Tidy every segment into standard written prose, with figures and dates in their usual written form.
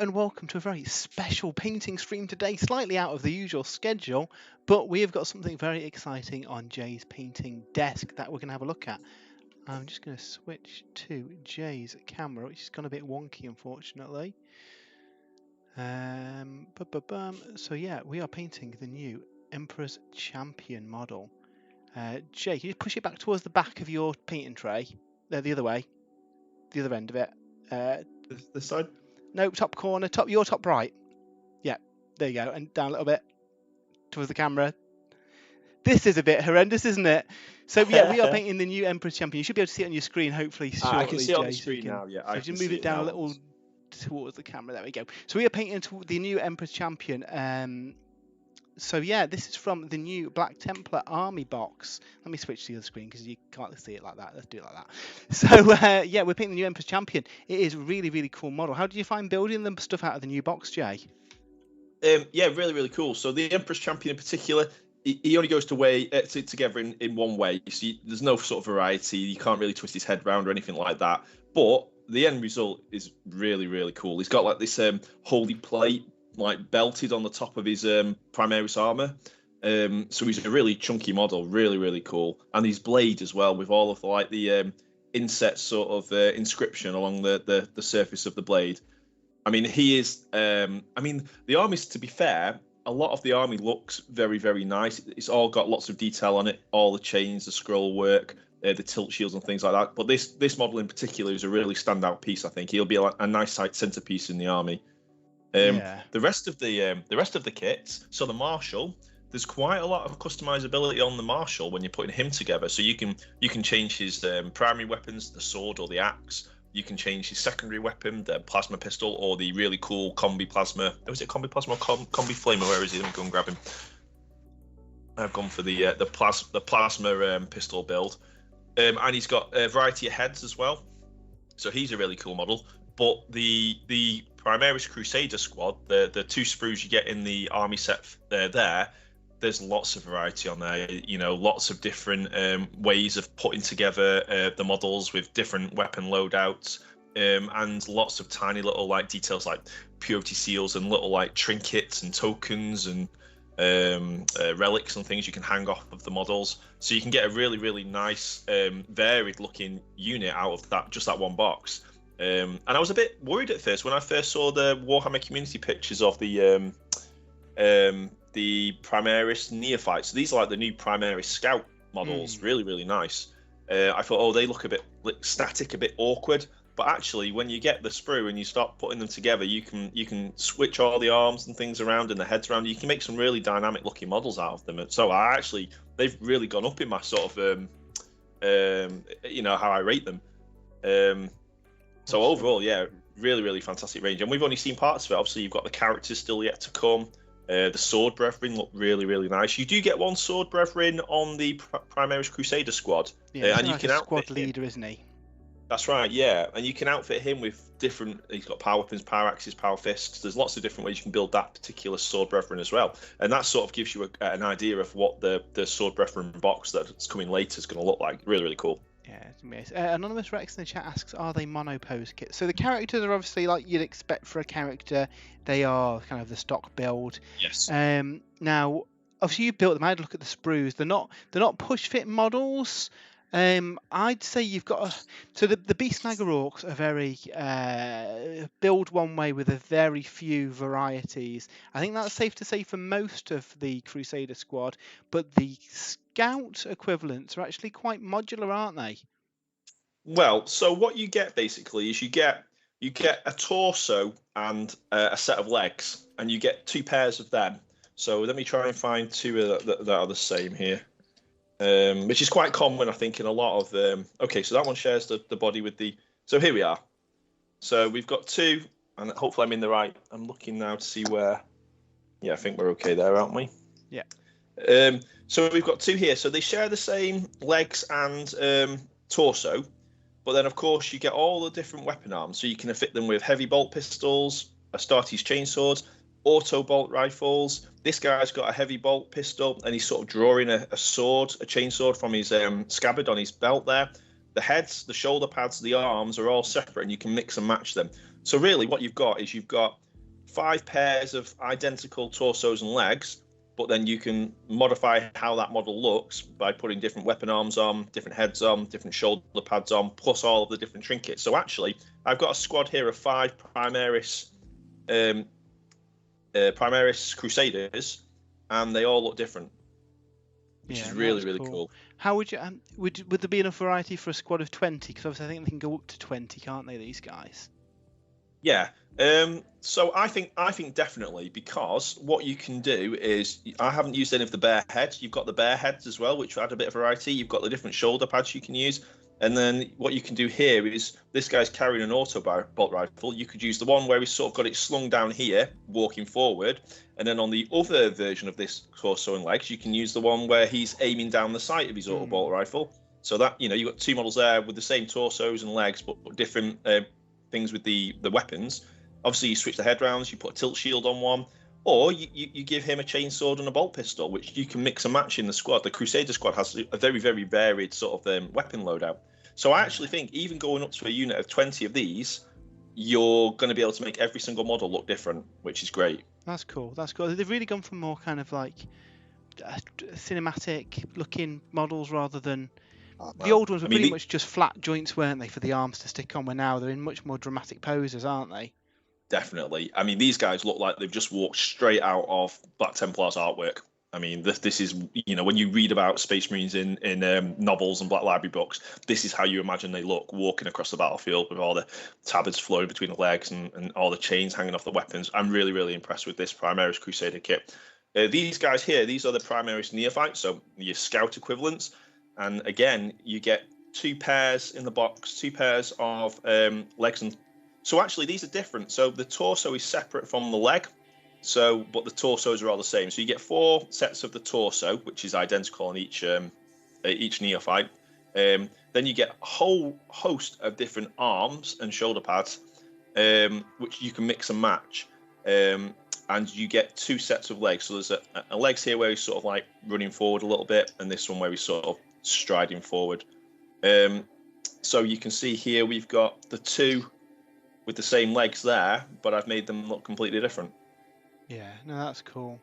and welcome to a very special painting stream today, slightly out of the usual schedule, but we have got something very exciting on Jay's painting desk that we're going to have a look at. I'm just going to switch to Jay's camera, which has gone a bit wonky, unfortunately. So yeah, we are painting the new Emperor's Champion model. Jay, can you push it back towards the back of your painting tray? The other way, the other end of it. This side? No, top corner, your top right. Yeah, there you go, and down a little bit towards the camera. This is a bit horrendous, isn't it? So yeah, we are painting the new Emperor's Champion. You should be able to see it on your screen, hopefully shortly. I can see it on the Jay, screen now. Yeah, I so can just move see it down now. a little towards the camera. There we go. So we are painting the new Emperor's Champion. So yeah, this is from the new Black Templar Army box. Let me switch to the other screen because you can't see it like that. Let's do it like that. So yeah, we're painting the new Emperor's Champion. It is a really, really cool model. How did you find building the stuff out of the new box, Jay? Yeah, really, really cool. So the Emperor's Champion in particular, he only goes together in one way. So there's no sort of variety. You can't really twist his head round or anything like that. But the end result is really, really cool. He's got like this holy plate like belted on the top of his Primaris armor. So he's a really chunky model, really, really cool. And his blade as well, with all of the inset sort of inscription along the surface of the blade. I mean, he is. The army's, to be fair, a lot of the army looks very, very nice. It's all got lots of detail on it, all the chains, the scroll work, the tilt shields and things like that. But this model in particular is a really standout piece. I think he'll be a nice centerpiece in the army. The rest of the kits, so the Marshal, there's quite a lot of customizability on the Marshal when you're putting him together. So you can change his primary weapons, the sword or the axe. You can change his secondary weapon, the plasma pistol, or the really cool combi plasma. Was it combi plasma or combi flamer? Where is he? Let me go and grab him. I've gone for the plasma pistol build, and he's got a variety of heads as well. So he's a really cool model. But the Primaris Crusader squad, the two sprues you get in the army set there's lots of variety on there. You know, lots of different ways of putting together the models with different weapon loadouts, and lots of tiny little like details like purity seals and little like trinkets and tokens and relics and things you can hang off of the models. So you can get a really, really nice varied looking unit out of that one box. And I was a bit worried at first when I first saw the Warhammer community pictures of the Primaris Neophytes. So these are like the new Primaris Scout models, really, really nice. I thought, they look a bit static, a bit awkward. But actually, when you get the sprue and you start putting them together, you can switch all the arms and things around and the heads around. You can make some really dynamic looking models out of them. And so they've really gone up in my sort of, how I rate them. So overall, yeah, really, really fantastic range. And we've only seen parts of it. Obviously, you've got the characters still yet to come. The Sword Brethren look really, really nice. You do get one Sword Brethren on the Primaris Crusader squad. Yeah, and you can outfit squad leader, isn't he? That's right, yeah. And you can outfit him with different... He's got power weapons, power axes, power fists. There's lots of different ways you can build that particular Sword Brethren as well. And that sort of gives you an idea of what the Sword Brethren box that's coming later is going to look like. Really, really cool. Yeah, it's amazing. Anonymous Rex in the chat asks, are they monopose kits? So the characters are obviously like you'd expect for a character. They are kind of the stock build. Yes. Now, obviously you built them. I had a look at the sprues. They're not push fit models. I'd say you've got so the Beastnagger Orks are very build one way with a very few varieties. I think that's safe to say for most of the Crusader squad, but the Scout equivalents are actually quite modular, aren't they? Well, so what you get basically is you get a torso and a set of legs, and you get two pairs of them. So let me try and find two that are the same here. Which is quite common, I think, in a lot of... okay, so that one shares the body with the... So here we are. So we've got two, and hopefully I'm in the right... I'm looking now to see where... Yeah, I think we're okay there, aren't we? Yeah. So we've got two here. So they share the same legs and torso, but then, of course, you get all the different weapon arms. So you can fit them with heavy bolt pistols, Astartes chainswords, auto bolt rifles. This guy's got a heavy bolt pistol, and he's sort of drawing a chainsword from his scabbard on his belt there. The heads, the shoulder pads, the arms are all separate, and you can mix and match them. So really what you've got is you've got 5 pairs of identical torsos and legs, but then you can modify how that model looks by putting different weapon arms on, different heads on, different shoulder pads on, plus all of the different trinkets. So actually, I've got a squad here of 5 Primaris Crusaders, and they all look different, which is really cool. How would you would there be enough variety for a squad of 20? Because obviously I think they can go up to 20, can't they? These guys. Yeah. So I think definitely, because what you can do is, I haven't used any of the bear heads. You've got the bear heads as well, which add a bit of variety. You've got the different shoulder pads you can use. And then what you can do here is, this guy's carrying an auto bolt rifle. You could use the one where he's sort of got it slung down here, walking forward. And then on the other version of this torso and legs, you can use the one where he's aiming down the sight of his auto bolt rifle. So that, you've got 2 models there with the same torsos and legs, but different things with the weapons. Obviously, you switch the head rounds, you put a tilt shield on one, or you give him a chainsword and a bolt pistol, which you can mix and match in the squad. The Crusader squad has a very, very varied sort of weapon loadout. So I actually think even going up to a unit of 20 of these, you're going to be able to make every single model look different, which is great. That's cool. That's cool. They've really gone for more kind of like cinematic looking models rather than the old ones were pretty much just flat joints, weren't they, for the arms to stick on, where now they're in much more dramatic poses, aren't they? Definitely. I mean, these guys look like they've just walked straight out of Black Templars artwork. I mean, this is, when you read about Space Marines in novels and Black Library books, this is how you imagine they look, walking across the battlefield with all the tabards flowing between the legs and all the chains hanging off the weapons. I'm really, really impressed with this Primaris Crusader kit. These guys here, these are the Primaris Neophytes, so your scout equivalents. And again, you get 2 pairs in the box, 2 pairs of legs. And so actually, these are different. So the torso is separate from the leg. But the torsos are all the same. So you get 4 sets of the torso, which is identical on each neophyte. Then you get a whole host of different arms and shoulder pads, which you can mix and match. And you get 2 sets of legs. So there's a legs here where he's sort of like running forward a little bit, and this one where he's sort of striding forward. So you can see here we've got the 2 with the same legs there, but I've made them look completely different. Yeah, no, that's cool.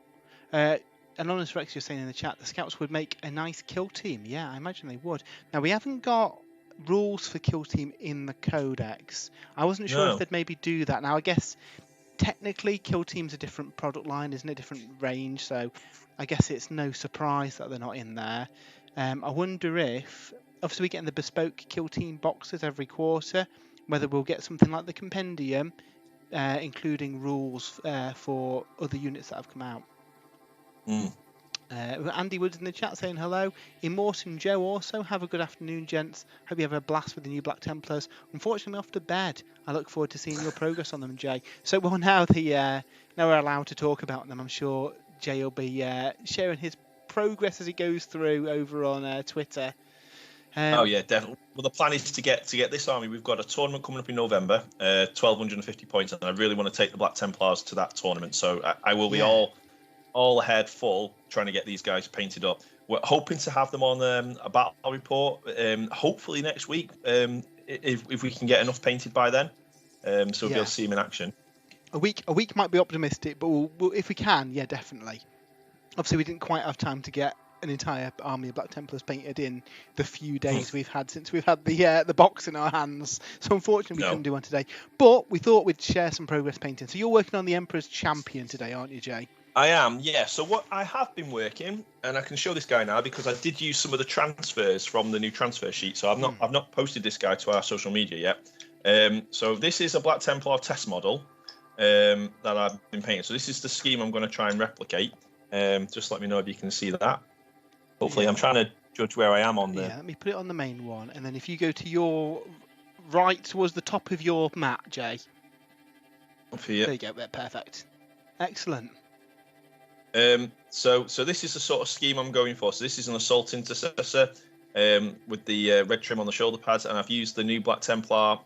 Anonymous Rex, you're saying in the chat, the scouts would make a nice kill team. Yeah, I imagine they would. Now, we haven't got rules for kill team in the codex. I wasn't sure if they'd maybe do that. Now, I guess technically kill team's a different product line, isn't it? Different range, so I guess it's no surprise that they're not in there. I wonder if, obviously we get in the bespoke kill team boxes every quarter, whether we'll get something like the compendium, including rules for other units that have come out. Andy Woods in the chat saying hello. Immortan Joe also, have a good afternoon, gents. Hope you have a blast with the new Black Templars. Unfortunately, I'm off to bed. I look forward to seeing your progress on them, Jay. So, well, now we're allowed to talk about them, I'm sure Jay will be sharing his progress as he goes through over on Twitter. Oh yeah, definitely. Well, the plan is to get this army. We've got a tournament coming up in November, 1,250 points, and I really want to take the Black Templars to that tournament. So I will be all ahead full trying to get these guys painted up. We're hoping to have them on a battle report, hopefully next week, if we can get enough painted by then. So we'll be able to see them in action. A week might be optimistic, but we'll, if we can, yeah, definitely. Obviously, we didn't quite have time to get an entire army of Black Templars painted in the few days we've had since we've had the box in our hands. So unfortunately, we couldn't do one today. But we thought we'd share some progress painting. So you're working on the Emperor's Champion today, aren't you, Jay? I am, yeah. So what I have been working, and I can show this guy now because I did use some of the transfers from the new transfer sheet. So I've not posted this guy to our social media yet. So this is a Black Templar test model that I've been painting. So this is the scheme I'm going to try and replicate. Just let me know if you can see that. Hopefully, I'm trying to judge where I am on the... Yeah, let me put it on the main one. And then if you go to your right towards the top of your mat, Jay. Up here. There you go, perfect. Excellent. So this is the sort of scheme I'm going for. So this is an Assault Intercessor with the red trim on the shoulder pads. And I've used the new Black Templar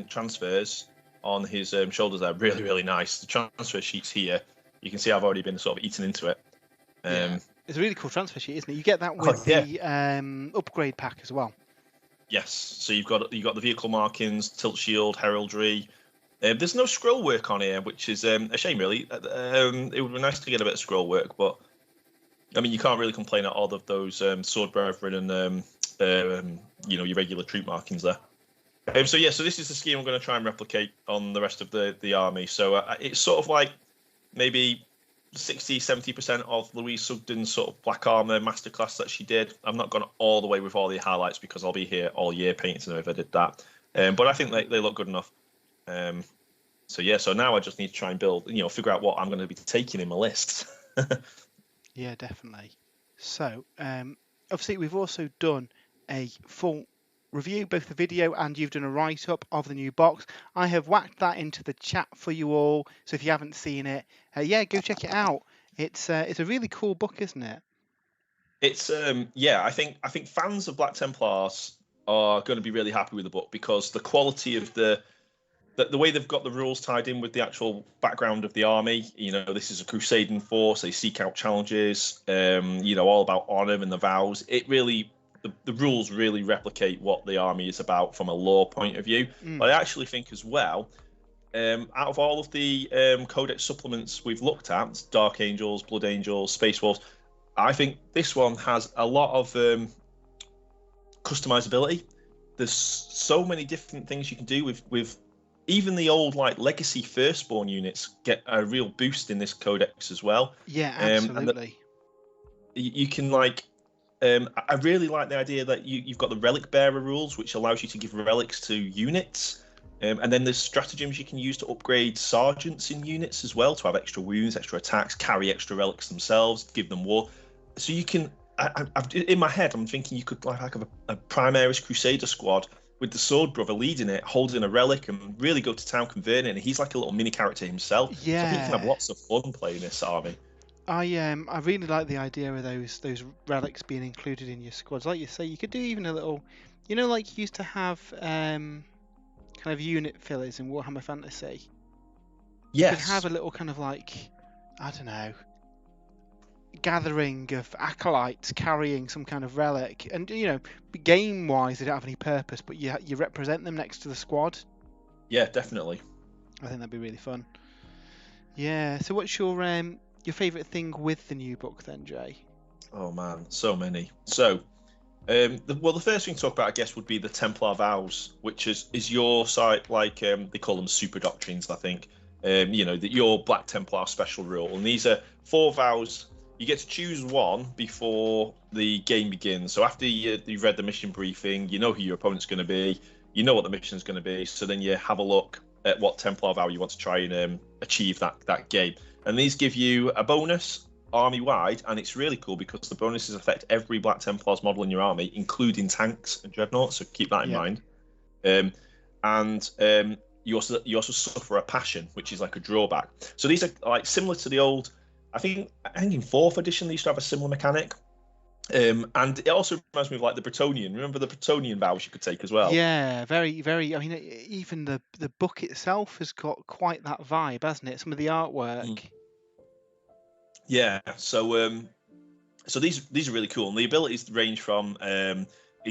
transfers on his shoulders there. Really, really nice. The transfer sheet's here. You can see I've already been sort of eaten into it. It's a really cool transfer sheet, isn't it? You get that with the upgrade pack as well. Yes. So you've got the vehicle markings, tilt shield, heraldry, There's no scroll work on here, which is a shame, really. It would be nice to get a bit of scroll work, but I mean, you can't really complain at all of those sword brethren and your regular troop markings there. So this is the scheme I'm going to try and replicate on the rest of the army. So it's sort of like maybe 60-70% of Louise Sugden's sort of black armor masterclass that she did. I've not gone all the way with all the highlights because I'll be here all year painting them if I did that. But I think they look good enough. So now I just need to try and build, figure out what I'm going to be taking in my list. Yeah, definitely. So, obviously, we've also done a full review, both the video and you've done a write-up of the new box. I have whacked that into the chat for you all, so if you haven't seen it, go check it out. It's a really cool book, isn't it? It's I think fans of Black Templars are going to be really happy with the book because the quality of the way they've got the rules tied in with the actual background of the army. This is a crusading force. They seek out challenges. All about honor and the vows. It really, the rules really replicate what the army is about from a lore point of view. But I actually think as well, out of all of the codex supplements we've looked at, Dark Angels, Blood Angels, Space Wolves, I think this one has a lot of customizability. There's so many different things you can do with even the old legacy firstborn units get a real boost in this codex as well. Yeah, absolutely. You can I really like the idea that you've got the relic bearer rules, which allows you to give relics to units. And then there's stratagems you can use to upgrade sergeants in units as well, to have extra wounds, extra attacks, carry extra relics themselves, give them war. So you can, in my head, I'm thinking you could have a Primaris Crusader squad with the Sword Brother leading it, holding a relic, and really go to town converting it. He's like a little mini character himself. Yeah. So I think you can have lots of fun playing this army. I really like the idea of those relics being included in your squads. Like you say, you could do even a little, like you used to have kind of unit fillers in Warhammer Fantasy. Yes. You could have a little kind of I don't know, gathering of acolytes carrying some kind of relic, and game wise they don't have any purpose, but you represent them next to the squad. Yeah, definitely. I think that'd be really fun. Yeah. So what's your favourite thing with the new book then, Jay? Oh man, so many. So the first thing to talk about, I guess, would be the Templar vows, which is your site, they call them super doctrines, I think. Your Black Templar special rule, and these are 4 vows. You get to choose one before the game begins. So after you've read the mission briefing, you know who your opponent's going to be, you know what the mission is going to be. So then you have a look at what Templar vow you want to try and achieve that game. And these give you a bonus army-wide, and it's really cool because the bonuses affect every Black Templars model in your army, including tanks and dreadnoughts. So keep that in mind. You also suffer a passion, which is like a drawback. So these are similar to the old. I think in 4th edition they used to have a similar mechanic. And it also reminds me of the Bretonian. Remember the Bretonian vows you could take as well? Yeah, very, very. I mean, even the book itself has got quite that vibe, hasn't it? Some of the artwork. Yeah. So these are really cool, and the abilities range from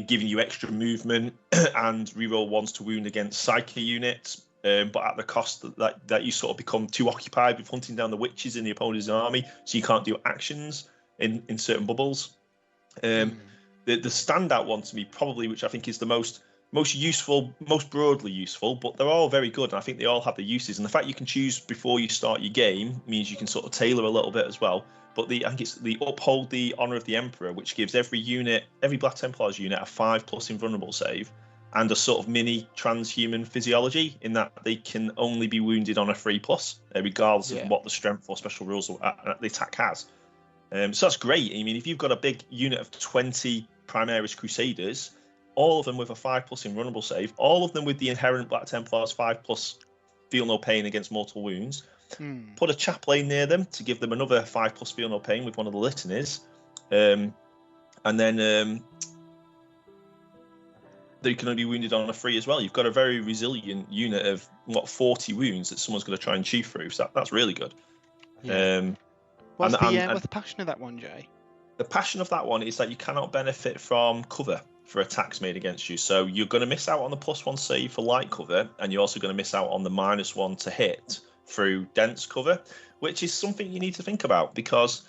giving you extra movement and reroll 1s to wound against psyche units, but at the cost that you sort of become too occupied with hunting down the witches in the opponent's army, so you can't do actions in certain bubbles. The standout one to me, probably, which I think is the most useful, most broadly useful, but they're all very good, and I think they all have their uses. And the fact you can choose before you start your game means you can sort of tailor a little bit as well. But I think it's the Uphold the Honor of the Emperor, which gives every Black Templars unit a 5+ invulnerable save, and a sort of mini transhuman physiology in that they can only be wounded on a 3+, regardless of what the strength or special rules the attack has. So that's great. I mean, if you've got a big unit of 20 Primaris Crusaders, all of them with a 5+ invulnerable save, all of them with the inherent Black Templars 5+ feel no pain against mortal wounds, put a chaplain near them to give them another 5+ feel no pain with one of the litanies, and then they can only be wounded on a 3 as well. You've got a very resilient unit of 40 wounds that someone's going to try and chew through. So that's really good. Yeah. What's the passion of that one, Jay? The passion of that one is that you cannot benefit from cover for attacks made against you. So you're going to miss out on the +1 save for light cover, and you're also going to miss out on the -1 to hit through dense cover, which is something you need to think about, because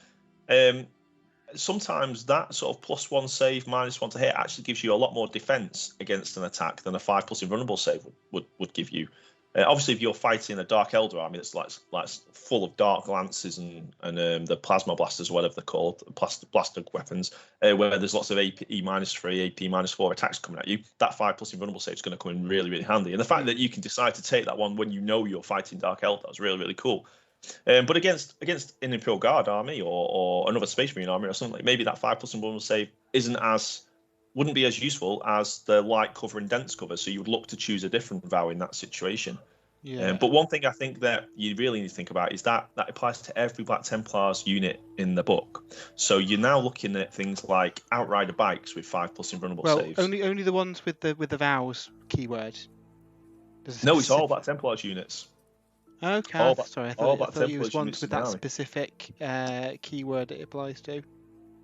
sometimes that sort of +1 save, -1 to hit actually gives you a lot more defense against an attack than a 5+ invulnerable save would give you. Obviously, if you're fighting a Dark Elder army that's like full of dark lances and the plasma blasters, or whatever they're called, blaster weapons, where there's lots of AP -3, AP -4 attacks coming at you, that 5+ invulnerable save is going to come in really, really handy. And the fact that you can decide to take that one when you know you're fighting Dark Elder is really, really cool. But against an Imperial Guard army or another Space Marine army or something, maybe that 5+ invulnerable save wouldn't be as useful as the light cover and dense cover. So you would look to choose a different vow in that situation. Yeah. But one thing I think that you really need to think about is that applies to every Black Templars unit in the book. So you're now looking at things like Outrider bikes with 5+ invulnerable saves. Only the ones with the vows keyword. No, it's all Black Templars units. Okay, sorry, I thought it was Templars ones with that units specific keyword it applies to.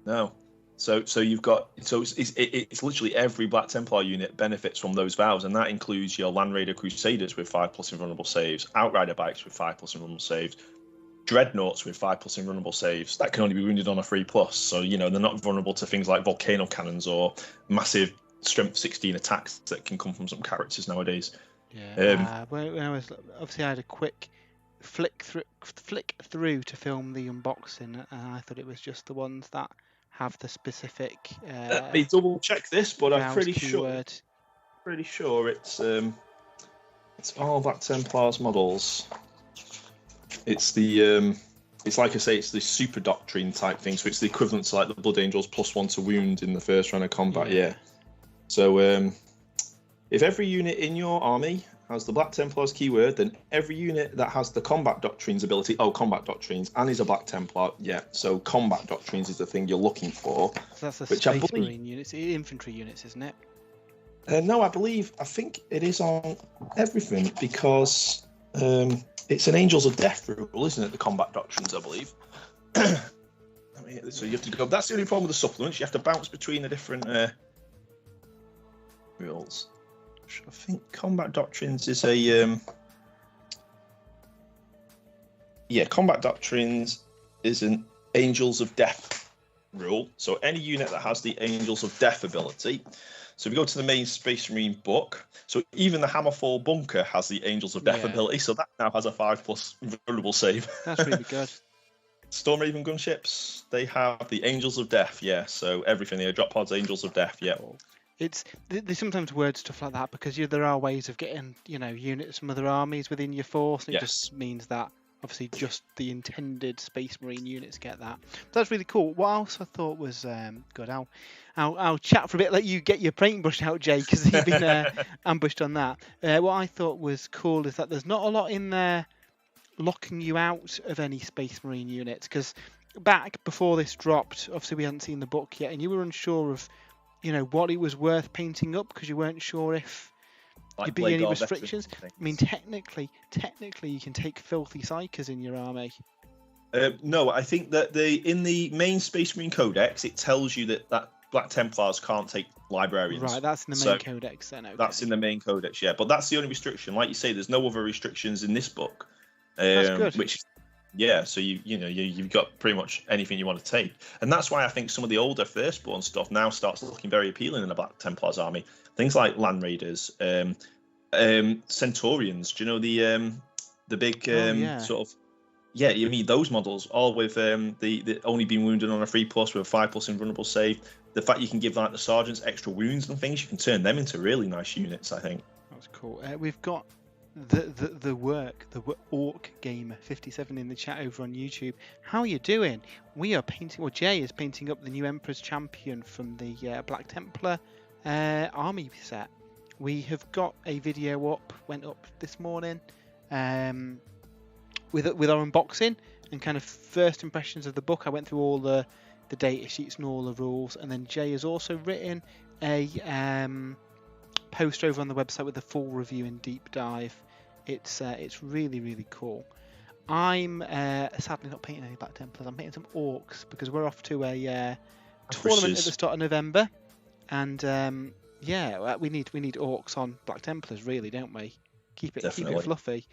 No. So you've got it's literally every Black Templar unit benefits from those vows, and that includes your Land Raider Crusaders with 5+ invulnerable saves, Outrider bikes with 5+ invulnerable saves, Dreadnoughts with 5+ invulnerable saves that can only be wounded on a 3+. So they're not vulnerable to things like volcano cannons or massive strength 16 attacks that can come from some characters nowadays. Yeah. When I was obviously I had a quick flick through to film the unboxing, and I thought it was just the ones that have the specific. Let me double check this, but I'm pretty keyword. sure it's all Black Templars models. It's the it's like I say, it's the super doctrine type thing. So it's the equivalent to like the Blood Angels +1 to wound in the first round of combat. Yeah. So if every unit in your army has the Black Templars keyword, then every unit that has the Combat Doctrines ability, Combat Doctrines, and is a Black Templar, so Combat Doctrines is the thing you're looking for. So that's the Space Marine units, infantry units, isn't it? No, I think it is on everything, because it's an Angels of Death rule, isn't it, the Combat Doctrines, I believe. So you have to go, that's the only problem with the supplements, you have to bounce between the different rules. I think Combat Doctrines is Combat Doctrines is an Angels of Death rule. So any unit that has the Angels of Death ability. So if we go to the main Space Marine book, so even the Hammerfall Bunker has the Angels of Death ability, so that now has a 5+ vulnerable save. That's really good. Storm Raven gunships, they have the Angels of Death, so everything, the drop pods, Angels of Death, There's sometimes word stuff like that, because there are ways of getting units from other armies within your force, and it just means that obviously just the intended Space Marine units get that. That's really cool. What else I thought was good. I'll chat for a bit, let you get your paintbrush out, Jay, because you've been ambushed on that. What I thought was cool is that there's not a lot in there locking you out of any Space Marine units, because back before this dropped, obviously we hadn't seen the book yet, and you were unsure of what it was worth painting up, because you weren't sure if there'd be any restrictions. I mean, technically you can take filthy psychers in your army. No, I think that in the main Space Marine Codex, it tells you that Black Templars can't take librarians. Right, that's in the main codex then. Okay. That's in the main codex, but that's the only restriction. Like you say, there's no other restrictions in this book. That's good. So you've got pretty much anything you want to take, and that's why I think some of the older Firstborn stuff now starts looking very appealing in the Black Templars army. Things like Land Raiders, Centaurians. Do you know the big sort of you mean those models all with the only being wounded on a 3+ with a 5+ invulnerable save. The fact you can give like the sergeants extra wounds and things, you can turn them into really nice units. I think that's cool. We've got the Ork Gamer 57 in the chat over on YouTube. How are you doing? We are painting, or Jay is painting up the new Emperor's Champion from the Black Templar Army Set. We have got a video went up this morning with our unboxing and kind of first impressions of the book. I went through all the data sheets and all the rules, and then Jay has also written a post over on the website with a full review and deep dive. It's really, really cool. I'm sadly not painting any Black Templars. I'm painting some Orks, because we're off to a tournament at the start of November. And yeah, we need orcs on Black Templars, really, don't we? Keep it Definitely. fluffy.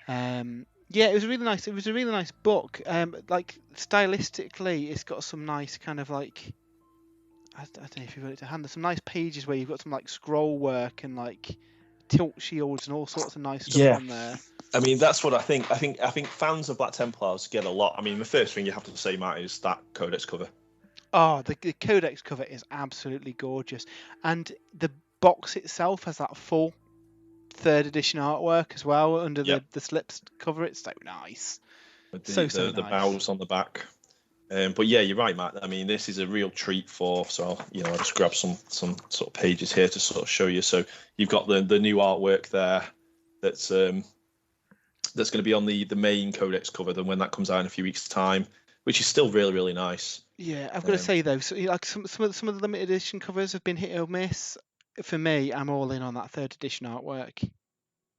Yeah, it was really nice. It was a really nice book. Like stylistically, it's got some nice kind of like, I don't know if you've got it to hand. There's some nice pages where you've got some like scroll work and like tilt shields and all sorts of nice stuff on there. I mean, that's what I think. I think fans of Black Templars get a lot. I mean, the first thing you have to say, Matt, is that Codex cover. Oh, the Codex cover is absolutely gorgeous, and the box itself has that full 3rd edition artwork as well under the slips cover. It's so nice. With so the nice. bows on the back. But yeah, you're right, Matt. I mean, this is a real treat for. So I'll just grab some sort of pages here to sort of show you. So you've got the new artwork there. That's going to be on the main Codex cover. Then when that comes out in a few weeks' time, which is still really, really nice. Yeah, I've got to say though, so, like some of the limited edition covers have been hit or miss. For me, I'm all in on that 3rd edition artwork.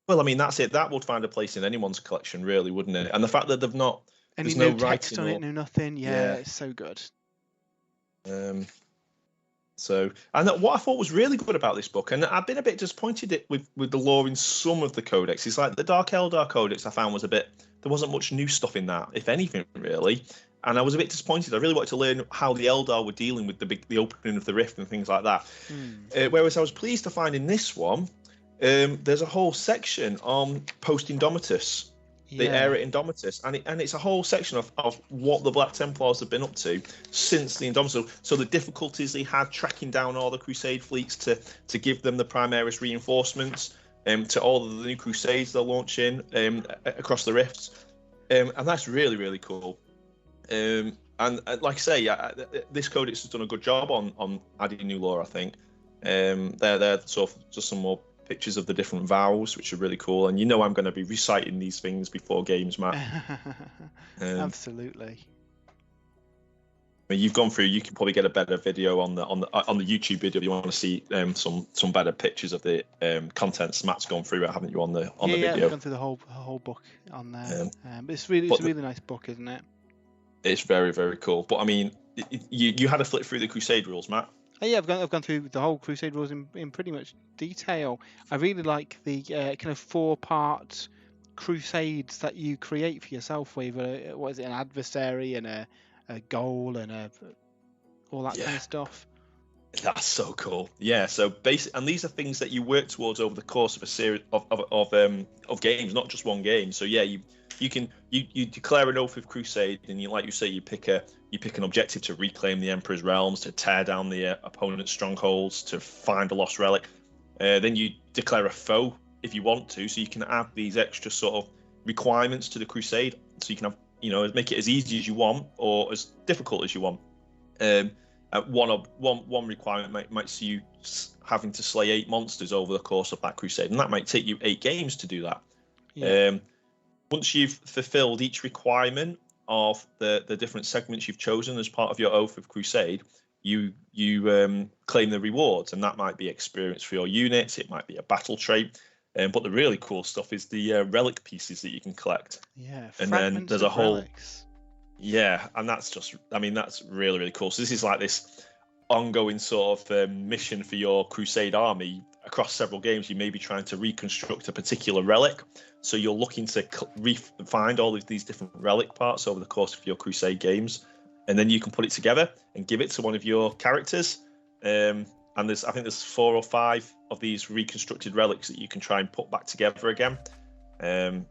Well, I mean, that's it. That would find a place in anyone's collection, really, wouldn't it? And the fact that they've not, there's no text writing on it, no nothing. Yeah, it's so good. So, and what I thought was really good about this book, and I've been a bit disappointed with the lore in some of the codexes, like the Dark Eldar codex. I found there wasn't much new stuff in that, if anything, really. And I was a bit disappointed. I really wanted to learn how the Eldar were dealing with the opening of the rift and things like that. Whereas I was pleased to find in this one, there's a whole section on post-Indomitus, the era Indomitus, and it's a whole section of what the Black Templars have been up to since the Indomitus. So the difficulties they had tracking down all the Crusade fleets to give them the Primaris reinforcements, to all of the new Crusades they're launching across the rifts, and that's really, really cool. And like I say, this codex has done a good job on adding new lore, I think. They're sort of just some more pictures of the different vows, which are really cool. And I'm going to be reciting these things before games, Matt. Absolutely. I mean, you've gone through. You can probably get a better video on the YouTube video if you want to see some better pictures of the contents. Matt's gone through it, haven't you? On the video. Yeah, I've gone through the whole book on there. But it's a really nice book, isn't it? It's very, very cool. But I mean, you had to flip through the Crusade rules, Matt. Oh, yeah, I've gone through the whole Crusade rules in pretty much detail. I really like the kind of 4-part crusades that you create for yourself with an adversary and a goal and all that kind of stuff. That's so cool. Yeah, so and these are things that you work towards over the course of a series of games, not just one game. So yeah, you declare an oath of crusade, and you pick an objective to reclaim the Emperor's realms, to tear down the opponent's strongholds, to find a lost relic. Then you declare a foe if you want to, so you can add these extra sort of requirements to the crusade, so you can have make it as easy as you want or as difficult as you want. One requirement might see you having to slay 8 monsters over the course of that crusade, and that might take you 8 games to do that. Yeah. Once you've fulfilled each requirement of the different segments you've chosen as part of your Oath of Crusade, you claim the rewards, and that might be experience for your units, it might be a battle trait, but the really cool stuff is the relic pieces that you can collect. Yeah, and then there's a whole relics. Yeah, and that's really, really cool. So this is like this ongoing sort of mission for your Crusade army across several games. You may be trying to reconstruct a particular relic, so you're looking to find all of these different relic parts over the course of your Crusade games, and then you can put it together and give it to one of your characters. And I think there's 4 or 5 of these reconstructed relics that you can try and put back together again. And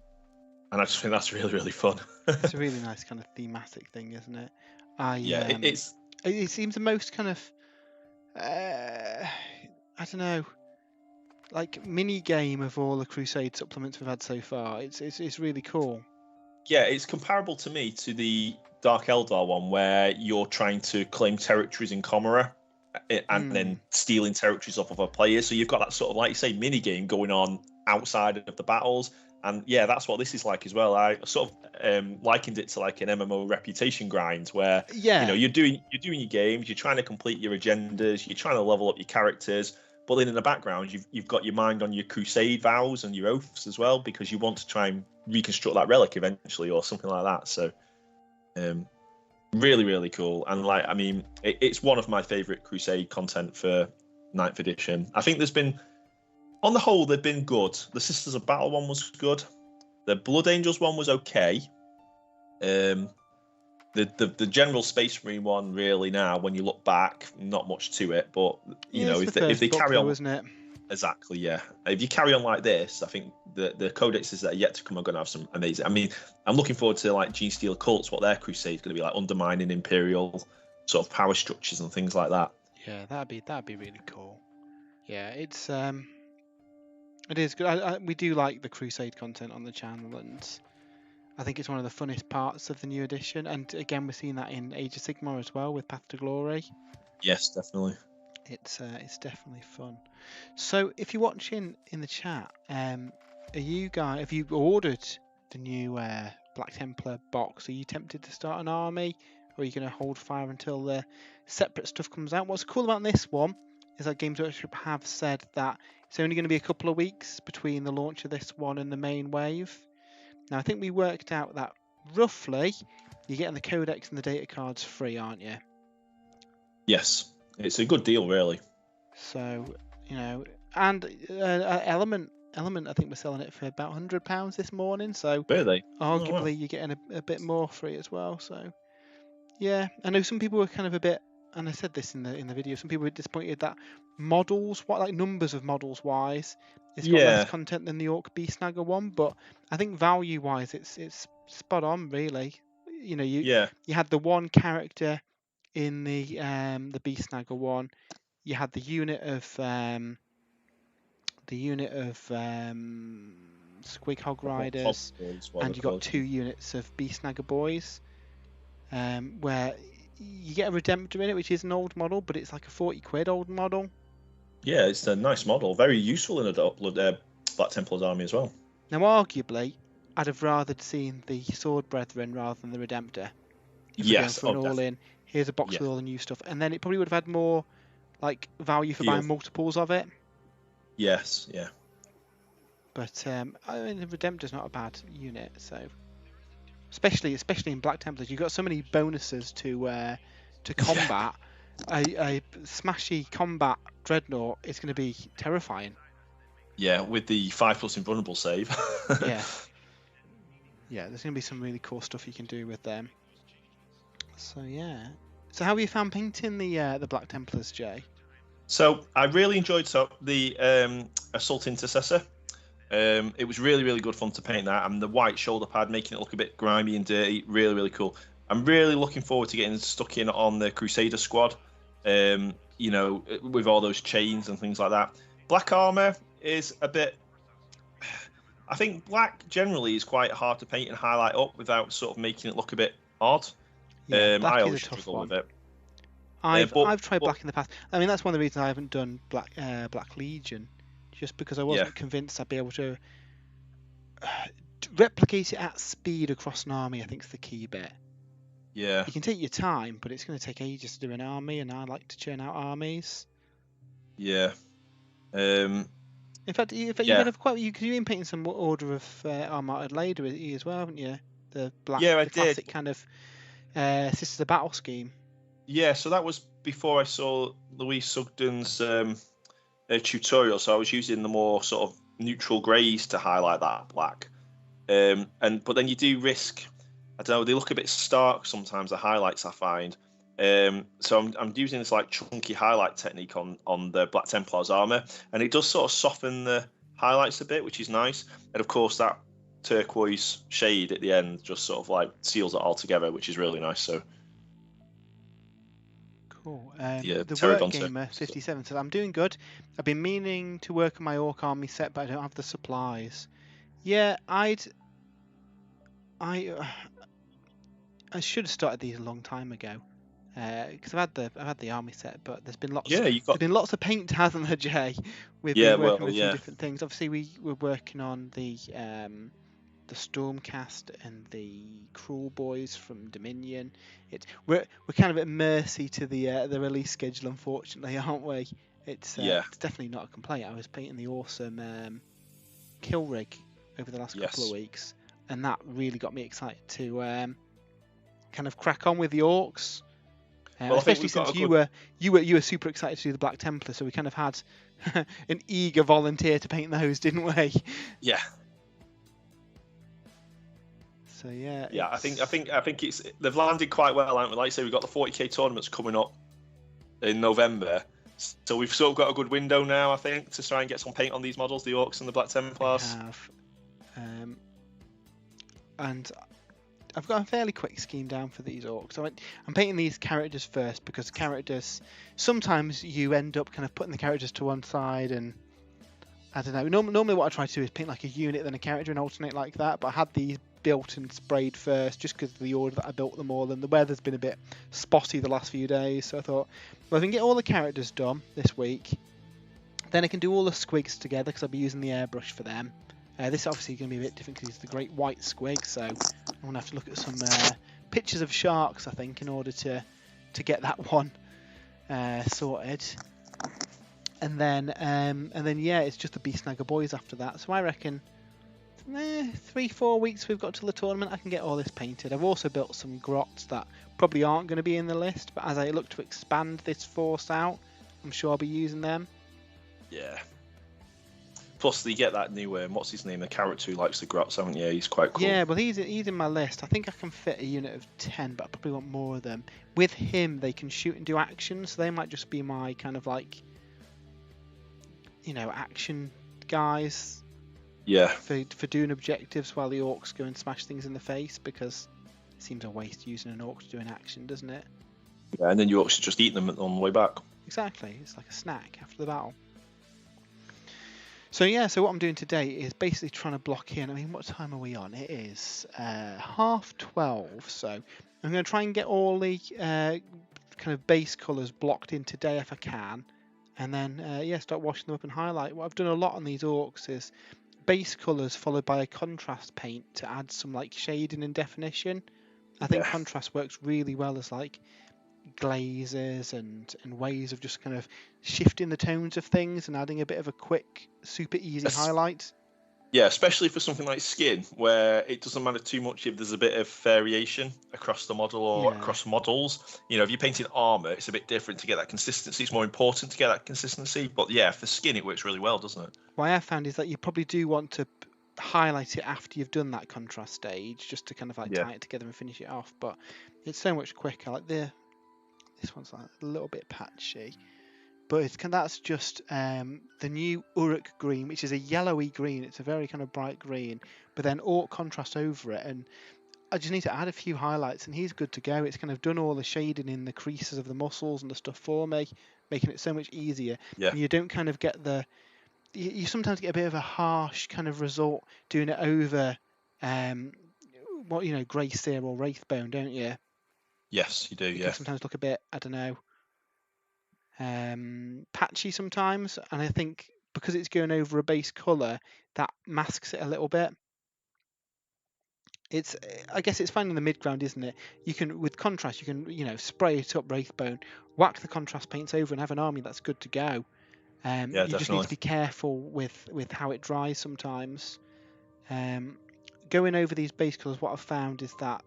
I just think that's really, really fun. It's a really nice kind of thematic thing, isn't it? It seems the most kind of I don't know, like mini game of all the Crusade supplements we've had so far. It's really cool. Yeah, it's comparable to me to the Dark Eldar one, where you're trying to claim territories in Comora and then stealing territories off of other players. So you've got that sort of, like you say, mini game going on outside of the battles. And yeah, that's what this is like as well. I sort of likened it to like an MMO reputation grind, where you're doing your games, you're trying to complete your agendas, you're trying to level up your characters, but then in the background you've got your mind on your crusade vows and your oaths as well, because you want to try and reconstruct that relic eventually or something like that. So Really, really cool. And like, I mean, it's one of my favorite Crusade content for 9th edition. I think there's been, on the whole, they've been good. The Sisters of Battle one was good. The Blood Angels one was okay. The General Space Marine one, really, now when you look back, not much to it. But you know, it's if they book, carry on, isn't it? exactly, yeah. If you carry on like this, I think the codexes that are yet to come are going to have some amazing. I mean, I'm looking forward to like Gene Steel Cults, what their crusade is going to be like, undermining Imperial sort of power structures and things like that. Yeah, that'd be really cool. Yeah, it is good. We do like the Crusade content on the channel, and I think it's one of the funnest parts of the new edition. And again, we're seeing that in Age of Sigmar as well with Path to Glory. Yes, definitely. It's definitely fun. So if you're watching in the chat, have you ordered the new Black Templar box? Are you tempted to start an army, or are you going to hold fire until the separate stuff comes out? What's cool about this one is that Games Workshop have said that it's only going to be a couple of weeks between the launch of this one and the main wave. Now I think we worked out that roughly you're getting the codex and the data cards free, aren't you? Yes, it's a good deal, really. So, you know, and Element, I think we're selling it for about £100 this morning. So, Really? arguably, Oh, wow. you're getting a bit more free as well. So, yeah, I know some people were kind of a bit, and I said this in the video. Some people were disappointed that models, like numbers of models wise, it's got less Yeah. content than the Orc Beastnagger one. But I think value wise, it's spot on, really. You know, you had the one character in the Beastnagger one. You had the unit of Squig Hog Riders, and you got 2 units of Beastnagger Boys, where you get a Redemptor in it, which is an old model, but it's like a 40 quid old model. Yeah, it's a nice model, very useful in a Black Templars army as well. Now, arguably, I'd have rather seen the Sword Brethren rather than the Redemptor. If we're going for an all-in, here's a box with all the new stuff, and then it probably would have had more like value for buying multiples of it. Yes, yeah. But I mean, the Redemptor's not a bad unit, so especially in Black Templars, you've got so many bonuses to combat. A smashy combat dreadnought is going to be terrifying. Yeah, with the 5+ invulnerable save. Yeah, there's going to be some really cool stuff you can do with them. So yeah. So how have you found painting the Black Templars, Jay? So I really enjoyed the Assault Intercessor. It was really, really good fun to paint that, and the white shoulder pad, making it look a bit grimy and dirty. Really, really cool. I'm really looking forward to getting stuck in on the Crusader squad. You know, with all those chains and things like that. Black armor is a bit. I think black generally is quite hard to paint and highlight up without sort of making it look a bit odd. Yeah, I always struggle with it. I've tried black in the past. I mean, that's one of the reasons I haven't done Black Legion, just because I wasn't convinced I'd be able to replicate it at speed across an army. I think is the key bit. Yeah. You can take your time, but it's going to take ages to do an army, and I like to churn out armies. Yeah. In fact, you've been painting some Order of Armored Lader as well, haven't you? The black, the classic kind of Sisters of Battle scheme. Yeah, so that was before I saw Louise Sugden's tutorial. So I was using the more sort of neutral greys to highlight that black. But then you do risk. I don't know. They look a bit stark sometimes. The highlights I find. So I'm using this like chunky highlight technique on the Black Templars armor, and it does sort of soften the highlights a bit, which is nice. And of course that turquoise shade at the end just sort of like seals it all together, which is really nice. So cool. The Work Gamer 57 says, "I'm doing good. I've been meaning to work on my Ork army set, but I don't have the supplies." Yeah, I should have started these a long time ago. Because I've had the army set, but there's been lots. There's been lots of paint, hasn't there, Jay? We've been working on a few different things. Obviously, we're working on the Stormcast and the Cruel Boys from Dominion. We're kind of at mercy to the release schedule, unfortunately, aren't we? It's definitely not a complaint. I was painting the awesome Kill Rig over the last couple of weeks, and that really got me excited to kind of crack on with the Orks. Well, I think Especially we've got since a you were super excited to do the Black Templar, so we kind of had an eager volunteer to paint those, didn't we? Yeah. So yeah. Yeah, I think it's they've landed quite well, haven't we? Like I say, we've got the 40k tournaments coming up in November, so we've sort of got a good window now, I think, to try and get some paint on these models, the Orks and the Black Templars. We have, and I've got a fairly quick scheme down for these Orks. I'm painting these characters first because characters, sometimes you end up kind of putting the characters to one side, and I don't know. Normally what I try to do is paint like a unit then a character and alternate like that, but I had these built and sprayed first just because of the order that I built them all, and the weather's been a bit spotty the last few days, so I thought, well, if I can get all the characters done this week, then I can do all the squigs together because I'll be using the airbrush for them. This is obviously going to be a bit different because it's the great white squig, so I'm going to have to look at some pictures of sharks, I think, in order to get that one sorted. And then yeah, it's just the Beast Snagger boys after that. So I reckon 3-4 weeks we've got till the tournament, I can get all this painted. I've also built some grots that probably aren't going to be in the list, but as I look to expand this force out, I'm sure I'll be using them. Yeah. Plus, you get that new what's his name, the character who likes the grots, haven't you? He's quite cool. Yeah, well, he's in my list. I think I can fit a unit of 10, but I probably want more of them. With him, they can shoot and do action, so they might just be my kind of like, action guys. Yeah. For doing objectives while the Orks go and smash things in the face, because it seems a waste using an Orc to do an action, doesn't it? Yeah, and then you Orks just eat them on the way back. Exactly, it's like a snack after the battle. So yeah, so what I'm doing today is basically trying to block in. I mean, what time are we on? It is 12:30, so I'm going to try and get all the kind of base colours blocked in today if I can, and then start washing them up and highlight. What I've done a lot on these Orks is base colours followed by a contrast paint to add some like shading and definition. I think contrast works really well as like glazes and ways of just kind of shifting the tones of things and adding a bit of a quick, super easy highlight. Yeah, especially for something like skin, where it doesn't matter too much if there's a bit of variation across the model or across models. If you're painting armor, it's a bit different to get that consistency. It's more important to get that consistency. But yeah, for skin, it works really well, doesn't it? What I have found is that you probably do want to highlight it after you've done that contrast stage, just to kind of like tie it together and finish it off. But it's so much quicker. Like this one's like a little bit patchy, but that's just the new Uruk green, which is a yellowy green. It's a very kind of bright green, but then Orc contrast over it, and I just need to add a few highlights and he's good to go. It's kind of done all the shading in the creases of the muscles and the stuff for me, making it so much easier. Yeah. And you don't kind of get you sometimes get a bit of a harsh kind of result doing it over grey seer or wraithbone, don't you? Yes, you do. It can sometimes look a bit, I don't know, patchy sometimes, and I think because it's going over a base colour, that masks it a little bit. I guess it's finding the mid ground, isn't it? You can, with contrast, you can spray it up wraithbone, whack the contrast paints over, and have an army that's good to go. You just need to be careful with how it dries sometimes. Going over these base colours, what I've found is that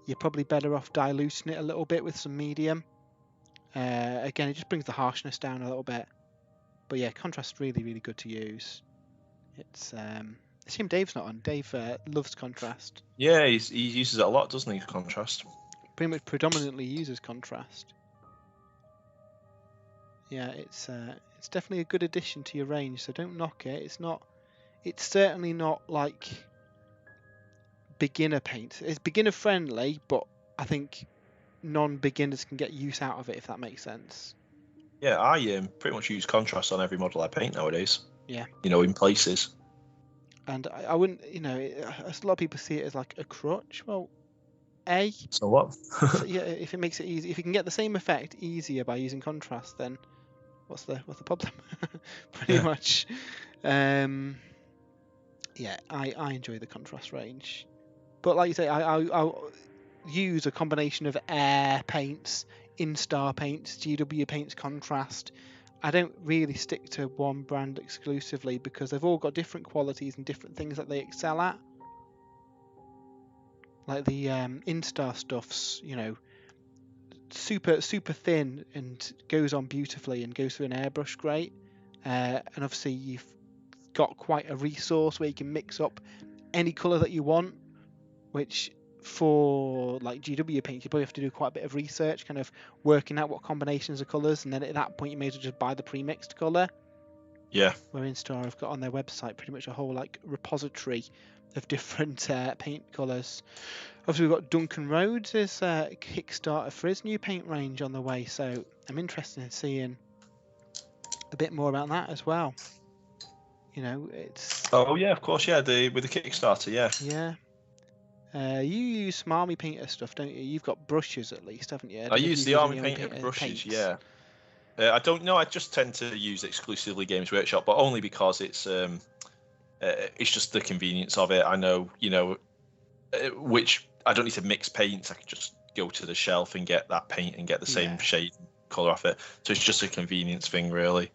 you're probably better off diluting it a little bit with some medium. Again, it just brings the harshness down a little bit. But yeah, contrast really, really good to use. It's a shame Dave's not on. Dave loves contrast. Yeah, he uses it a lot, doesn't he? Contrast. Pretty much predominantly uses contrast. Yeah, it's definitely a good addition to your range. So don't knock it. It's certainly not like beginner paint. It's beginner friendly, but I think non-beginners can get use out of it, if that makes sense. Yeah, I pretty much use contrast on every model I paint nowadays. Yeah. In places. And I wouldn't, a lot of people see it as like a crutch. Well, So what? So, yeah, if it makes it easy, if you can get the same effect easier by using contrast, then what's the problem? Pretty much. Yeah, I enjoy the contrast range, but like you say, I'll use a combination of air paints, Instar paints, GW paints, contrast. I don't really stick to one brand exclusively because they've all got different qualities and different things that they excel at. Like the Instar stuff's, super thin and goes on beautifully and goes through an airbrush great. And obviously you've got quite a resource where you can mix up any colour that you want, which for like GW paint you probably have to do quite a bit of research, kind of working out what combinations of colours, and then at that point you may as well just buy the pre-mixed colour. Yeah. Where Instar have got on their website pretty much a whole like repository of different paint colours. Obviously we've got Duncan Rhodes' Kickstarter for his new paint range on the way, so I'm interested in seeing a bit more about that as well. It's... Oh yeah, of course, yeah. With the Kickstarter, yeah. Yeah. You use some Army Painter stuff, don't you? You've got brushes at least, haven't you? I use the Army Painter brushes, yeah. I don't know. I just tend to use exclusively Games Workshop, but only because it's just the convenience of it. I know, which I don't need to mix paints. I can just go to the shelf and get that paint and get the same shade and color off it. So it's just a convenience thing, really.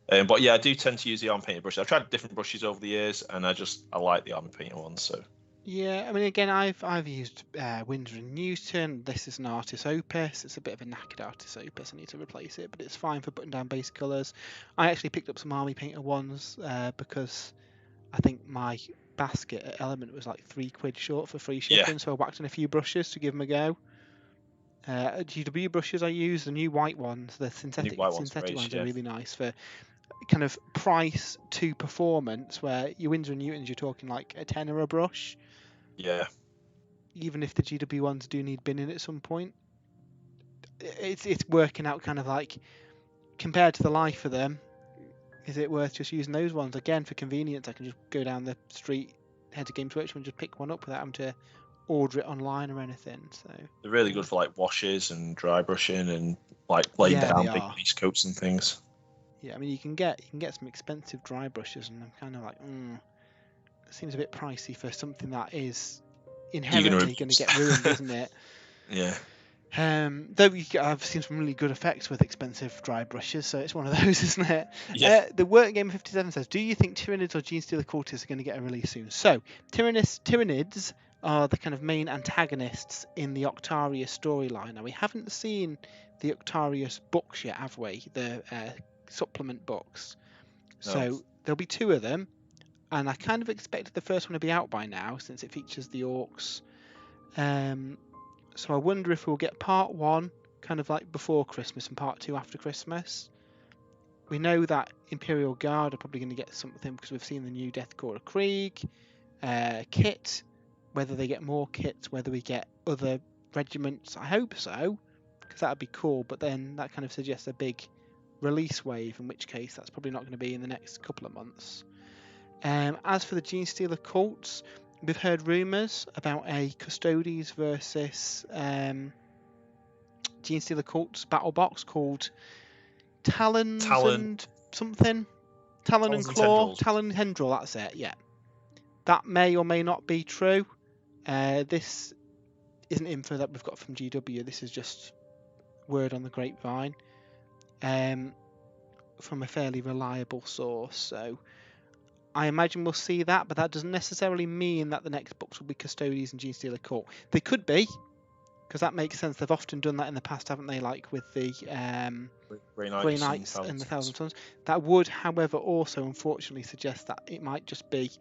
But yeah, I do tend to use the Army Painter brushes. I've tried different brushes over the years, and I like the Army Painter ones. So. Yeah, I mean, again, I've used Winsor & Newton. This is an Artis Opus. It's a bit of a knackered Artis Opus. I need to replace it, but it's fine for putting down base colours. I actually picked up some Army Painter ones because I think my basket at Element was like £3 short for free shipping, so I whacked in a few brushes to give them a go. GW brushes I use, the new white ones, the synthetic ones are really nice for kind of price to performance, where your Winsor & Newtons you're talking like a tenner a brush. Yeah. Even if the GW ones do need binning at some point, it's working out kind of like, compared to the life of them, is it worth just using those ones? Again, for convenience, I can just go down the street, head to Games Workshop and just pick one up without having to order it online or anything. So they're really good for like washes and dry brushing and like laying down big base coats and things. Yeah, I mean you can get some expensive dry brushes, and I'm kind of like, it seems a bit pricey for something that is inherently going to get ruined, isn't it? Yeah. Though I've seen some really good effects with expensive dry brushes, so it's one of those, isn't it? Yeah. The Work Game 57 says, do you think Tyranids or Genestealer Cultists are going to get a release soon? So, Tyranids are the kind of main antagonists in the Octarius storyline. Now, we haven't seen the Octarius books yet, have we? The supplement books. No. So, there'll be 2 of them, and I kind of expected the first one to be out by now, since it features the Orks. So I wonder if we'll get part 1 kind of like before Christmas and part 2 after Christmas. We know that Imperial Guard are probably going to get something because we've seen the new Deathcore of Krieg kit. Whether they get more kits, whether we get other regiments, I hope so, because that would be cool. But then that kind of suggests a big release wave, in which case that's probably not going to be in the next couple of months. As for the Genestealer cults, we've heard rumours about a Custodes versus Genestealer cults battle box called Talons and something. Talon and Claw. Talon and Tendril, that's it, yeah. That may or may not be true. This isn't info that we've got from GW. This is just word on the grapevine from a fairly reliable source. So I imagine we'll see that, but that doesn't necessarily mean that the next books will be Custodes and Genestealer Cult. They could be, because that makes sense. They've often done that in the past, haven't they? Like with the Grey Knights and the Thousand Sons. That would, however, also unfortunately suggest that it might just be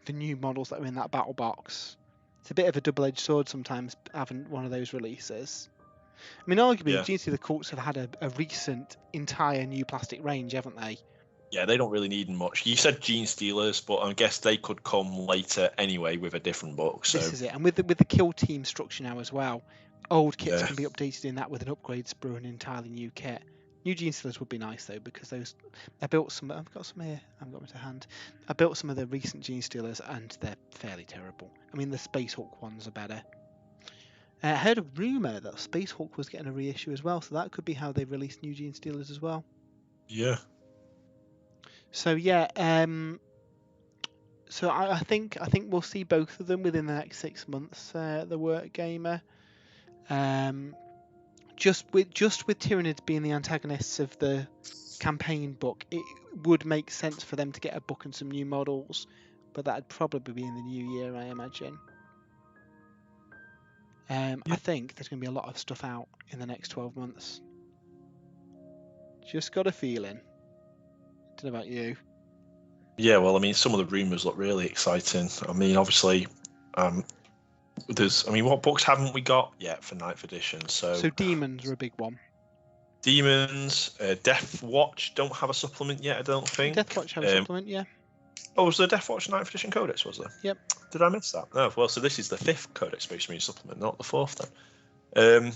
the new models that are in that battle box. It's a bit of a double-edged sword sometimes having one of those releases. I mean, arguably, Genestealer Cults have had a recent entire new plastic range, haven't they? Yeah, they don't really need much. You said Genestealers, but I guess they could come later anyway with a different book. So. This is it. And with the kill team structure now as well, old kits can be updated in that with an upgrade sprue and an entirely new kit. New Genestealers would be nice though, because those I built some. I've got some here. I haven't got them to hand. I built some of the recent Genestealers and they're fairly terrible. I mean, the Space Hulk ones are better. I heard a rumour that Space Hulk was getting a reissue as well, so that could be how they released new Genestealers as well. Yeah. So yeah, so I think we'll see both of them within the next 6 months. The Work Gamer, just with Tyranids being the antagonists of the campaign book, it would make sense for them to get a book and some new models, but that'd probably be in the new year, I imagine. I think there's going to be a lot of stuff out in the next 12 months. Just got a feeling. Don't know about you. Yeah, well, I mean, some of the rumours look really exciting. I mean, obviously, what books haven't we got yet for 9th edition? So demons are a big one. Demons, Death Watch don't have a supplement yet, I don't think. Death Watch have a supplement, yeah. Oh, was there Death Watch 9th edition Codex, was there? Yep. Did I miss that? No, well, so this is the 5th Codex Space Marine supplement, not the 4th then.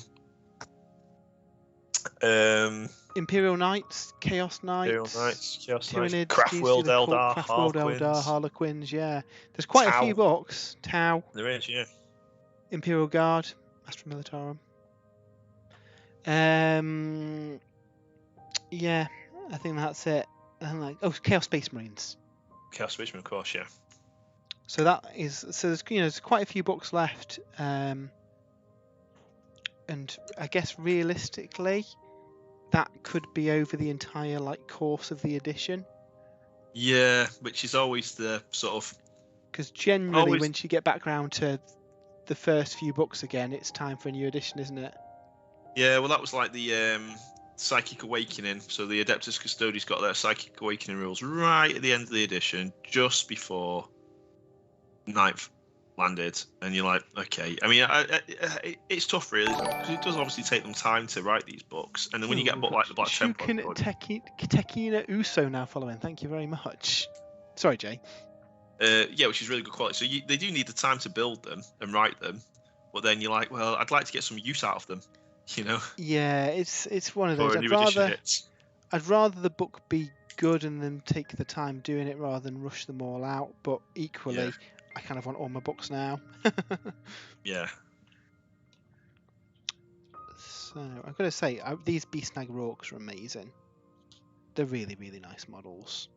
Imperial Knights, Chaos Knights, Tyranids, Craftworld Eldar, Craftworld Eldar, Harlequins, yeah. There's quite a few books. Tau. There is, yeah. Imperial Guard, Astra Militarum. Yeah, I think that's it. Chaos Space Marines. Chaos Space Marine, of course, yeah. So there's quite a few books left, and I guess realistically, that could be over the entire course of the edition. Yeah, which is always the sort of. Because generally, once you get back around to the first few books again, it's time for a new edition, isn't it? Yeah, well, that was like the Psychic Awakening. So the Adeptus Custodes got their Psychic Awakening rules right at the end of the edition, just before 9th landed, and you're like, okay. I mean, it's tough, really, because it does obviously take them time to write these books, and then when you get a book like the Black Templar, Tekina Uso now following. Thank you very much. Sorry, Jay. Yeah, which is really good quality. So they do need the time to build them and write them, but then you're like, well, I'd like to get some use out of them, you know? Yeah, it's one of those. I'd rather the book be good and then take the time doing it rather than rush them all out. But equally, I kind of want all my books now. Yeah. So I've got to say, these Beastnagger Orks are amazing. They're really, really nice models.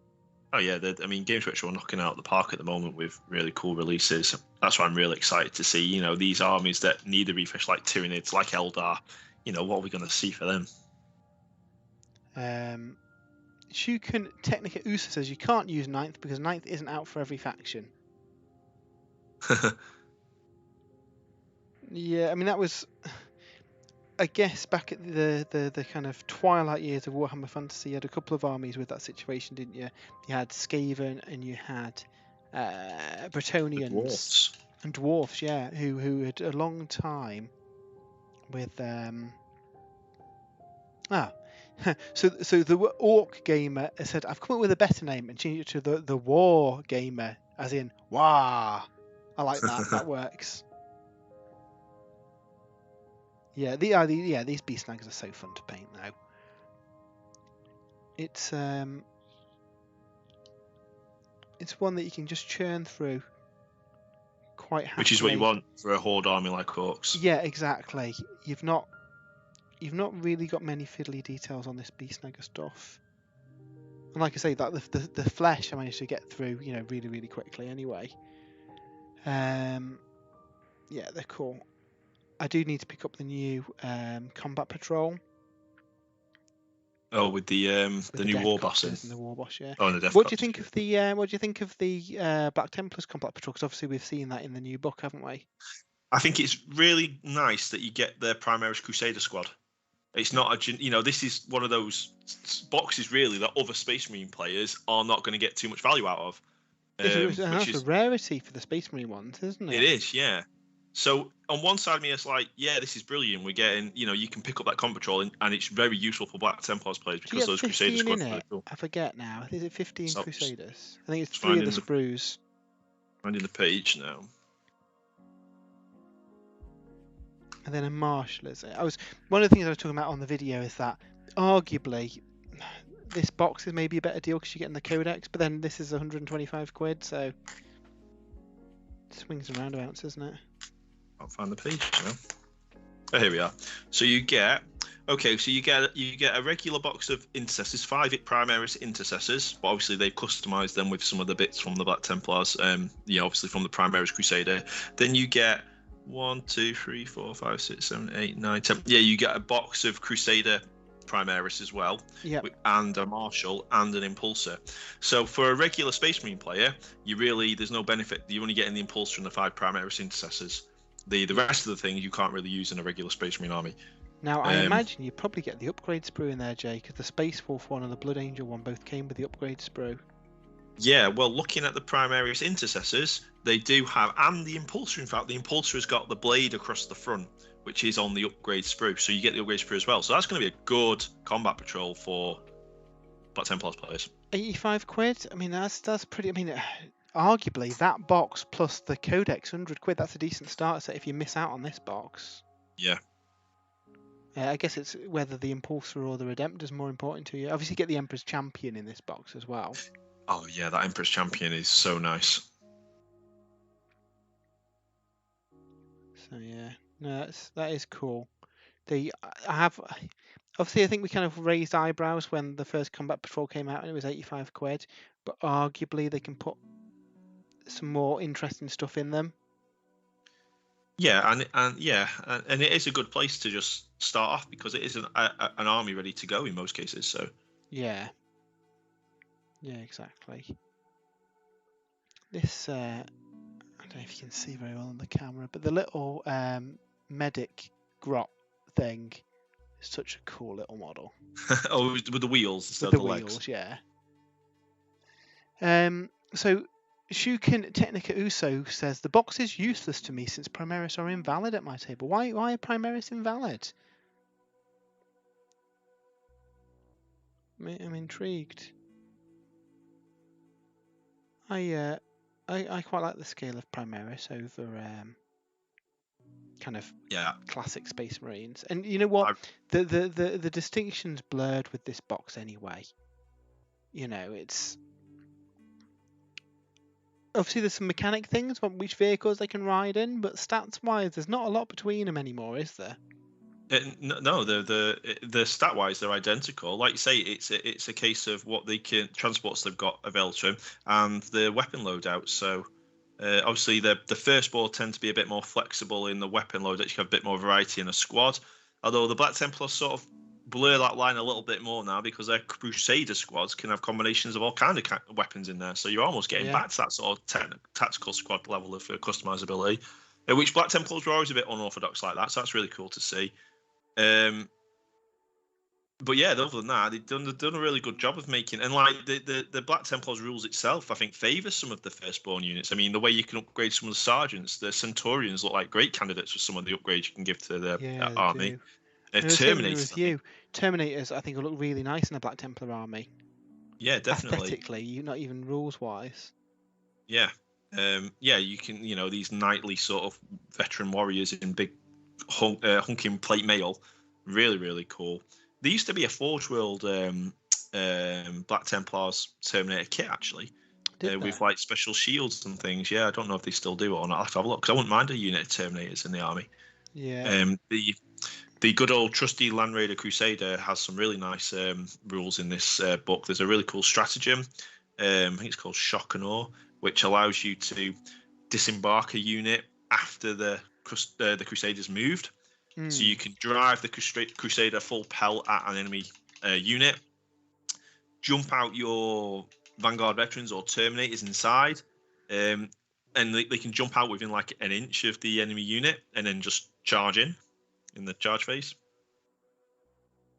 Oh yeah, Games Workshop are knocking out the park at the moment with really cool releases. That's why I'm really excited to see. You know, these armies that need a refresh, like Tyranids, like Eldar. You know, what are we going to see for them? Shuken Technica Usa says you can't use 9th because 9th isn't out for every faction. Yeah, I mean that was, I guess, back at the kind of twilight years of Warhammer Fantasy. You had a couple of armies with that situation, didn't you? You had Skaven and you had Bretonnians and Dwarfs, yeah, who had a long time with so the Orc Gamer said, I've come up with a better name and changed it to the War Gamer, as in Wah. I like that. That works. Yeah, these beast snags are so fun to paint now. It's one that you can just churn through quite happily. Which is what you want for a horde army like Orks. Yeah, exactly. You've not really got many fiddly details on this beast snagger stuff. And like I say, that the flesh I managed to get through, really, really quickly anyway. Yeah, they're cool. I do need to pick up the new combat patrol. Oh, with the new war boss in. The war boss, yeah. Oh, and the death What do you think of the Black Templars combat patrol? Because obviously we've seen that in the new book, haven't we? I think it's really nice that you get the Primaris Crusader squad. It's not this is one of those boxes really that other Space Marine players are not going to get too much value out of. That's a rarity for the Space Marine ones, isn't it? It is, yeah. So on one side of me, it's like, yeah, this is brilliant. We're getting, you can pick up that combat patrol, and it's very useful for Black Templars players because those Crusader squads are really cool. I forget now. Is it 15 Crusaders? I think it's 3 of the sprues. Finding the page now. And then a marshal, is it? One of the things I was talking about on the video is that arguably this box is maybe a better deal because you're getting the codex, but then this is 125 quid, so it swings and roundabouts, isn't it? I'll find the page now. Oh, here we are. So you get a regular box of intercessors, 5 Primaris intercessors, but obviously they've customized them with some of the bits from the Black Templars, obviously from the Primaris Crusader. Then you get 1, 2, 3, 4, 5, 6, 7, 8, 9, 10. Yeah, you get a box of Crusader Primaris as well, and a Marshal and an Impulsor. So for a regular Space Marine player, there's no benefit. You're only getting the Impulsor and the 5 Primaris intercessors. The rest of the things you can't really use in a regular Space Marine army. Now, I imagine you probably get the upgrade sprue in there, Jay, because the Space Wolf one and the Blood Angel one both came with the upgrade sprue. Yeah, well, looking at the Primaris Intercessors, they do have, and the Impulsor, in fact, the Impulsor has got the blade across the front, which is on the upgrade sprue, so you get the upgrade sprue as well. So that's going to be a good combat patrol for Black Templars players. 85 quid? I mean, that's pretty, I mean, arguably, that box plus the Codex, 100 quid, that's a decent starter set if you miss out on this box. Yeah. I guess it's whether the Impulsor or the Redemptor is more important to you. Obviously, you get the Emperor's Champion in this box as well. Oh, yeah, that Emperor's Champion is so nice. So, yeah. No, that is cool. Obviously, I think we kind of raised eyebrows when the first Combat Patrol came out and it was 85 quid, but arguably they can put some more interesting stuff in them. Yeah, and it is a good place to just start off because it is an army ready to go in most cases. So yeah, exactly. This I don't know if you can see very well on the camera, but the little medic grot thing is such a cool little model. Oh, with the wheels instead with the of the legs. Wheels, yeah. So Shukin Technica Uso says the box is useless to me since Primaris are invalid at my table. Why are Primaris invalid? I'm intrigued. I quite like the scale of Primaris over kind of classic Space Marines. And you know what? The distinction's blurred with this box anyway. You know, it's obviously there's some mechanic things on which vehicles they can ride in, but stats wise, there's not a lot between them anymore, is there? No, the stat wise they're identical. Like you say, it's a case of what they can transports they've got available to them and the weapon loadout. So obviously the firstborn tend to be a bit more flexible in the weapon loadout. You have a bit more variety in a squad. Although the Black Templars sort of blur that line a little bit more now because their Crusader squads can have combinations of all kind of weapons in there. So you're almost getting back to that sort of tactical squad level of customizability, which Black Templars were always a bit unorthodox like that. So that's really cool to see. But yeah, other than that, they've done a really good job of making, and like the Black Templars rules itself, I think favours some of the firstborn units. I mean, the way you can upgrade some of the sergeants, the Centurions look like great candidates for some of the upgrades you can give to the army. Terminators, Terminators, I think will look really nice in a Black Templar army. Yeah, definitely. Aesthetically, not even rules wise. Yeah, you can, these knightly sort of veteran warriors in big hunking plate mail, really, really cool. There used to be a Forge World Black Templars Terminator kit actually, with like special shields and things. Yeah, I don't know if they still do it or not. I'll have to have a look because I wouldn't mind a unit of Terminators in the army. Yeah. The good old trusty Land Raider Crusader has some really nice rules in this book. There's a really cool stratagem. I think it's called Shock and Awe, which allows you to disembark a unit after the Crusader's moved. So you can drive the Crusader full pelt at an enemy unit, jump out your Vanguard Veterans or Terminators inside, and they can jump out within like an inch of the enemy unit and then just charge in the charge phase,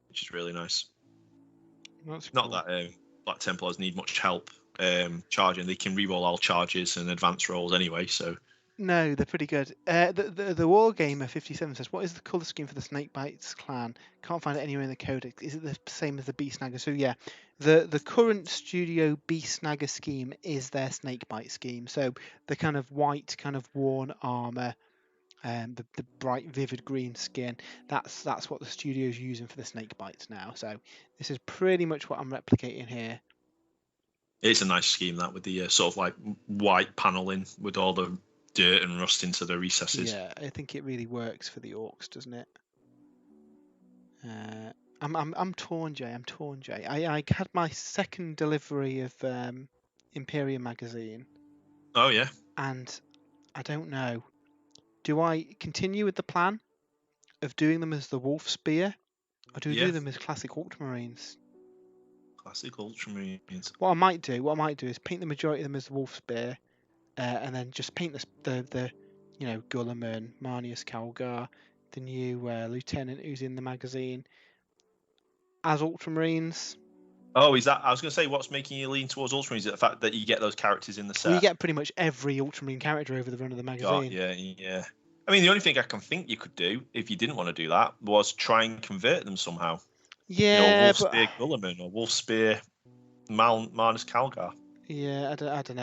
which is really nice. That's not cool. That Black Templars need much help charging. They can reroll all charges and advance rolls anyway, so... No, they're pretty good. The Wargamer 57 says, what is the colour scheme for the Snakebites clan? Can't find it anywhere in the codex. Is it the same as the Beastnagger? So yeah, the current Studio Beastnagger scheme is their Snakebite scheme. So the kind of white, kind of worn armour, the bright, vivid green skin. That's what the studio's using for the Snakebites now. So this is pretty much what I'm replicating here. It's a nice scheme, that, with the sort of like white paneling with all the dirt and rust into the recesses. Yeah, I think it really works for the Orks, doesn't it? I'm torn, Jay. I had my second delivery of Imperium magazine. Oh yeah. And I don't know. Do I continue with the plan of doing them as the Wolf Spear, or do we do them as classic Ultramarines? Classic Ultramarines. What I might do is paint the majority of them as the Wolf Spear. And then just paint the Gulliman, Marnius Calgar, the new lieutenant who's in the magazine, as Ultramarines. Oh, is that? I was going to say, what's making you lean towards Ultramarines? Is it the fact that you get those characters in the set? Well, you get pretty much every Ultramarine character over the run of the magazine. Yeah. I mean, the only thing I can think you could do if you didn't want to do that was try and convert them somehow. Yeah, Wolf Spear Gulliman or Wolf Spear Marnus Calgar. Yeah, I don't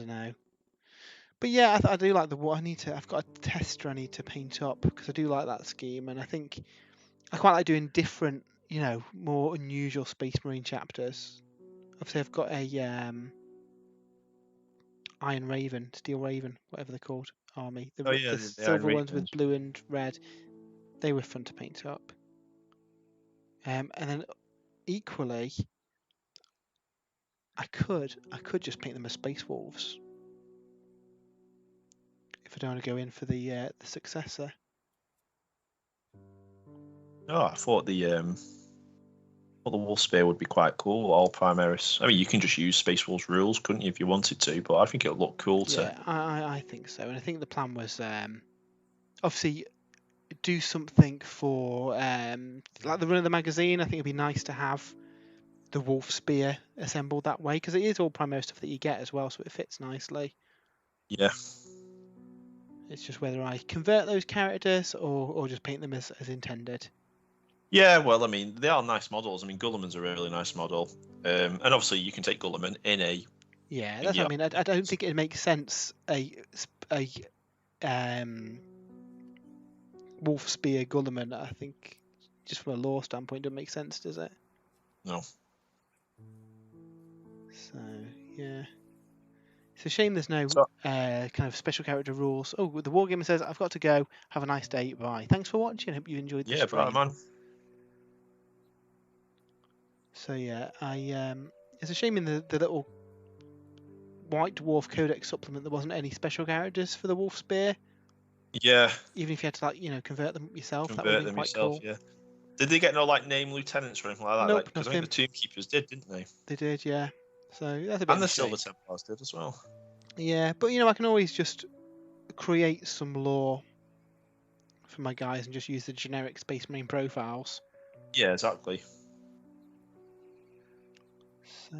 know. But yeah, I do like I've got a tester I need to paint up because I do like that scheme, and I think I quite like doing different, more unusual Space Marine chapters. Obviously, I've got a Iron Raven, Steel Raven, whatever they're called, army. The silver ones with blue and red. They were fun to paint up. And then equally, I could just paint them as Space Wolves if I don't want to go in for the successor. Oh, I thought the Wolf Spear would be quite cool. All Primaris. I mean, you can just use Space Wolves rules, couldn't you, if you wanted to? But I think it'll look cool to. Yeah, I think so, and I think the plan was obviously do something for like the run of the magazine. I think it'd be nice to have the Wolf Spear assembled that way because it is all Primaris stuff that you get as well, so it fits nicely. Yeah. It's just whether I convert those characters or just paint them as intended. Yeah, well, I mean, they are nice models. I mean, Gulliman's a really nice model. And obviously you can take Gulliman in a... Yeah, that's what I mean. I don't think it makes sense a Wolf Spear Gulliman. I think just from a lore standpoint, doesn't make sense, does it? No. So, yeah. It's a shame there's no kind of special character rules. Oh, the Wargamer says, I've got to go. Have a nice day. Bye. Thanks for watching. Hope you enjoyed the stream. Yeah, man. So, yeah, it's a shame in the little White Dwarf Codex supplement there wasn't any special characters for the Wolf Spear. Yeah. Even if you had to, convert them yourself, that would have been quite cool. Yeah. Did they get no, name lieutenants or anything like that? Nope, because I think the Tomb Keepers did, didn't they? They did, yeah. So that's a bit. And the Silver Templars did as well. Yeah, but I can always just create some lore for my guys and just use the generic Space Marine profiles. Yeah, exactly. So,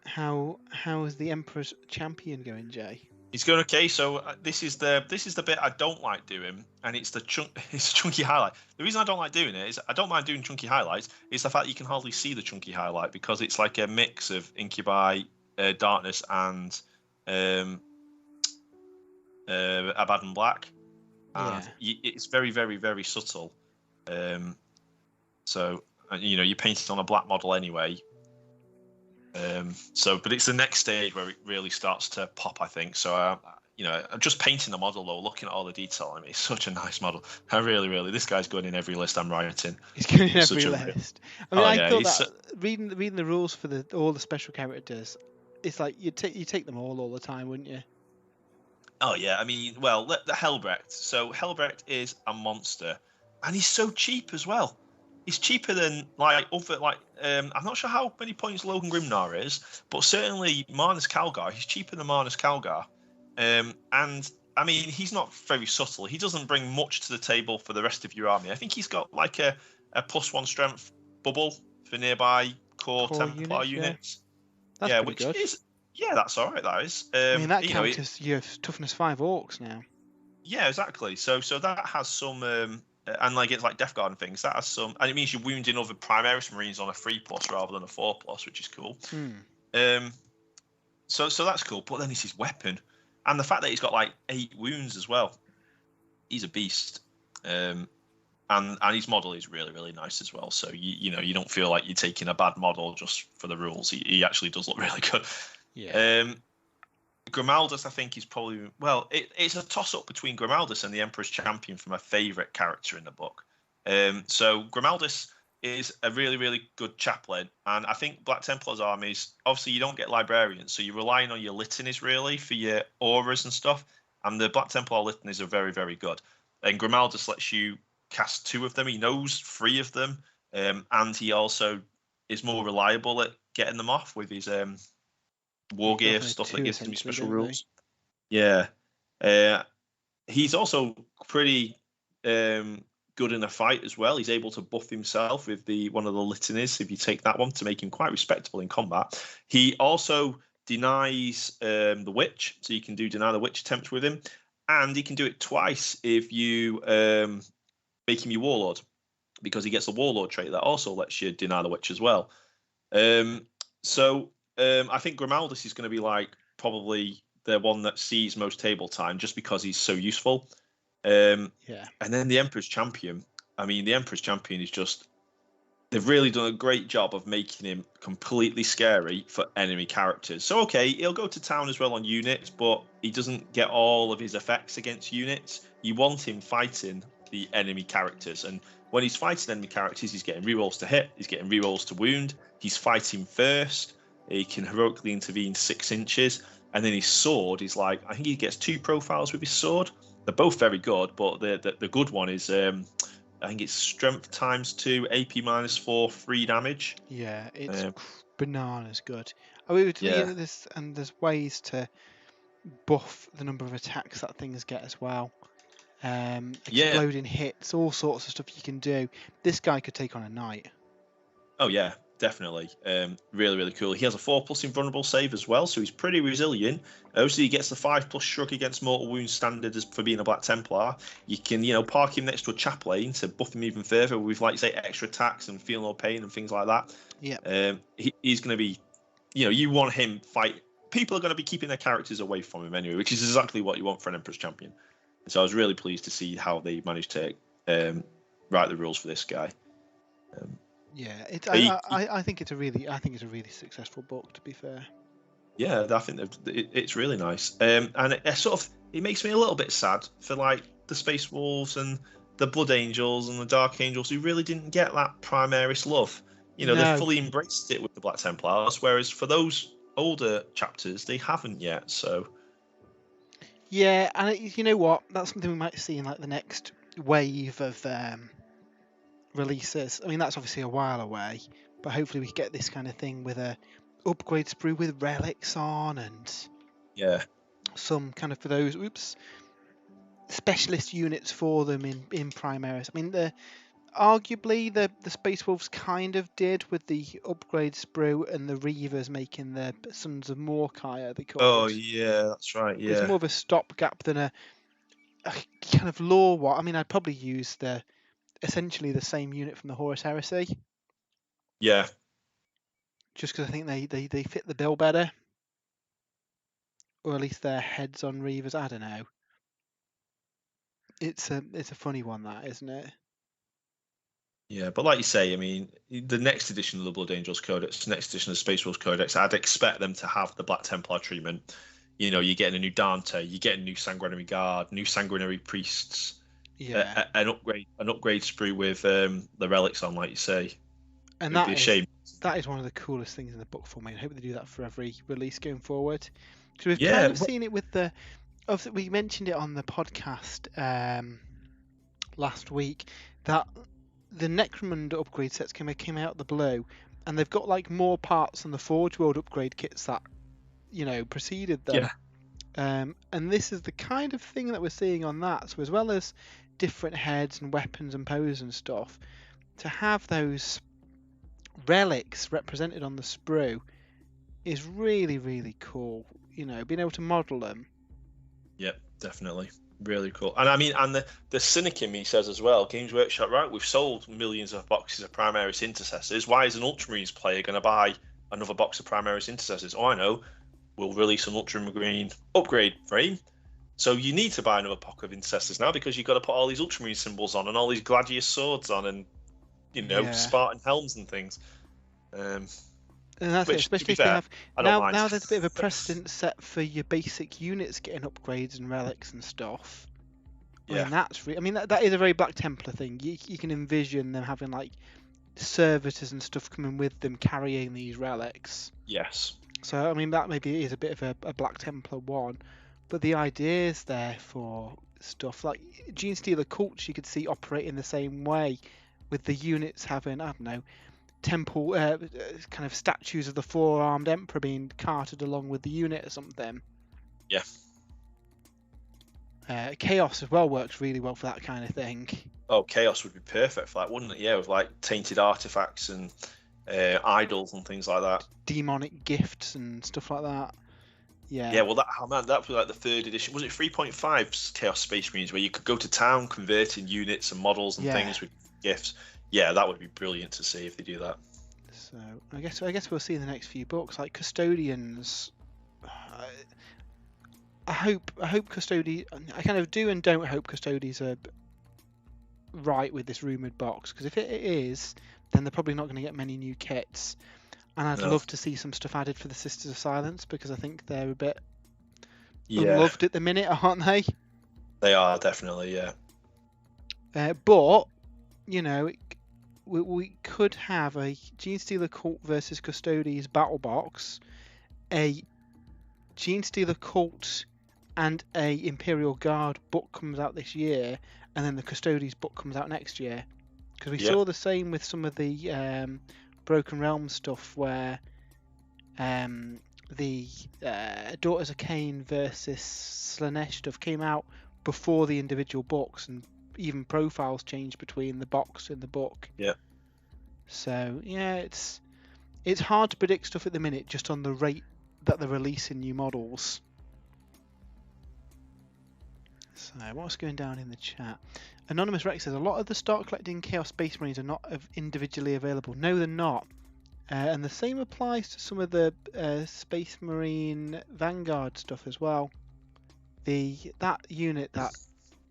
how is the Emperor's Champion going, Jay? He's going okay. So this is the bit I don't like doing, and it's a chunky highlight. The reason I don't like doing it is I don't mind doing chunky highlights. It's the fact that you can hardly see the chunky highlight because it's like a mix of Incubi, Darkness, and Abaddon Black, and it's very, very, very subtle. So you paint it on a black model anyway. But it's the next stage where it really starts to pop, I think. So, I'm just painting the model though, looking at all the detail. I mean, it's such a nice model. I really, this guy's going in every list I'm writing. He's going in every list. I mean, I thought that reading the rules for all the special characters, it's like you take them all the time, wouldn't you? Oh yeah, I mean, well, the Helbrecht. So Helbrecht is a monster, and he's so cheap as well. He's cheaper than I'm not sure how many points Logan Grimnar is, but certainly Marnus Calgar. He's cheaper than Marnus Calgar, and I mean he's not very subtle. He doesn't bring much to the table for the rest of your army. I think he's got like a +1 strength bubble for nearby core Templar units. That's pretty good. That's all right. That is. I mean that counts as your toughness 5 orcs now. Yeah, exactly. So that has some. And it's like Death Guard and things. That has some, and it means you're wounding other Primaris Marines on a 3+ rather than a 4+, which is cool. So that's cool. But then it's his weapon, and the fact that he's got 8 wounds as well. He's a beast, and his model is really, really nice as well. So you don't feel like you're taking a bad model just for the rules. He actually does look really good. Yeah. Grimaldus, I think, is probably it's a toss-up between Grimaldus and the Emperor's Champion for my favourite character in the book. So Grimaldus is a really, really good chaplain, and I think Black Templars armies, obviously you don't get librarians, so you're relying on your litanies really for your auras and stuff, and the Black Templar litanies are very, very good. And Grimaldus lets you cast 2 of them. He knows 3 of them, and he also is more reliable at getting them off with his war gear, Definitely stuff that two, gives him essentially, special don't they? rules. Yeah. He's also pretty good in a fight as well. He's able to buff himself with one of the litanies, if you take that one, to make him quite respectable in combat. He also denies the witch, so you can do deny the witch attempts with him, and he can do it twice if you make him your warlord, because he gets the warlord trait that also lets you deny the witch as well. I think Grimaldus is going to be like probably the one that sees most table time, just because he's so useful. Yeah. And then the Emperor's Champion. I mean, the Emperor's Champion is just. They've really done a great job of making him completely scary for enemy characters. So, okay, he'll go to town as well on units, but he doesn't get all of his effects against units. You want him fighting the enemy characters. And when he's fighting enemy characters, he's getting rerolls to hit, he's getting rerolls to wound, he's fighting first, he can heroically intervene 6 inches. And then his sword is like, I think he gets 2 profiles with his sword. They're both very good, but the good one is, I think it's strength ×2, AP -4, 3 damage. Yeah, it's bananas good. I mean, Yeah. there's ways to buff the number of attacks that things get as well. Exploding hits, all sorts of stuff you can do. This guy could take on a knight. Oh yeah, definitely. Really, really cool. He has a 4+ invulnerable save as well, so he's pretty resilient. Obviously, he gets the 5+ shrug against mortal wounds standard for being a Black Templar. You can, park him next to a chap lane to buff him even further with, like you say, extra attacks and feel no pain and things like that. Yeah. He's going to be, you want him fight. People are going to be keeping their characters away from him anyway, which is exactly what you want for an Emperor's Champion. And so I was really pleased to see how they managed to write the rules for this guy. Yeah, I think it's a really successful book, to be fair. Yeah, I think it's really nice, and it makes me a little bit sad for like the Space Wolves and the Blood Angels and the Dark Angels, who really didn't get that Primaris love. They fully embraced it with the Black Templars, whereas for those older chapters, they haven't yet. So yeah, and you know what? That's something we might see in like the next wave of releases. I mean, that's obviously a while away, but hopefully we get this kind of thing with a upgrade sprue with relics on, and some kind of for those specialist units for them in Primaris. I mean, arguably the Space Wolves kind of did with the upgrade sprue and the Reavers making the Sons of Mordecai, they called. Oh yeah, that's right. Yeah, it's more of a stopgap than a kind of lore one. I mean, I'd probably use essentially the same unit from the Horus Heresy. Yeah. Just because I think they fit the bill better. Or at least their heads on Reavers. I don't know. It's a funny one, that, isn't it? Yeah, but like you say, I mean, the next edition of the Blood Angels Codex, next edition of the Space Wolves Codex, I'd expect them to have the Black Templar treatment. You're getting a new Dante, you're getting new Sanguinary Guard, new Sanguinary Priests. Yeah. An upgrade sprue with the relics on, like you say. And that is one of the coolest things in the book for me. I hope they do that for every release going forward. Because we've kind of seen it with we mentioned it on the podcast last week, that the Necromunda upgrade sets came out of the blue, and they've got like more parts than the Forge World upgrade kits that preceded them. Yeah. And this is the kind of thing that we're seeing on that. So as well as different heads and weapons and poses and stuff, to have those relics represented on the sprue is really, really cool. Being able to model them. Yep, definitely. Really cool. And I mean, and the cynic in me says as well, Games Workshop, right, we've sold millions of boxes of Primaris Intercessors. Why is an Ultramarines player going to buy another box of Primaris Intercessors? Oh, I know. We'll release an Ultramarine upgrade frame. So you need to buy another pack of Intercessors now, because you've got to put all these Ultramarine symbols on and all these Gladius swords on and, Spartan helms and things. And that's it, especially if they have now there's a bit of a precedent set for your basic units getting upgrades and relics and stuff. Yeah. I mean that is a very Black Templar thing. You can envision them having like servitors and stuff coming with them carrying these relics. Yes. So I mean that maybe is a bit of a Black Templar one, but the idea is there for stuff like Gene Stealer cults you could see operating the same way, with the units having, I don't know, temple kind of statues of the four-armed emperor being carted along with the unit or something. Yeah. Chaos as well works really well for that kind of thing. Oh, Chaos would be perfect for that, wouldn't it? Yeah, with like tainted artifacts and idols and things like that. Demonic gifts and stuff like that. Yeah. Yeah, well, that was like the 3rd edition. Was it 3.5's Chaos Space Marines, where you could go to town converting units and models and things with gifts? Yeah, that would be brilliant to see if they do that. So I guess we'll see in the next few books, like Custodians. I hope Custodians. I kind of do and don't hope Custodians are right with this rumored box, because if it is, then they're probably not going to get many new kits. And I'd love to see some stuff added for the Sisters of Silence, because I think they're a bit unloved at the minute, aren't they? They are, definitely, yeah. But, you know, we could have a Genestealer Cult versus Custodes battle box, a Genestealer Cult and a Imperial Guard book comes out this year, and then the Custodes book comes out next year. Because we saw the same with some of the Broken Realms stuff, where the Daughters of Cain versus Slanesh stuff came out before the individual books, and even profiles changed between the box and the book. Yeah. So yeah, it's hard to predict stuff at the minute just on the rate that they're releasing new models. So what's going down in the chat? Anonymous Rex says a lot of the start collecting Chaos Space Marines are not individually available. No, they're not. And the same applies to some of the Space Marine Vanguard stuff as well. That unit that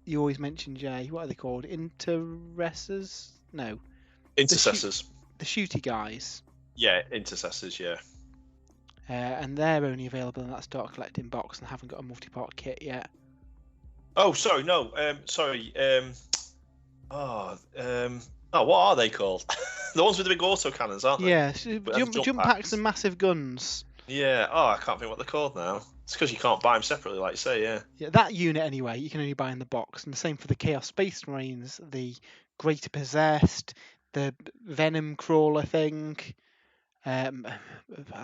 you always mention, Jay, what are they called? Intercessors? No. Intercessors. The shooty guys. Yeah, Intercessors, yeah. And they're only available in that start collecting box and haven't got a multi-part kit yet. Oh, sorry, no. What are they called? The ones with the big autocannons, aren't they? Yeah, jump packs and massive guns. Yeah. Oh, I can't think what they're called now. It's because you can't buy them separately, like you say. Yeah. Yeah, that unit anyway, you can only buy in the box, and the same for the Chaos Space Marines, the Greater Possessed, the Venom Crawler thing. A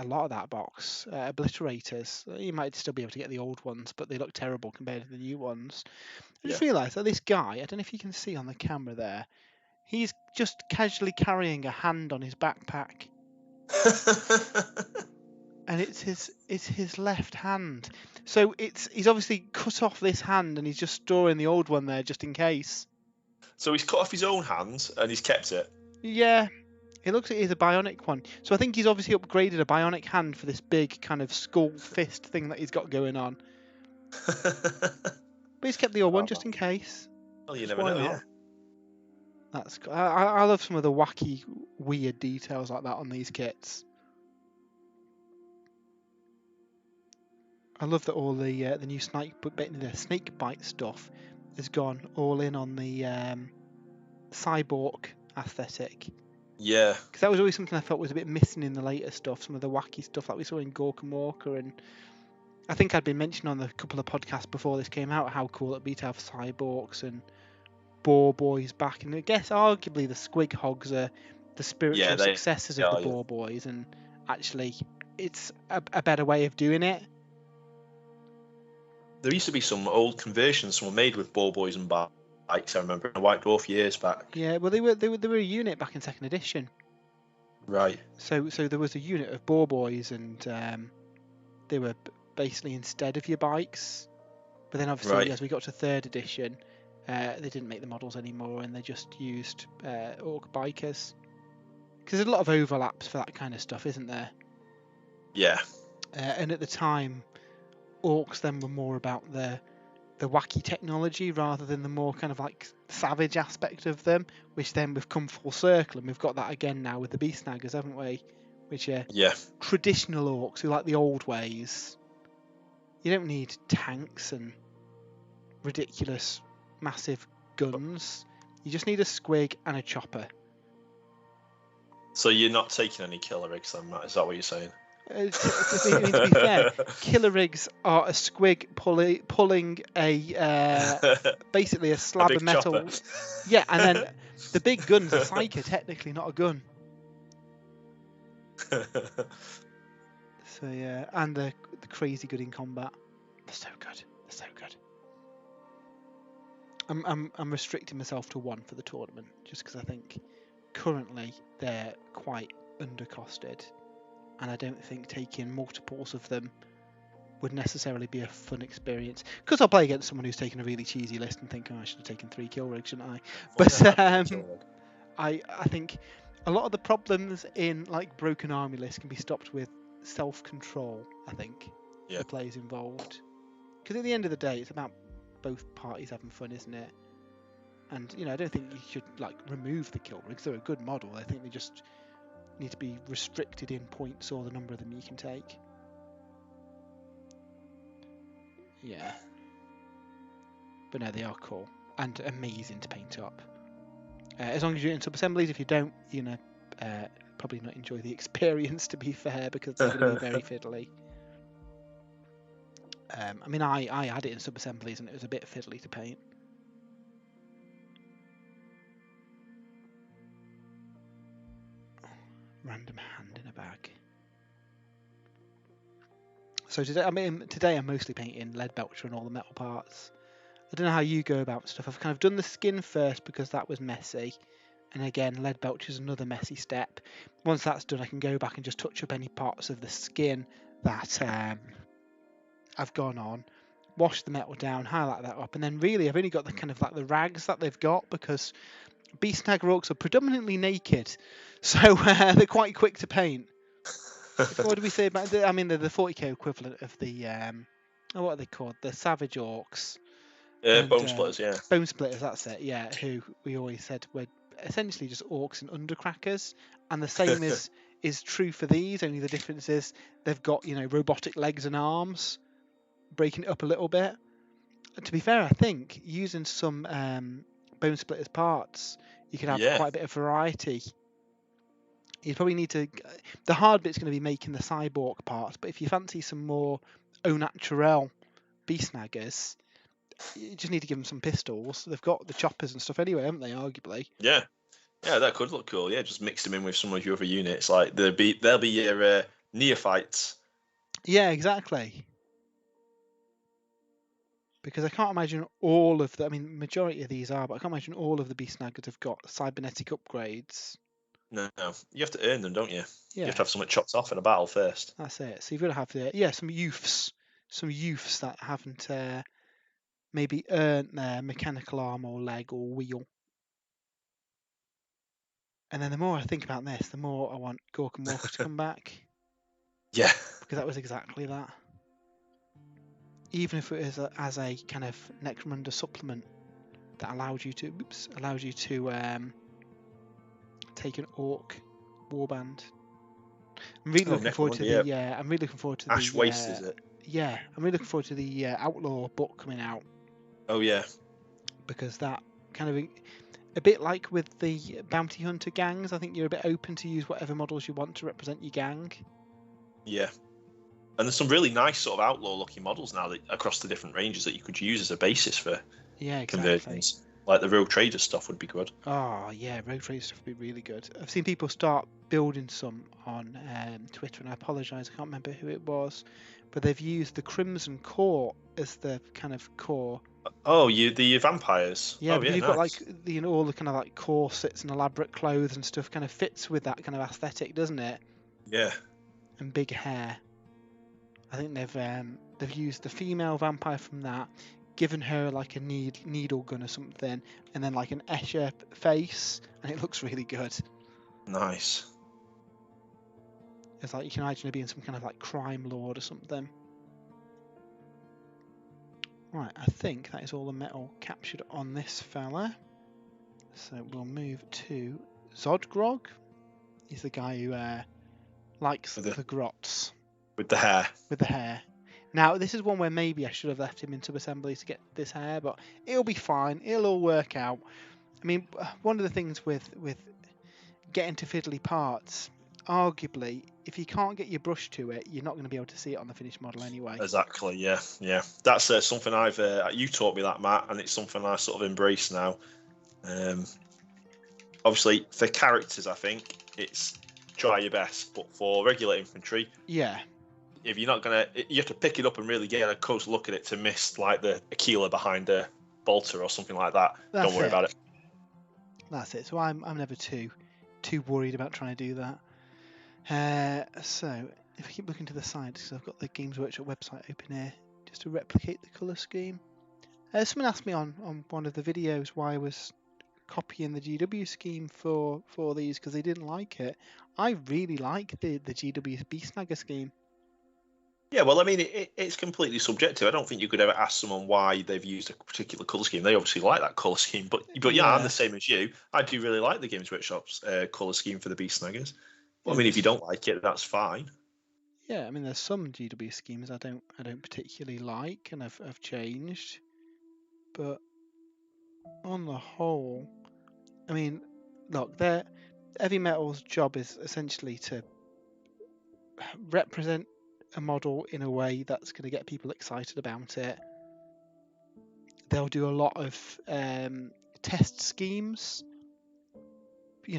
lot of that box. Obliterators. You might still be able to get the old ones, but they look terrible compared to the new ones. I just realised that this guy, I don't know if you can see on the camera there, he's just casually carrying a hand on his backpack. And it's his left hand. So he's obviously cut off this hand and he's just storing the old one there just in case. So he's cut off his own hand and he's kept it? Yeah. It looks like it's a bionic one. So I think he's obviously upgraded a bionic hand for this big kind of skull fist thing that he's got going on. But he's kept the old one just in case. Well, you never know, yeah. That's I love some of the wacky, weird details like that on these kits. I love that all the new snake bite stuff has gone all in on the cyborg aesthetic. Yeah. Because that was always something I felt was a bit missing in the later stuff, some of the wacky stuff like we saw in Gork and Walker, and I think I'd been mentioning on a couple of podcasts before this came out how cool it'd be to have cyborgs and boar boys back, and I guess arguably the squig hogs are the spiritual successors of the boar boys, and actually it's a better way of doing it. There used to be some old conversions that were made with boar boys and bikes, I remember, in a White Dwarf years back. Yeah, well they were a unit back in 2nd edition. Right. So there was a unit of boar boys, and they were basically instead of your bikes. But then obviously as we got to 3rd edition, they didn't make the models anymore, and they just used orc bikers. Because there's a lot of overlaps for that kind of stuff, isn't there? Yeah. And at the time, orcs then were more about the wacky technology rather than the more kind of like savage aspect of them, which then we've come full circle, and we've got that again now with the beast snaggers, haven't we? Which are traditional orcs who like the old ways. You don't need tanks and ridiculous massive guns. You just need a squig and a chopper. So you're not taking any killer rigs then, Matt? Is that what you're saying? To be fair, killer rigs are a squig pulling a basically a slab of metal. Chopper. Yeah, and then the big gun's a psyker, technically not a gun. So yeah, and the crazy good in combat. They're so good. They're so good. I'm restricting myself to one for the tournament just because I think currently they're quite undercosted, and I don't think taking multiples of them would necessarily be a fun experience. Because I'll play against someone who's taken a really cheesy list and think, oh, I should have taken 3 kill rigs, shouldn't I? But I think a lot of the problems in like broken army lists can be stopped with self-control. I think the players involved, because at the end of the day, it's about both parties having fun, isn't it? And I don't think you should like remove the kill rigs. They're a good model. I think they just need to be restricted in points or the number of them you can take. Yeah. But no, they are cool and amazing to paint up. As long as you're in sub-assemblies. If you don't, probably not enjoy the experience, to be fair, because they're going to be very fiddly. I mean, I had it in sub-assemblies and it was a bit fiddly to paint. Random hand in a bag. So today I'm mostly painting lead belcher and all the metal parts. I don't know how you go about stuff. I've kind of done the skin first because that was messy. And again, lead belcher is another messy step. Once that's done, I can go back and just touch up any parts of the skin that I've gone on, wash the metal down, highlight that up, and then really I've only got the kind of like the rags that they've got, because Beast Snagger Orks are predominantly naked, so they're quite quick to paint. What do we say about? I mean, they're the 40k equivalent of the what are they called? The Savage Orks. Bone splitters, yeah. Bone splitters, that's it. Yeah, who we always said were essentially just orcs and undercrackers, and the same is true for these. Only the difference is they've got robotic legs and arms, breaking it up a little bit. To be fair, I think using some bone splitters parts, you could have quite a bit of variety. You probably need to. The hard bit's going to be making the cyborg parts, but if you fancy some more au naturel beast snaggers, you just need to give them some pistols. They've got the choppers and stuff anyway, haven't they? Arguably. Yeah, that could look cool. Yeah, just mix them in with some of your other units. Like they'll be your neophytes. Yeah, exactly. Because I can't imagine all of the. I mean, majority of these are, but I can't imagine all of the beast snaggers have got cybernetic upgrades. No, you have to earn them, don't you? Yeah. You have to have something chopped off in a battle first. That's it. So you've got to have some youths that haven't maybe earned their mechanical arm or leg or wheel. And then the more I think about this, the more I want Gork and Mork to come back. Yeah. Because that was exactly that. Even if it is as a kind of Necromunda supplement that allows you to take an Orc warband. I'm really looking forward to the. I'm really looking forward to Ash Waste, is it? Yeah, I'm really looking forward to the Outlaw book coming out. Oh yeah. Because that kind of a bit like with the bounty hunter gangs, I think you're a bit open to use whatever models you want to represent your gang. Yeah. And there's some really nice sort of outlaw-looking models now across the different ranges that you could use as a basis for conversions. Like the Rogue Trader stuff would be good. Oh yeah, Rogue Trader stuff would be really good. I've seen people start building some on Twitter, and I apologise, I can't remember who it was, but they've used the Crimson Core as the kind of core. Oh, the vampires. Yeah, you've got like all the kind of like corsets and elaborate clothes and stuff. Kind of fits with that kind of aesthetic, doesn't it? Yeah. And big hair. I think they've used the female vampire from that, given her like a needle gun or something, and then like an Escher face, and it looks really good. Nice. It's like you can imagine her being some kind of like crime lord or something. Right, I think that is all the metal captured on this fella. So we'll move to Zodgrog. He's the guy who likes the grots. With the hair. With the hair. Now, this is one where maybe I should have left him in sub-assembly to get this hair, but it'll be fine. It'll all work out. I mean, one of the things with getting to fiddly parts, arguably, if you can't get your brush to it, you're not going to be able to see it on the finished model anyway. Exactly, yeah. That's something you taught me that, Matt, and it's something I sort of embrace now. Obviously, for characters, I think it's try your best. But for regular infantry, Yeah, if you're not gonna, you have to pick it up and really get a close look at it to miss like the Aquila behind a bolter or something like that. Don't worry about it. That's it. So I'm never too worried about trying to do that. So if I keep looking to the side, because I've got the Games Workshop website open here, just to replicate the colour scheme. Someone asked me on one of the videos why I was copying the GW scheme for these, because they didn't like it. I really like the GW Beastnagger scheme. Yeah, well, I mean, it's completely subjective. I don't think you could ever ask someone why they've used a particular colour scheme. They obviously like that colour scheme, but yeah, I'm the same as you. I do really like the Games Workshop's colour scheme for the Beast Snaggers. But, I mean, if you don't like it, that's fine. Yeah, I mean, there's some GW schemes I don't particularly like, and I've changed, but on the whole, I mean, look, Heavy Metal's job is essentially to represent a model in a way that's going to get people excited about it. They'll do a lot of test schemes,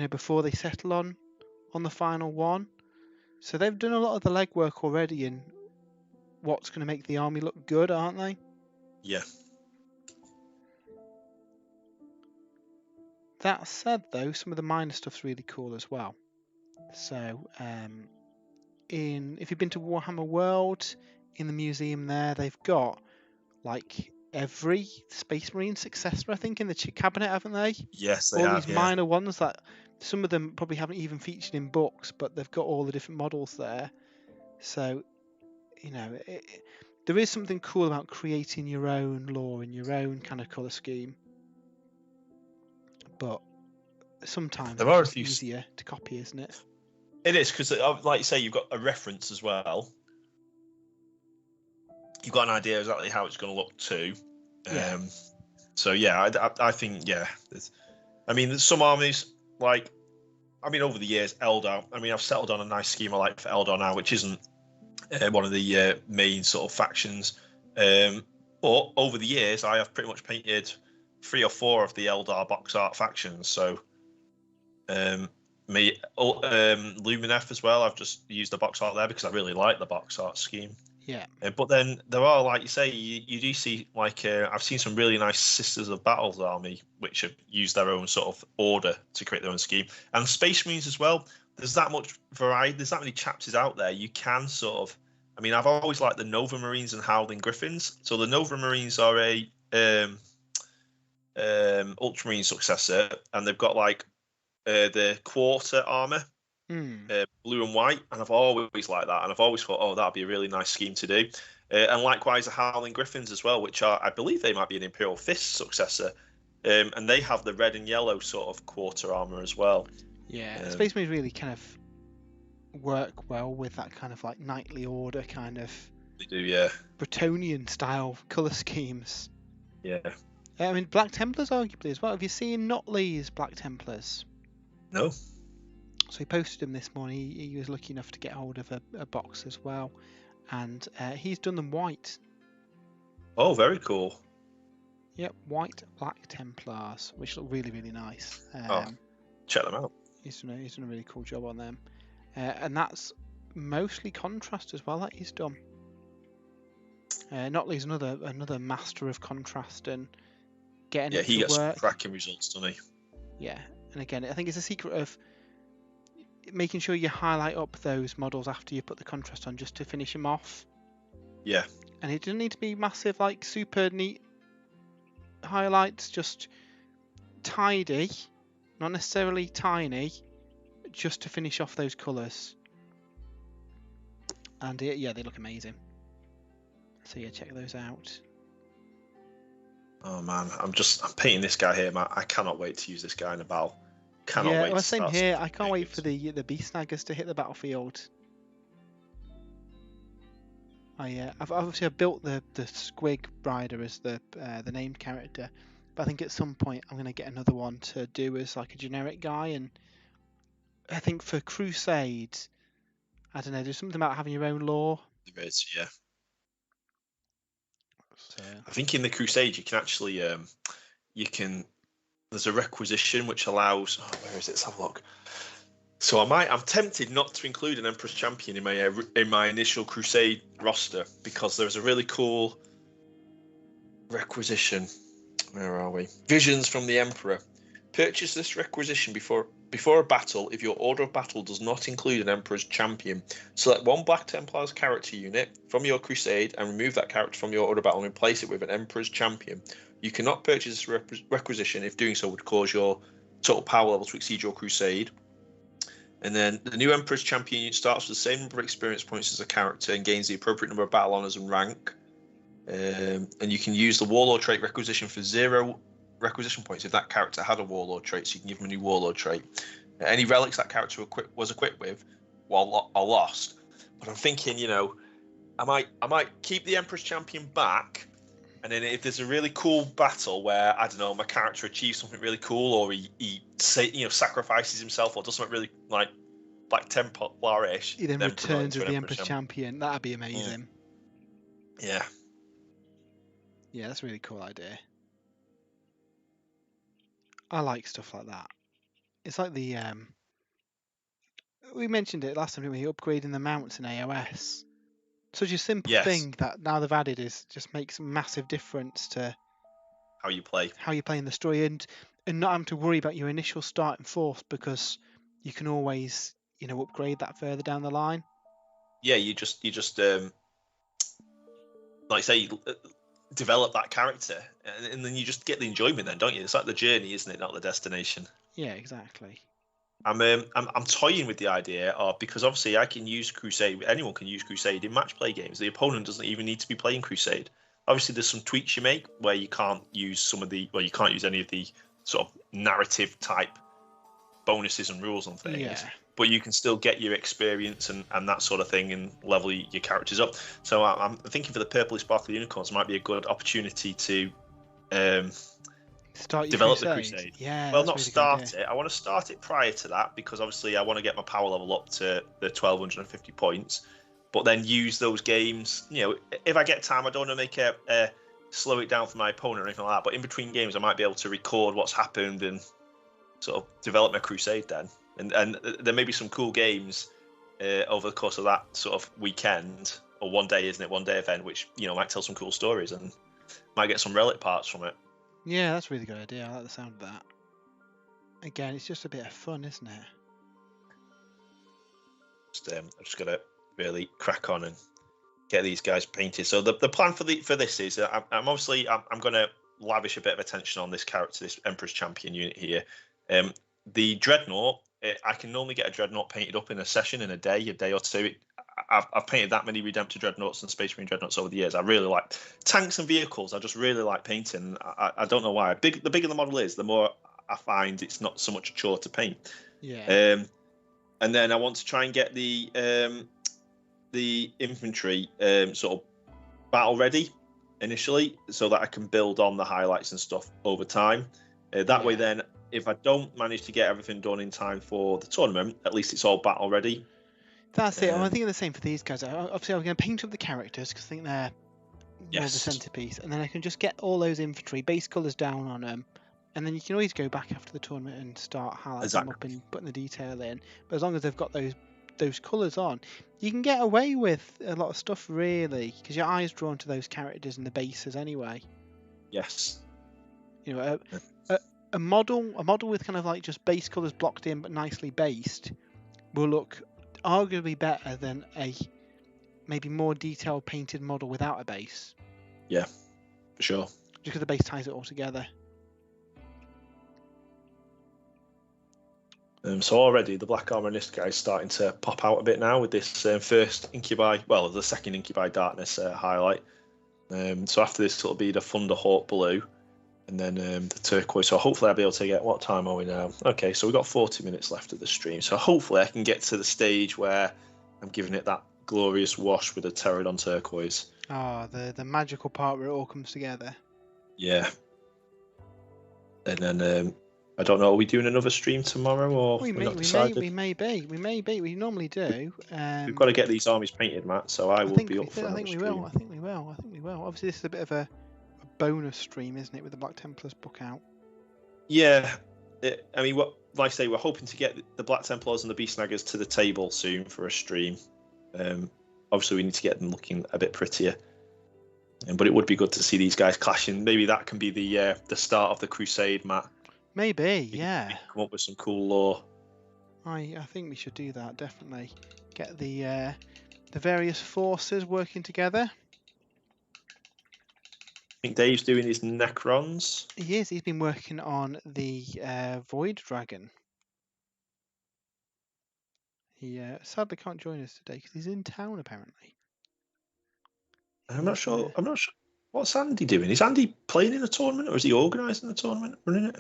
before they settle on the final one. So they've done a lot of the legwork already in what's going to make the army look good, aren't they? Yeah. That said, though, some of the minor stuff's really cool as well. So, if you've been to Warhammer World, in the museum there, they've got like every Space Marine successor, I think, in the cabinet, haven't they? Yes, they all have. these minor ones that some of them probably haven't even featured in books, but they've got all the different models there. So, there is something cool about creating your own lore and your own kind of colour scheme. But sometimes there it's are just easier to copy, isn't it? It is, because like you say, you've got a reference as well. You've got an idea exactly how it's going to look too. Yeah. So yeah, I think there's some armies like, over the years, Eldar. I've settled on a nice scheme I like for Eldar now, which isn't one of the main sort of factions. But over the years, I have pretty much painted 3 or 4 of the Eldar box art factions. So Lumineth as well. I've just used the box art there because I really like the box art scheme. Yeah. But then there are, like you say, you do see, like, I've seen some really nice Sisters of Battles army which have used their own sort of order to create their own scheme. And Space Marines as well. There's that much variety. There's that many chapters out there. You can sort of, I've always liked the Nova Marines and Howling Griffins. So the Nova Marines are a Ultramarine successor, and they've got like the quarter armor. Blue and white, and I've always liked that, and I've always thought, that'd be a really nice scheme to do. And likewise, the Howling Griffins as well, which are, I believe, they might be an Imperial Fist successor, and they have the red and yellow sort of quarter armor as well. Yeah, Space Marines really kind of work well with that kind of like knightly order kind of. They do, yeah. Bretonian style colour schemes. Yeah. Black Templars arguably as well. Have you seen Notley's Black Templars? No. So he posted them this morning. He was lucky enough to get hold of a box as well, and he's done them white. Oh, very cool. Yep, white Black Templars, which look really, really nice. Check them out. He's done a really cool job on them, and that's mostly contrast as well that he's done. Notley's another master of contrast and getting it to work. Yeah, he gets some cracking results, doesn't he? Yeah, and again, I think it's a secret of making sure you highlight up those models after you put the contrast on, just to finish them off. Yeah. And it doesn't need to be massive, like super neat highlights, just tidy, not necessarily tiny, just to finish off those colours. And yeah, they look amazing. So yeah, check those out. Oh man, I'm painting this guy here, man. I cannot wait to use this guy in a battle. Cannot wait. Well, same here. I can't wait for the Beast Snaggers to hit the battlefield. I've built the Squig Rider as the named character, but I think at some point I'm going to get another one to do as like a generic guy. And I think for Crusade, I don't know, there's something about having your own lore. There is, yeah. So I think in the Crusade you can actually there's a requisition which allows, where is it? Let's have a look. So I'm tempted not to include an Emperor's Champion in my initial Crusade roster because there's a really cool requisition. Where are we? Visions from the Emperor. Purchase this requisition before a battle if your order of battle does not include an Emperor's Champion. Select one Black Templars character unit from your Crusade and remove that character from your order of battle and replace it with an Emperor's Champion. You cannot purchase this requisition if doing so would cause your total power level to exceed your Crusade. And then the new Emperor's Champion unit starts with the same number of experience points as a character and gains the appropriate number of battle honors and rank. And you can use the Warlord trait requisition for 0 requisition points if that character had a Warlord trait, so you can give them a new Warlord trait. Any relics that character was equipped with are lost. But I'm thinking, I might keep the Emperor's Champion back, and then if there's a really cool battle where, I don't know, my character achieves something really cool, or he sacrifices himself, or does something really like Black Templar-ish, He then returns as the Emperor's Champion. That'd be amazing. Yeah. Yeah, that's a really cool idea. I like stuff like that. It's like the we mentioned it last time, didn't we? Upgrading the mounts in AOS. Such a simple thing that now they've added just makes a massive difference to how you play in the story, and not having to worry about your initial starting force because you can always upgrade that further down the line. Yeah, you just like say develop that character, and then you just get the enjoyment then, don't you? It's like the journey, isn't it, not the destination? Yeah, exactly. I'm toying with the idea of, because obviously I can use Crusade, anyone can use Crusade in match play games. The opponent doesn't even need to be playing Crusade. Obviously there's some tweaks you make where you can't use you can't use any of the sort of narrative type bonuses and rules and things. Yeah. But you can still get your experience and that sort of thing and level your characters up. So I'm thinking for the Purpley Sparkly Unicorns might be a good opportunity to develop the Crusade. Yeah. Well, not really start it. I want to start it prior to that because obviously I want to get my power level up to the 1250 points. But then use those games. If I get time, I don't want to make slow it down for my opponent or anything like that. But in between games, I might be able to record what's happened and sort of develop my Crusade then. And there may be some cool games over the course of that sort of weekend, or one day, isn't it? One day event, which might tell some cool stories and might get some relic parts from it. Yeah, that's a really good idea. I like the sound of that. Again, it's just a bit of fun, isn't it? I'm just gonna really crack on and get these guys painted. So the plan for this is I'm gonna lavish a bit of attention on this character, this Emperor's Champion unit here. The Dreadnought. I can normally get a Dreadnought painted up in a session, in a day or two. I've painted that many Redemptor Dreadnoughts and Space Marine Dreadnoughts over the years. I really like tanks and vehicles. I just really like painting. I don't know why. The bigger the model is, the more I find it's not so much a chore to paint. Yeah. And then I want to try and get the infantry sort of battle ready initially, so that I can build on the highlights and stuff over time. That way, then, if I don't manage to get everything done in time for the tournament, at least it's all battle ready. That's it. I think the same for these guys. Obviously, I'm going to paint up the characters because I think they're more the centerpiece, and then I can just get all those infantry base colours down on them, and then you can always go back after the tournament and start highlighting them up and putting the detail in. But as long as they've got those colours on, you can get away with a lot of stuff really, because your eye's drawn to those characters and the bases anyway. Yes. A model with kind of like just base colours blocked in but nicely based will look arguably better than a maybe more detailed painted model without a base. Yeah, for sure. Just because the base ties it all together. So already the Black Armorist guy is starting to pop out a bit now with this first Incubi, well, the second Incubi Darkness highlight. So after this, it'll be the Thunderhawk Blue. And then the turquoise. So hopefully I'll be able to get, what time are we now? Okay, so we've got 40 minutes left of the stream. So hopefully I can get to the stage where I'm giving it that glorious wash with a Pterodon turquoise. Oh, the magical part where it all comes together. Yeah. And then, I don't know, are we doing another stream tomorrow? Or we may be. We normally do. We've got to get these armies painted, Matt, so I will be up for another stream. I think we will. Obviously, this is a bit of a bonus stream, isn't it, with the Black Templars book out? Yeah, I mean, what like I say, we're hoping to get the Black Templars and the Beast Snaggers to the table soon for a stream. Obviously, we need to get them looking a bit prettier. But it would be good to see these guys clashing. Maybe that can be the start of the crusade, Matt. Maybe, yeah. Come up with some cool lore. I think we should do that, definitely. Get the various forces working together. I think Dave's doing his Necrons. He is. He's been working on the Void Dragon. He sadly can't join us today because he's in town apparently. I'm not sure. What's Andy doing? Is Andy playing in a tournament, or is he organising the tournament, running it?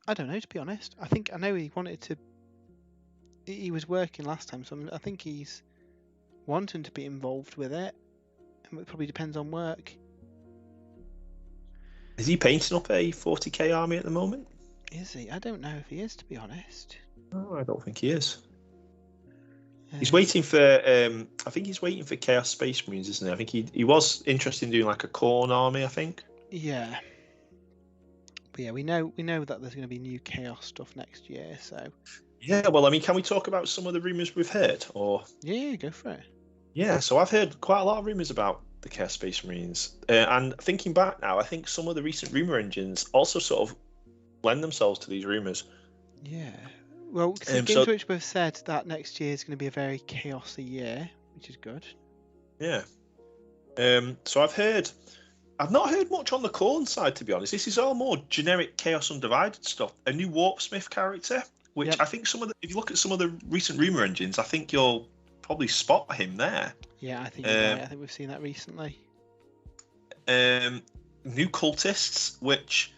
I don't know, to be honest. I know he wanted to. He was working last time, so I think he's wanting to be involved with it. And it probably depends on work. Is he painting up a 40k army at the moment? Is he? I don't know if he is, to be honest. No, I don't think he is. He's waiting for. I think he's waiting for Chaos Space Marines, isn't he? I think he was interested in doing like a Khorne army. I think. Yeah. But yeah, we know that there's going to be new Chaos stuff next year. So. Yeah, well, I mean, can we talk about some of the rumours we've heard, or? Yeah, go for it. Yeah, so I've heard quite a lot of rumours about the Chaos Space Marines, and thinking back now, I think some of the recent rumour engines also sort of lend themselves to these rumours. Yeah. Well, Games Workshop have said that next year is going to be a very chaosy year, which is good. Yeah. So I've not heard much on the Khorne side, to be honest. This is all more generic Chaos Undivided stuff. A new Warpsmith character, which I think if you look at some of the recent rumour engines, I think you'll probably spot him there. Yeah, I think you're right. I think we've seen that recently. New Cultists, which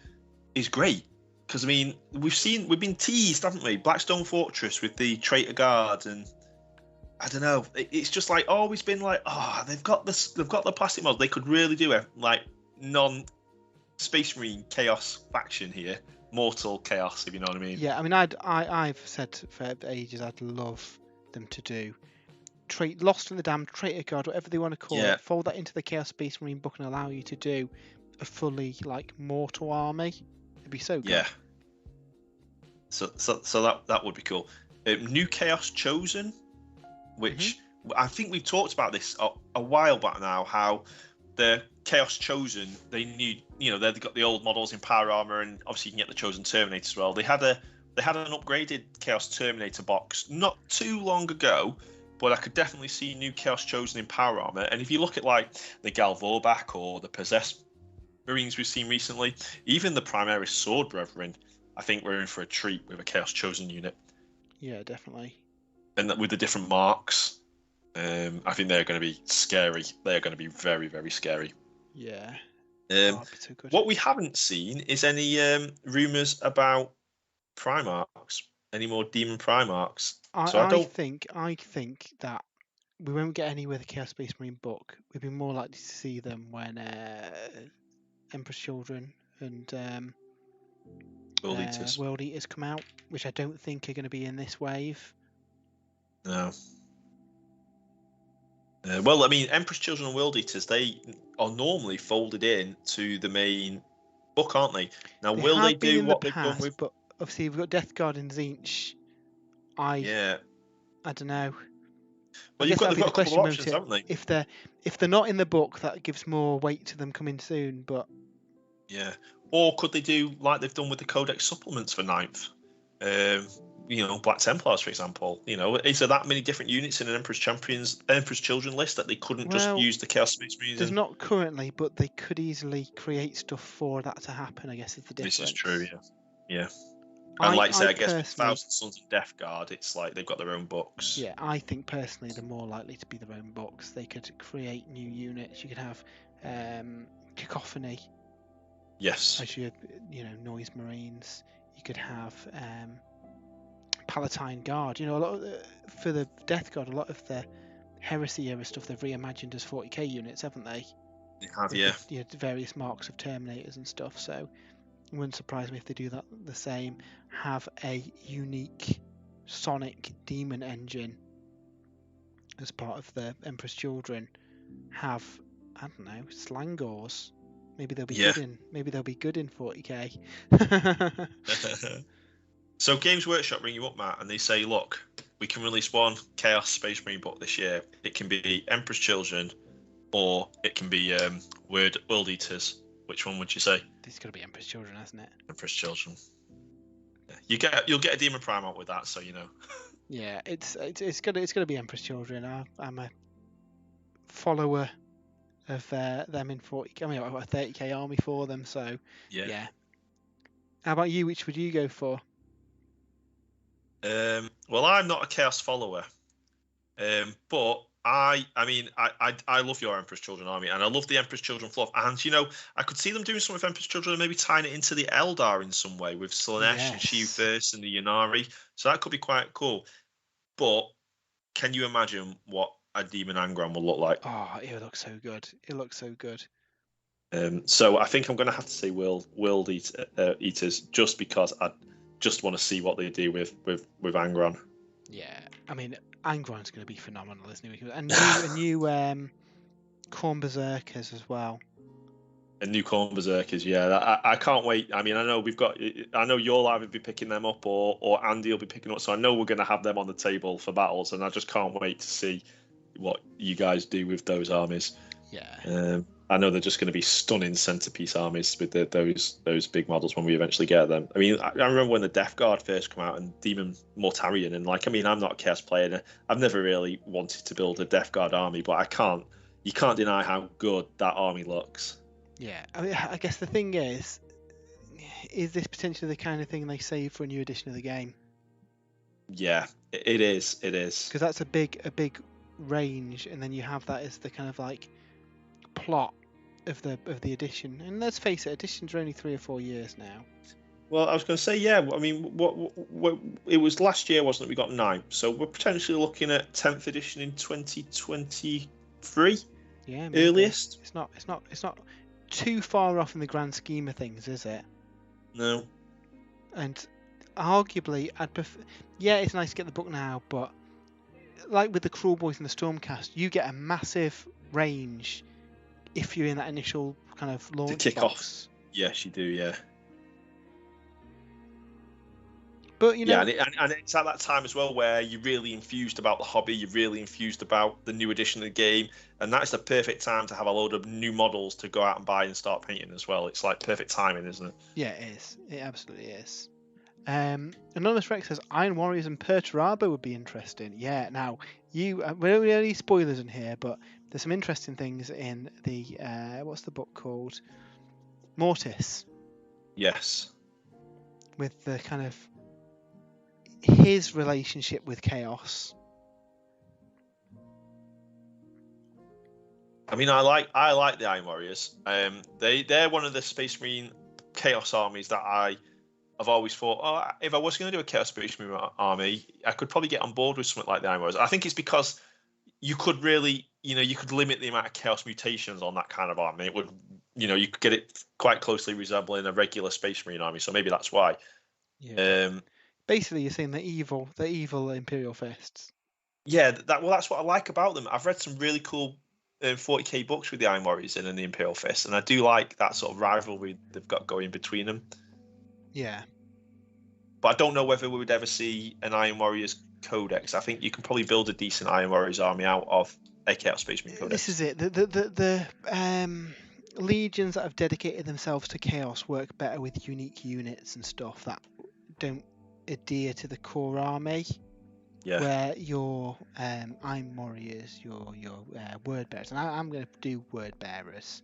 is great. Because, I mean, we've been teased, haven't we? Blackstone Fortress with the Traitor Guard, and I don't know. It's just like always been like, they've got the plastic model. They could really do a like non-Space Marine Chaos faction here, Mortal Chaos, if you know what I mean. Yeah, I mean, I've said for ages I'd love them to do Lost in the Damned, Traitor Guard, whatever they want to call it. Fold that into the Chaos Space Marine book and allow you to do a fully like mortal army. It'd be so good. Yeah. So that would be cool. New Chaos Chosen, which I think we've talked about this a while back now. How the Chaos Chosen, they've got the old models in power armor, and obviously you can get the Chosen Terminator as well. They had an upgraded Chaos Terminator box not too long ago, but I could definitely see new Chaos Chosen in power armor. And if you look at like the Galvorbak or the Possessed Marines we've seen recently, even the Primaris Sword Brethren, I think we're in for a treat with a Chaos Chosen unit. Yeah, definitely. And with the different marks, I think they're going to be scary. They're going to be very, very scary. Yeah. So good. What we haven't seen is any rumours about Primarchs, any more Demon Primarchs. I think that we won't get any with the Chaos Space Marine book. We'd be more likely to see them when Emperor's Children and World Eaters come out, which I don't think are going to be in this wave. No. Well, I mean, Emperor's Children and World Eaters, they are normally folded in to the main book, aren't they? Now, will they do what they've done with? But obviously, we've got Death Guard and Tzeentch. I don't know. Well, they've got a couple of options, haven't they? If they're not in the book, that gives more weight to them coming soon. But yeah, or could they do like they've done with the Codex supplements for 9th? Black Templars, for example. Is there that many different units in an Emperor's Children list that they couldn't just use the Chaos Space Marines? There's not currently, but they could easily create stuff for that to happen. I guess is the difference. This is true. Yeah. And I guess with Thousand Sons and Death Guard, it's like they've got their own books. Yeah, I think personally they're more likely to be their own books. They could create new units. You could have Cacophony. Yes. As your, Noise Marines. You could have Palatine Guard. A lot for the Death Guard, a lot of the Heresy era stuff they've reimagined as 40k units, haven't they? They have, yeah. Various marks of Terminators and stuff. So it wouldn't surprise me if they do that the same. Have a unique Sonic Demon engine as part of the Emperor's Children. Have, I don't know, Slangors. Maybe they'll be good in. Maybe they'll be good in 40k. So Games Workshop ring you up, Matt, and they say, look, we can release one Chaos Space Marine book this year. It can be Emperor's Children, or it can be World Eaters. Which one would you say? It's got to be Emperor's Children, hasn't it? Emperor's Children. Yeah. You'll get a Demon Prime out with that, so you know. Yeah, it's gonna be Emperor's Children. I'm a follower of them in 40. I mean, I've got a 30k army for them, so yeah. How about you? Which would you go for? Well, I'm not a Chaos follower, but I love your Emperor's Children army, and I love the Emperor's Children fluff. And you know, I could see them doing something with Emperor's Children and maybe tying it into the Eldar in some way with Slanesh and Sheafus and the Yunari. So that could be quite cool. But can you imagine what a Demon Angron will look like? Oh, it looks so good. It looks so good. So I think I'm going to have to say World Eaters, just because I just want to see what they do with Angron. Yeah, I mean, Angron's going to be phenomenal, isn't he? And a new Khorne Berserkers as well. And new Khorne Berserkers, yeah. I can't wait. I mean, I know you'll either be picking them up or Andy will be picking up. So I know we're going to have them on the table for battles, and I just can't wait to see what you guys do with those armies. Yeah. I know they're just going to be stunning centerpiece armies with those big models when we eventually get them. I mean, I remember when the Death Guard first came out and Demon Mortarion, and I'm not a Chaos player, and I've never really wanted to build a Death Guard army, but you can't deny how good that army looks. Yeah, I mean, I guess the thing is this potentially the kind of thing they save for a new edition of the game? Yeah, it is. It is. Because that's a big range, and then you have that as the kind of like plot of the edition. And let's face it, editions are only 3 or 4 years now. Well, I was going to say, yeah. I mean, what it was last year, wasn't it? We got 9, so we're potentially looking at 10th edition in 2023. Yeah, maybe. Earliest. It's not too far off in the grand scheme of things, is it? No. And arguably, I'd prefer. Yeah, it's nice to get the book now, but like with the Cruel Boys and the Stormcast, you get a massive range if you're in that initial kind of launch to kick box. Off. Yes, you do. Yeah. But you know, and it's at that time as well where you're really infused about the hobby, you're really infused about the new edition of the game, and that's the perfect time to have a load of new models to go out and buy and start painting as well. It's like perfect timing, isn't it? Yeah, it is. It absolutely is. Anonymous Rex says Iron Warriors and Perturabo would be interesting. Yeah, now we don't really have any spoilers in here, but there's some interesting things in the what's the book called? Mortis. Yes. With the kind of his relationship with Chaos. I mean, I like the Iron Warriors. They're one of the Space Marine Chaos armies that I have always thought, if I was going to do a Chaos Space Marine army, I could probably get on board with something like the Iron Warriors. I think it's because you could really, you could limit the amount of Chaos mutations on that kind of army. It would, you could get it quite closely resembling a regular Space Marine army. So maybe that's why. Yeah. Basically, you're saying the evil Imperial Fists. Yeah, that's what I like about them. I've read some really cool 40k books with the Iron Warriors in and the Imperial Fist, and I do like that sort of rivalry they've got going between them. Yeah. But I don't know whether we would ever see an Iron Warriors Codex. I think you can probably build a decent Iron Warriors army out of a Chaos Space Marine Codex. This is it. The legions that have dedicated themselves to Chaos work better with unique units and stuff that don't adhere to the core army. Yeah. Where your Iron Warriors, your Word Bearers, and I'm going to do Word Bearers.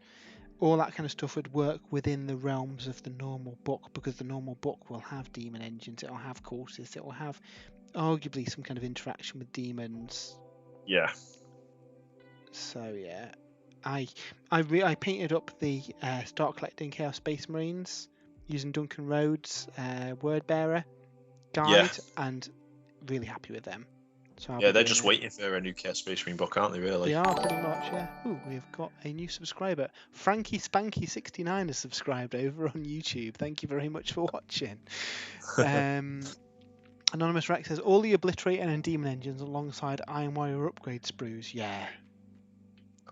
All that kind of stuff would work within the realms of the normal book, because the normal book will have demon engines, it will have courses, it will have arguably some kind of interaction with demons. Yeah. So yeah, I painted up the Start Collecting Chaos Space Marines using Duncan Rhodes' Word Bearer guide, and really happy with them. So they're just waiting for a new Chaos Space Marine book, aren't they? Really? They are pretty much. Yeah. Ooh, we've got a new subscriber. Frankie Spanky 69 has subscribed over on YouTube. Thank you very much for watching. Anonymous Rex says all the Obliterator and Demon engines alongside Iron Warrior upgrade sprues. Yeah.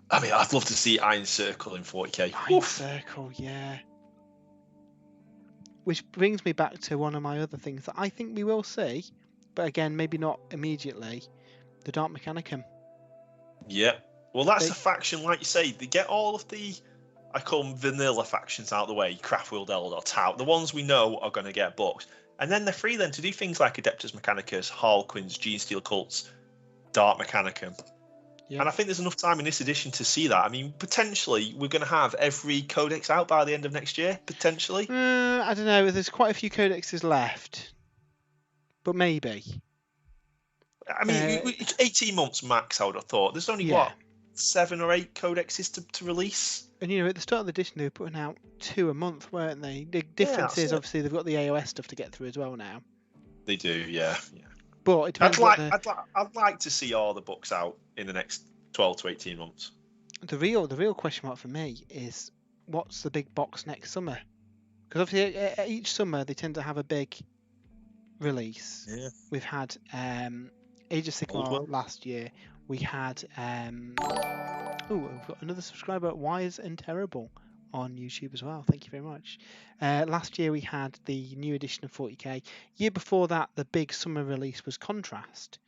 I mean, I'd love to see Iron Circle in 40k. Iron Circle, yeah. which brings me back to one of my other things that I think we will see, but again, maybe not immediately. The Dark Mechanicum. Yeah. Well, that's They- a faction, like you say, they get all of the, I call them vanilla factions out of the way, Craftworld Eldar, Tau, the ones we know are going to get books. And then they're free then to do things like Adeptus Mechanicus, Harlequins, Genestealer Cults, Dark Mechanicum. Yeah. And I think there's enough time in this edition to see that. I mean, potentially, we're going to have every codex out by the end of next year, potentially. I don't know. There's quite a few codexes left, but maybe. I mean, it's 18 months max, I would have thought. There's only, Yeah. what, 7 or 8 codexes to release? And at the start of the edition, they were putting out 2 a month, weren't they? The difference is, obviously, they've got the AOS stuff to get through as well now. They do, yeah. But it depends. I'd like to see all the books out in the next 12 to 18 months. The real question mark for me is, what's the big box next summer? Because obviously, each summer they tend to have a big release. Yeah. We've had Age of Sigmar last year. We had we've got another subscriber, Wise and Terrible, on YouTube as well. Thank you very much. Last year we had the new edition of 40k. Year before that, the big summer release was Contrast.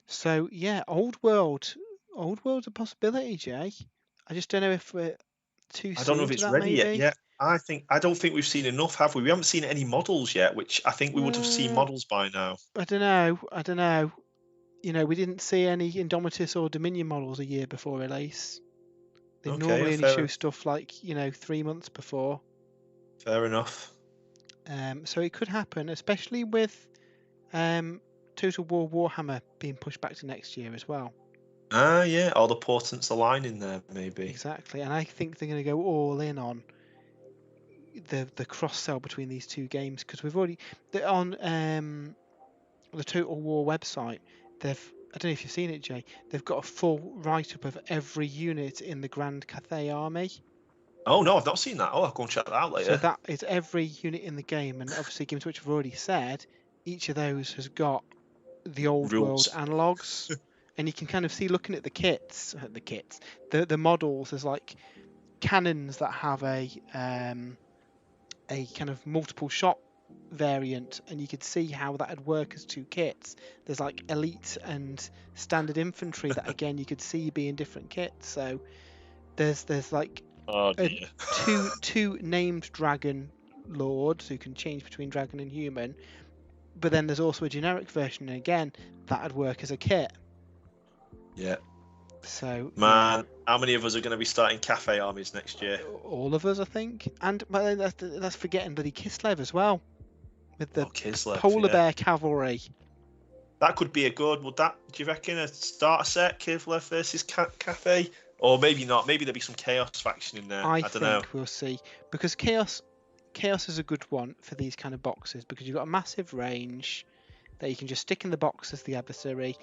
So yeah, Old World's a possibility, Jay. I just don't know if we're too soon. I don't know if it's ready yet. Yeah, I don't think we've seen enough, have we? We haven't seen any models yet, which I think we would have seen models by now. I don't know. We didn't see any Indomitus or Dominion models a year before release. They normally only show stuff like 3 months before. Fair enough. So it could happen, especially with Total War Warhammer being pushed back to next year as well. Yeah, all the portents align in there, maybe. Exactly, and I think they're going to go all in on the cross sell between these two games, because we've already on the Total War website. I don't know if you've seen it, Jay. They've got a full write-up of every unit in the Grand Cathay Army. Oh no, I've not seen that. Oh, I'll go and check that out later. So that is every unit in the game, and obviously, given to which I've already said, each of those has got the old world analogues, and you can kind of see, looking at the models. There's like cannons that have a kind of multiple shot variant, and you could see how that would work as 2 kits. There's like elite and standard infantry that again you could see being different kits. So there's like two named dragon lords who can change between dragon and human, but then there's also a generic version, and again that would work as a kit. Yeah. So man, how many of us are going to be starting cafe armies next year? All of us, I think. And that's forgetting bloody Kislev as well, with the polar bear cavalry. That could be a good. Do you reckon a starter set, Kislev versus cafe? Or maybe not. Maybe there'll be some chaos faction in there. I don't know. We'll see. Because chaos is a good one for these kind of boxes, because you've got a massive range that you can just stick in the box as the adversary.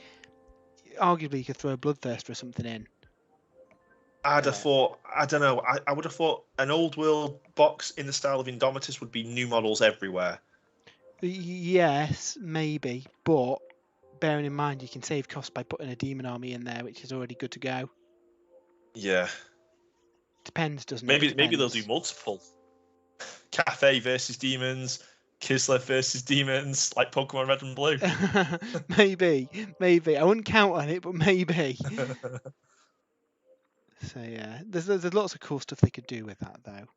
Arguably, you could throw a Bloodthirster or something in. I'd have thought, I don't know, I would have thought an old world box in the style of Indomitus would be new models everywhere. Yes, maybe, but bearing in mind you can save cost by putting a demon army in there, which is already good to go. Yeah. Depends, doesn't it? Maybe they'll do multiple. Cafe versus demons, Kislev versus demons, like Pokemon Red and Blue. maybe. I wouldn't count on it, but maybe. So yeah, there's lots of cool stuff they could do with that though.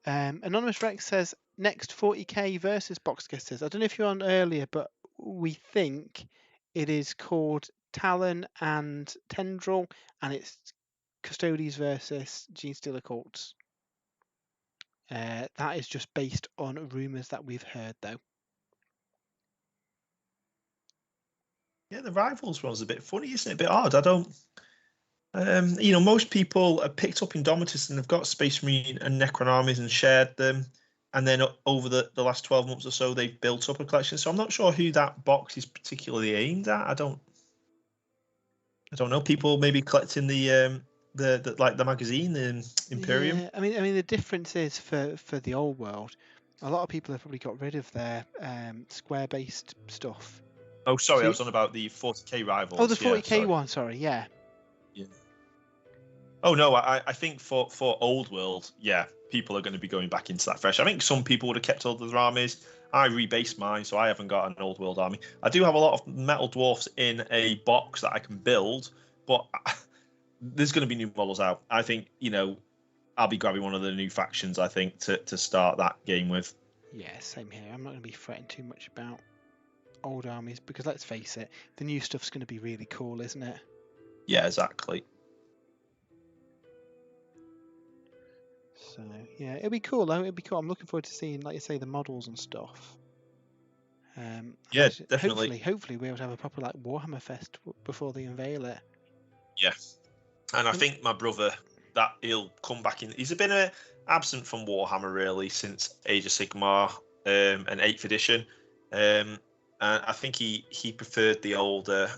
Anonymous Rex says next 40k versus box guesses. I don't know if you're on earlier, but we think it is called Talon and Tendril, and it's Custodes versus Genestealer Cults. That is just based on rumours that we've heard though. Yeah, the Rivals one's a bit funny, isn't it? A bit odd. I don't. Most people have picked up Indomitus and have got Space Marine and Necron armies and shared them, and then over the last 12 months or so, they've built up a collection. So I'm not sure who that box is particularly aimed at. I don't know. People maybe collecting the magazine, the Imperium. Yeah, I mean the difference is for the old world, a lot of people have probably got rid of their square-based stuff. Oh, sorry, I was on about the 40k Rivals. Oh, the 40k one. Sorry, yeah. Oh no, I think for Old World, yeah, people are going to be going back into that fresh. I think some people would have kept all their armies. I rebased mine, so I haven't got an Old World army. I do have a lot of metal dwarfs in a box that I can build, but there's going to be new models out. I think, I'll be grabbing one of the new factions, I think, to start that game with. Yeah, same here. I'm not going to be fretting too much about old armies because let's face it, the new stuff's going to be really cool, isn't it? Yeah, exactly. So yeah, it'll be cool though. It'll be cool. I'm looking forward to seeing, like you say, the models and stuff. Yeah, definitely. Hopefully we'll have a proper like Warhammer Fest before they unveil it. Yeah, and I think my brother, that he'll come back in. He's been absent from Warhammer really since Age of Sigmar and 8th edition, and I think he preferred the older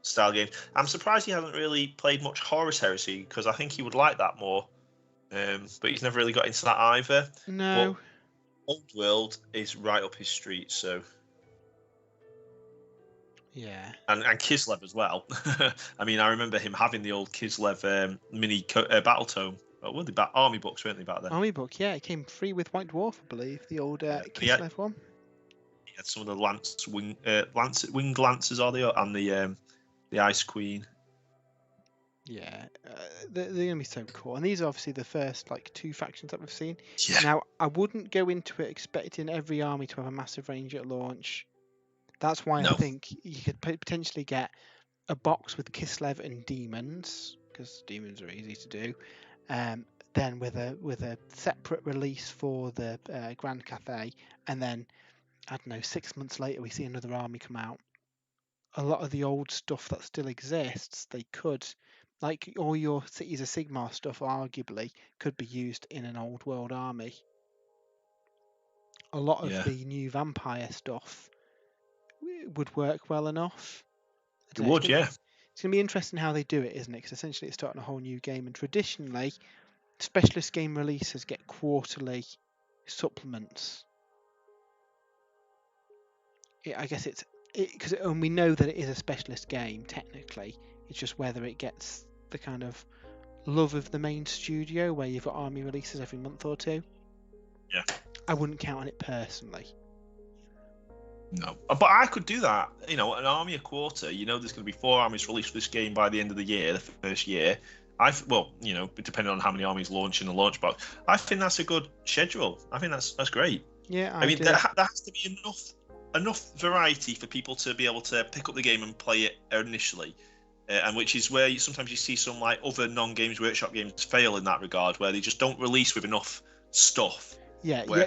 style game. I'm surprised he hasn't really played much Horus Heresy because I think he would like that more. But he's never really got into that either. No. But Old World is right up his street, so. Yeah. And Kislev as well. I mean, I remember him having the old Kislev mini battle tome. Well, were they army books, weren't they, back then? Army book, yeah. It came free with White Dwarf, I believe. The old Kislev one. He had some of the winged lancers, are they? And the Ice Queen. Yeah, they're going to be so cool. And these are obviously the first like 2 factions that we've seen. Yeah. Now, I wouldn't go into it expecting every army to have a massive range at launch. That's why I think you could potentially get a box with Kislev and demons, because demons are easy to do. Then with a separate release for the Grand Cathay, and then I don't know, 6 months later we see another army come out. A lot of the old stuff that still exists, they could, like all your Cities of Sigmar stuff, arguably could be used in an old world army. A lot of the new vampire stuff would work well enough. It would, yeah. It's going to be interesting how they do it, isn't it? Because essentially it's starting a whole new game, and traditionally, specialist game releases get quarterly supplements. I guess and we know that it is a specialist game, technically. It's just whether it gets the kind of love of the main studio, where you've got army releases every month or 2. Yeah. I wouldn't count on it personally. No, but I could do that. An army a quarter. There's going to be 4 armies released for this game by the end of the year, the first year. Depending on how many armies launch in the launch box, I think that's a good schedule. I think that's great. Yeah, I mean, there has to be enough variety for people to be able to pick up the game and play it initially, and which is where sometimes you see some like other non-Games Workshop games fail in that regard, where they just don't release with enough stuff.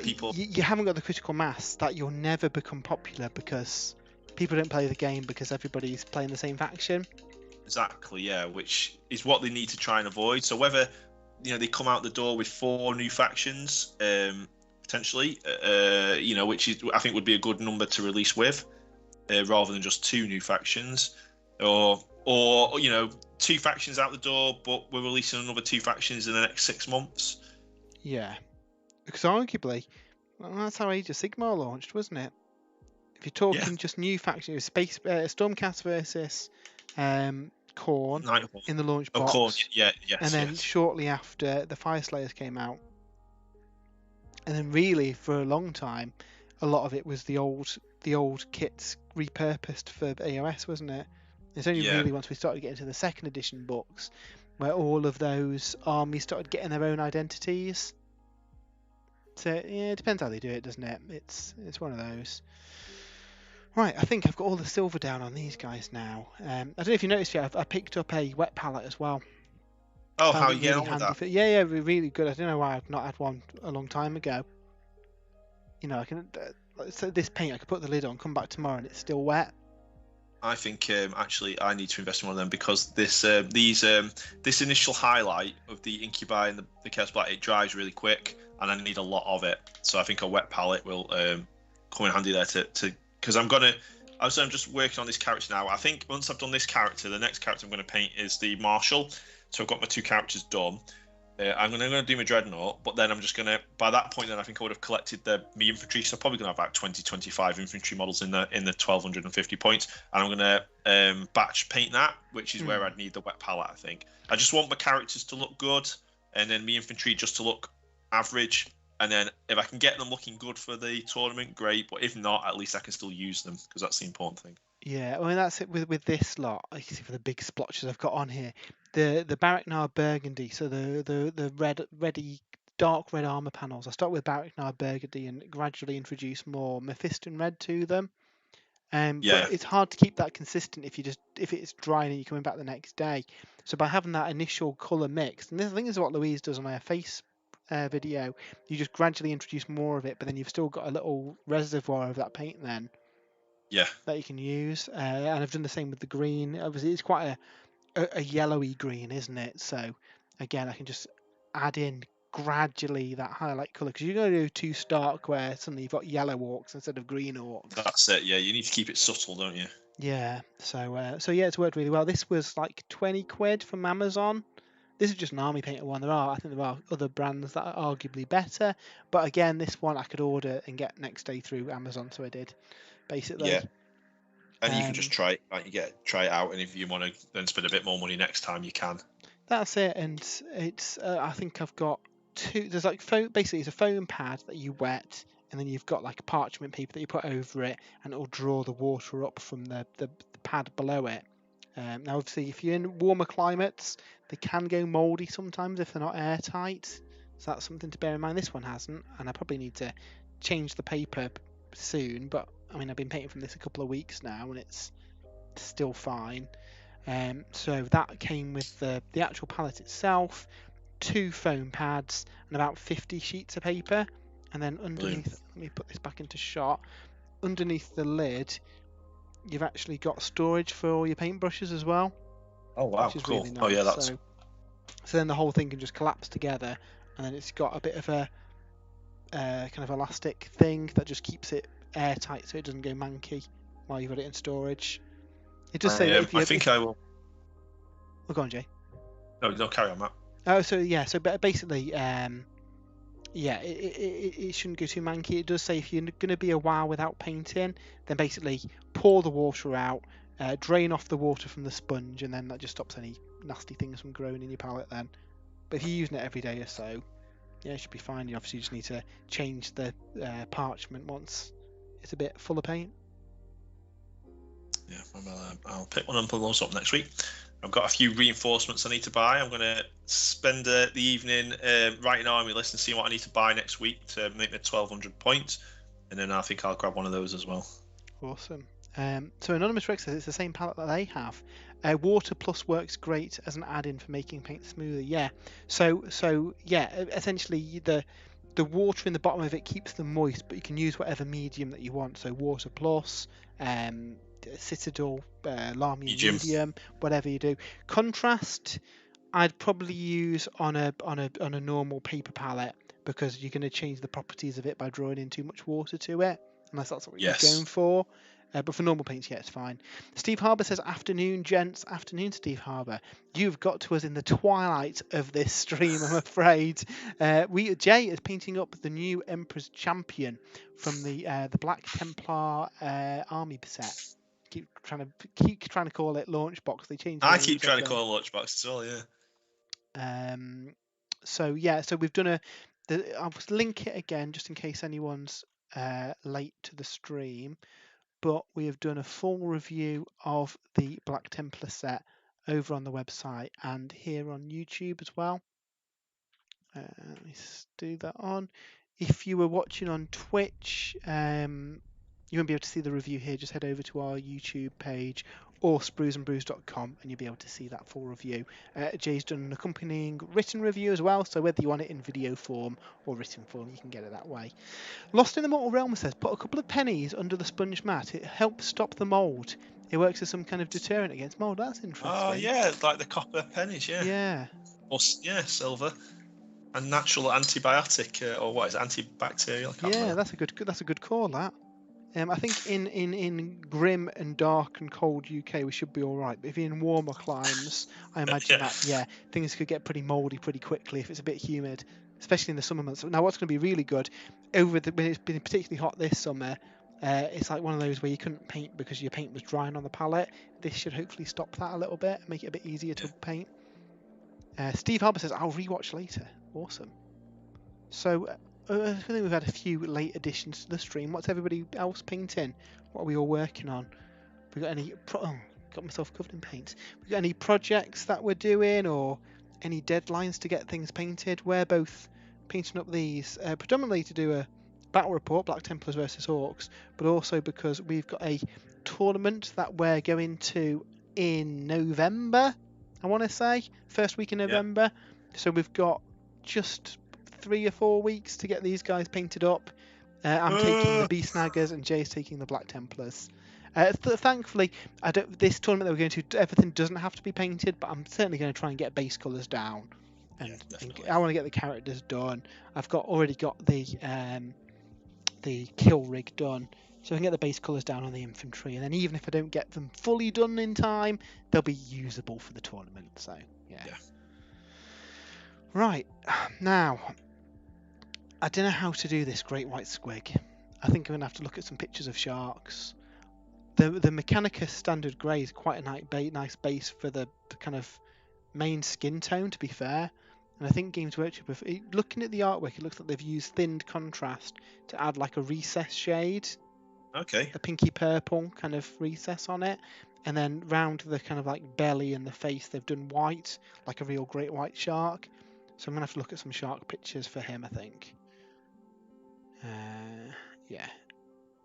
People you haven't got the critical mass that you'll never become popular because people don't play the game because everybody's playing the same faction. Exactly, yeah, which is what they need to try and avoid. So whether they come out the door with 4 new factions, potentially, which is I think would be a good number to release with, rather than just 2 new factions, or 2 factions out the door, but we're releasing another 2 factions in the next 6 months. Yeah. Because arguably, that's how Age of Sigmar launched, wasn't it? If you're talking just new factions, it was Stormcast versus Khorne in the launch box. Khorne, and then shortly after, the Fireslayers came out. And then really, for a long time, a lot of it was the old kits repurposed for AOS, wasn't it? It's only really once we started getting to the 2nd edition books where all of those armies started getting their own identities. So yeah, it depends how they do it, doesn't it? It's one of those. Right, I think I've got all the silver down on these guys now. I don't know if you noticed yet, I picked up a wet palette as well. Oh, how are you getting on with that? Yeah, really good. I don't know why I've not had one a long time ago. I can so this paint, I could put the lid on, come back tomorrow, and it's still wet. I think actually I need to invest in one of them because this initial highlight of the Incubi and the Chaos Black, it dries really quick, and I need a lot of it. So I think a wet palette will come in handy there to because I'm just working on this character now. I think once I've done this character, the next character I'm going to paint is the Marshal. So I've got my 2 characters done. I'm gonna do my dreadnought, but then I'm just gonna. By that point, then I think I would have collected me infantry. So I'm probably gonna have about 20, 25 infantry models in the 1250 points, and I'm gonna batch paint that, which is where I'd need the wet palette. I think I just want my characters to look good, and then me infantry just to look average. And then if I can get them looking good for the tournament, great. But if not, at least I can still use them because that's the important thing. Yeah, I mean that's it with this lot. You can see for the big splotches I've got on here, the Barracknard Burgundy. So the ready dark red armor panels. I start with Barracknard Burgundy and gradually introduce more Mephiston red to them. Yeah, But it's hard to keep that consistent if it's dry and you're coming back the next day. So by having that initial color mix, and this I think is what Louise does on her face video, you just gradually introduce more of it, but then you've still got a little reservoir of that paint then yeah. that you can use. And I've done the same with the green. Obviously, it's quite a yellowy green, isn't it? So again, I can just add in gradually that highlight colour because you're going to do too stark where suddenly you've got yellow orcs instead of green orcs. That's it. Yeah, you need to keep it subtle, don't you? Yeah. So yeah, it's worked really well. This was like 20 quid from Amazon. This is just an army painter one. I think there are other brands that are arguably better, but again, this one I could order and get next day through Amazon, so I did basically. Yeah. And you can just try it. Like try it out, and if you want to then spend a bit more money next time, you can. That's it, and it's. I think I've got two. There's like foam. Basically, it's a foam pad that you wet, and then you've got like parchment paper that you put over it, and it'll draw the water up from the pad below it. Now, obviously, if you're in warmer climates, they can go mouldy sometimes if they're not airtight. So that's something to bear in mind. This one hasn't, and I probably need to change the paper soon. But I mean, I've been painting from this a couple of weeks now, and it's still fine. So that came with the actual palette itself, 2 foam pads, and about 50 sheets of paper. And then underneath, let me put this back into shot. Underneath the lid, you've actually got storage for all your paintbrushes as well. Oh wow, which is cool. really nice. Oh yeah, that's. So then the whole thing can just collapse together, and then it's got a bit of a kind of elastic thing that just keeps it airtight, so it doesn't go manky while you've got it in storage. It does say that if you. I think I will. Oh, go on, Jay. No, carry on, Matt. Oh, so yeah, so basically, yeah, it shouldn't go too manky. It does say if you're going to be a while without painting, then basically pour the water out, drain off the water from the sponge, and then that just stops any nasty things from growing in your palette then. But if you're using it every day or so, yeah, it should be fine. You obviously just need to change the parchment once it's a bit full of paint. Yeah, I'll pick one and put those up next week. I've got a few reinforcements I need to buy. I'm going to spend the evening writing an army list and seeing what I need to buy next week to make me 1200 points. And then I think I'll grab one of those as well. Awesome. So Anonymous Rex says it's the same palette that they have. Water Plus works great as an add-in for making paint smoother. Yeah. So yeah, essentially the water in the bottom of it keeps them moist, but you can use whatever medium that you want. So Water Plus, Citadel, Lamy medium, whatever you do. Contrast, I'd probably use on a normal paper palette because you're going to change the properties of it by drawing in too much water to it, unless that's what you're going for. But for normal paints, yeah, it's fine. Steve Harbour says, afternoon, gents. Afternoon, Steve Harbour. You've got to us in the twilight of this stream, I'm afraid. Jay is painting up the new Emperor's Champion from the Black Templar Army Set. Keep trying to call it launch box. They changed. I keep trying to call it launch box as well. Yeah. So yeah. So we've done I'll link it again just in case anyone's late to the stream. But we have done a full review of the Black Templar set over on the website and here on YouTube as well. Let me do that on. If you were watching on Twitch, you won't be able to see the review here. Just head over to our YouTube page or spruesandbrews.com and you'll be able to see that full review. Jay's done an accompanying written review as well, so whether you want it in video form or written form, you can get it that way. Lost in the Mortal Realm says, put a couple of pennies under the sponge mat. It helps stop the mould. It works as some kind of deterrent against mould. That's interesting. Oh, yeah, like the copper pennies, yeah. Yeah. Or, yeah, silver. And natural antibiotic, or what is it, antibacterial? Yeah, that's a good call, that. I think in grim and dark and cold UK we should be all right. But if you're in warmer climes, I imagine that things could get pretty mouldy pretty quickly if it's a bit humid, especially in the summer months. Now what's going to be really good when it's been particularly hot this summer, it's like one of those where you couldn't paint because your paint was drying on the palette. This should hopefully stop that a little bit and make it a bit easier to paint. Steve Harbour says I'll rewatch later. Awesome. So. I think we've had a few late additions to the stream. What's everybody else painting? What are we all working on? We got any? Got myself covered in paint. We got any projects that we're doing, or any deadlines to get things painted? We're both painting up these predominantly to do a battle report, Black Templars versus Orks, but also because we've got a tournament that we're going to in November. I want to say first week in November. So we've got just 3 or 4 weeks to get these guys painted up. I'm taking the Beast Snaggers and Jay's taking the Black Templars. Thankfully, this tournament that we're going to, everything doesn't have to be painted, but I'm certainly going to try and get base colours down. And I want to get the characters done. I've already got the kill rig done, so I can get the base colours down on the infantry. And then even if I don't get them fully done in time, they'll be usable for the tournament. So yeah. Right now. I don't know how to do this great white squig. I think I'm going to have to look at some pictures of sharks. The Mechanicus standard grey is quite a nice base for the kind of main skin tone, to be fair. And I think Games Workshop, looking at the artwork, it looks like they've used thinned contrast to add like a recess shade. Okay. A pinky purple kind of recess on it. And then round the kind of like belly and the face, they've done white, like a real great white shark. So I'm going to have to look at some shark pictures for him, I think. Yeah,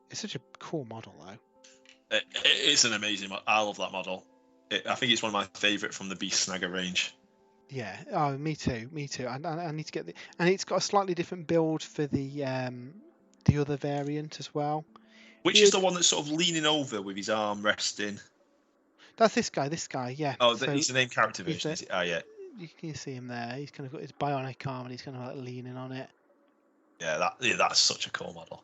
it's such a cool model though. It's an amazing model. I love that model. I think it's one of my favourite from the Beast Snagger range. Yeah, oh, me too. I need to get and it's got a slightly different build for the other variant as well. Which is the one that's sort of leaning over with his arm resting? That's this guy, yeah. Oh, he's the main character version, is it? Oh, yeah. You can see him there. He's kind of got his bionic arm and he's kind of like leaning on it. Yeah, that's such a cool model.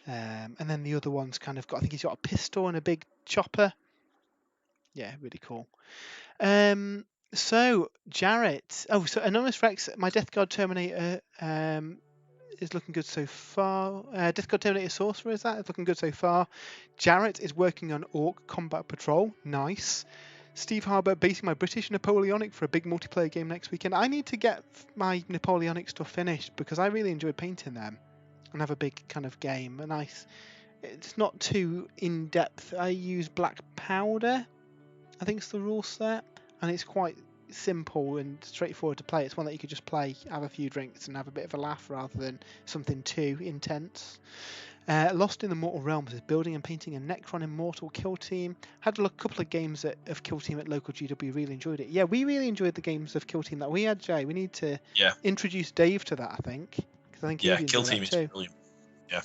And then the other one's kind of got, I think he's got a pistol and a big chopper. Yeah, really cool. So Jarrett. So Anonymous Rex, my Death Guard Terminator is looking good so far. Death Guard Terminator Sorcerer is looking good so far. Jarrett is working on Ork Combat Patrol. Nice. Steve Harbour basing my British Napoleonic for a big multiplayer game next weekend. I need to get my Napoleonic stuff finished because I really enjoyed painting them and have a big kind of game. It's not too in depth. I use black powder, I think it's the rule set, and it's quite simple and straightforward to play. It's one that you could just play, have a few drinks, and have a bit of a laugh rather than something too intense. Lost in the Mortal Realms is building and painting a Necron Immortal kill team. Had a couple of games of kill team at local GW. Really enjoyed it. Yeah, we really enjoyed the games of kill team that we had, Jay. We need to introduce Dave to that, I think. Because I think kill team is brilliant. Yeah.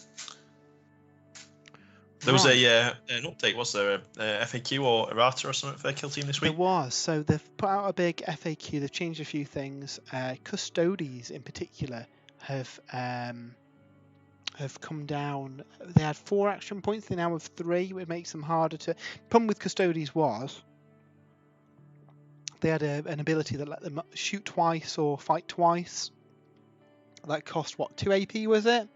There was an update. Was there a FAQ or errata or something for kill team this week? There was. So they've put out a big FAQ. They've changed a few things. Custodes in particular have come down. They had 4 action points. They now have 3, which makes them harder to. Problem with Custodes was they had an ability that let them shoot twice or fight twice. That cost what, 2 AP was it?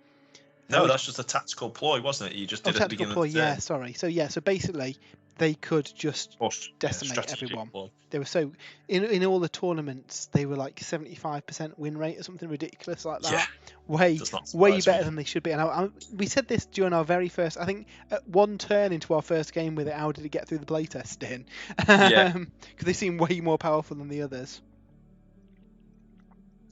No, that's just a tactical ploy, wasn't it? You just did it at the beginning of the turn. Yeah, sorry. So basically, they could just decimate everyone. Ploy. They were so in all the tournaments, they were like 75% win rate or something ridiculous like that. Yeah, way better than they should be. And we said this during our very first. I think at one turn into our first game with it, how did it get through the playtesting? Because they seem way more powerful than the others.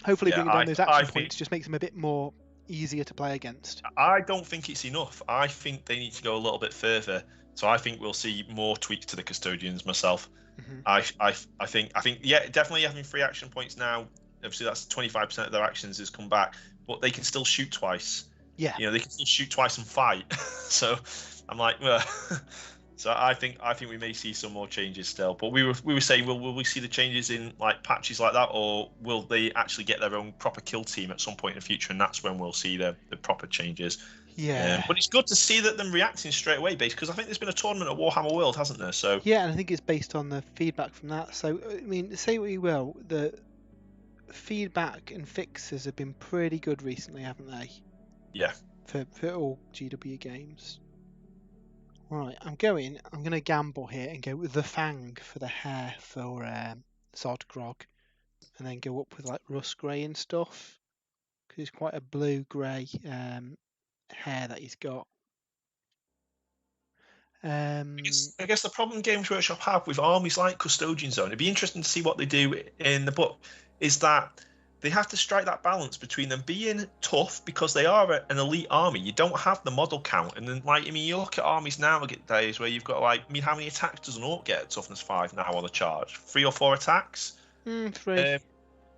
Hopefully, bringing down those action points just makes them a bit more easier to play against. I don't think it's enough. I think they need to go a little bit further. So I think we'll see more tweaks to the custodians myself. Mm-hmm. I think definitely having 3 action points now. Obviously that's 25% of their actions has come back, but they can still shoot twice. Yeah. They can still shoot twice and fight. So I'm like, So I think we may see some more changes still. But we were saying, will we see the changes in like patches like that, or will they actually get their own proper kill team at some point in the future, and that's when we'll see the proper changes. Yeah. But it's good to see that them reacting straight away, because I think there's been a tournament at Warhammer World, hasn't there? So Yeah, and I think it's based on the feedback from that. So I mean, say what you will, the feedback and fixes have been pretty good recently, haven't they? yeah. For all GW games. Right, I'm gonna gamble here and go with the Fang for the hair for Zodgrog, and then go up with like rust grey and stuff, because it's quite a blue grey hair that he's got. I guess the problem Games Workshop have with armies like Custodian Zone, it'd be interesting to see what they do in the book, is that they have to strike that balance between them being tough because they are an elite army. You don't have the model count, and then you look at armies nowadays where you've got how many attacks does an Ork get at toughness 5 now on the charge? 3 or 4 attacks? 3.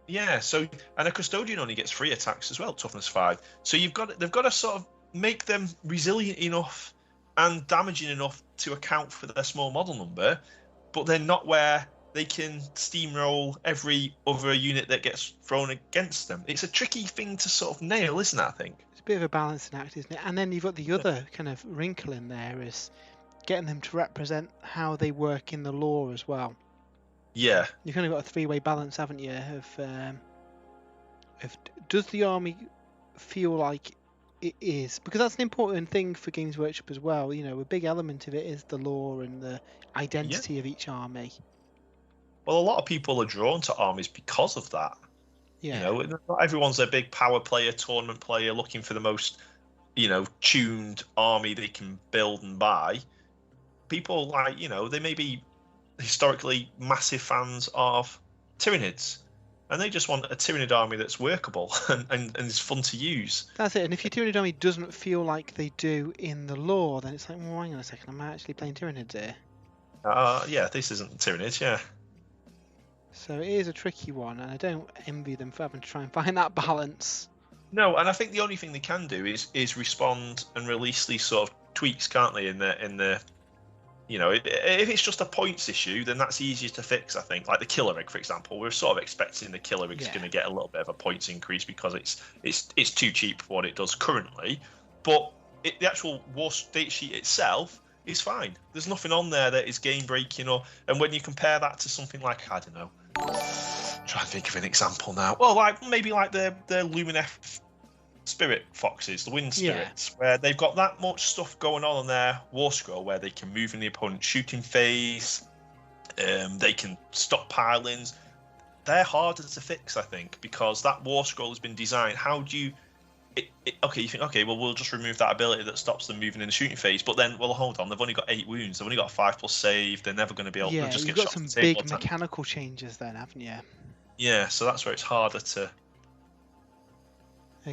Yeah. So, and a Custodian only gets 3 attacks as well, toughness 5. So they've got to sort of make them resilient enough and damaging enough to account for their small model number, but they're not where they can steamroll every other unit that gets thrown against them. It's a tricky thing to sort of nail, isn't it, I think? It's a bit of a balancing act, isn't it? And then you've got the other kind of wrinkle in there, is getting them to represent how they work in the lore as well. Yeah. You've kind of got a 3-way balance, haven't you? Of does the army feel like it is, because that's an important thing for Games Workshop as well. You know, a big element of it is the lore and the identity of each army. Well, a lot of people are drawn to armies because of that. Yeah. You know, not everyone's a big power player, tournament player, looking for the most, tuned army they can build and buy. People they may be historically massive fans of Tyranids, and they just want a Tyranid army that's workable and is fun to use. That's it. And if your Tyranid army doesn't feel like they do in the lore, then it's like, well, hang on a second, am I actually playing Tyranids here? Yeah, this isn't Tyranids, yeah. So it is a tricky one, and I don't envy them for having to try and find that balance. No, and I think the only thing they can do is respond and release these sort of tweaks, can't they? In the if it's just a points issue, then that's easier to fix. I think, like the Killer Rig, for example, we're sort of expecting the Killer Rig is going to get a little bit of a points increase because it's too cheap for what it does currently. But the actual war state sheet itself is fine. There's nothing on there that is game breaking, and when you compare that to something like, I don't know, I'm trying to think of an example now. Well, maybe the Lumineth Spirit Foxes, the Wind Spirits, where they've got that much stuff going on their War Scroll, where they can move in the opponent's shooting phase, they can stop pilings. They're harder to fix, I think, because that War Scroll has been designed. How do you? You think, okay, well, we'll just remove that ability that stops them moving in the shooting phase. But then, well, hold on, they've only got 8 wounds. They've only got 5+ save. They're never going to be able to just you've get got shot some big mechanical changes then, haven't you? Yeah, so that's where it's harder to.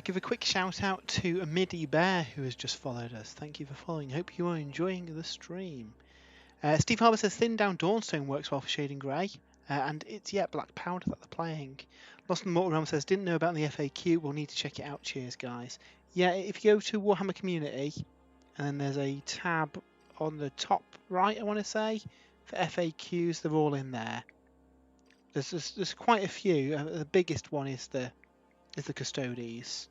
Give a quick shout out to Midi Bear, who has just followed us. Thank you for following. Hope you are enjoying the stream. Steve Harbour says Thin Down Dawnstone works well for shading grey, and it's black powder that they're playing. Lost in the Mortal Realm says didn't know about the FAQ. We'll need to check it out. Cheers, guys. Yeah, if you go to Warhammer Community, and then there's a tab on the top right, I want to say, for FAQs. They're all in there. There's quite a few. The biggest one is the Custodes.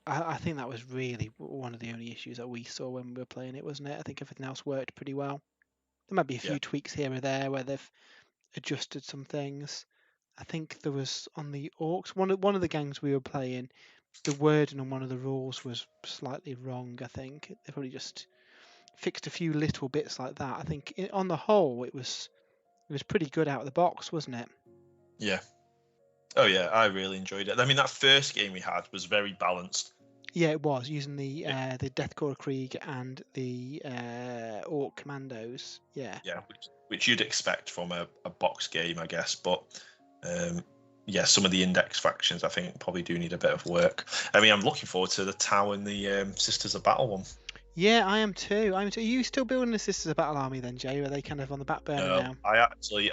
I think that was really one of the only issues that we saw when we were playing it, wasn't it? I think everything else worked pretty well. There might be a few tweaks here or there where they've adjusted some things. I think there was on the Orks, one of the gangs we were playing, the wording on one of the rules was slightly wrong. I think they probably just fixed a few little bits like that. I think on the whole it was pretty good out of the box, wasn't it? Yeah. Oh yeah, I really enjoyed it. I mean, that first game we had was very balanced. Yeah, it was, using the Deathcore Krieg and the Orc Commandos. Yeah. Yeah, which you'd expect from a box game, I guess. But some of the index factions I think probably do need a bit of work. I mean, I'm looking forward to the Tau and the Sisters of Battle one. Yeah, I am too. Are you still building the Sisters of Battle army then, Jay? Or are they kind of on the back burner now? I actually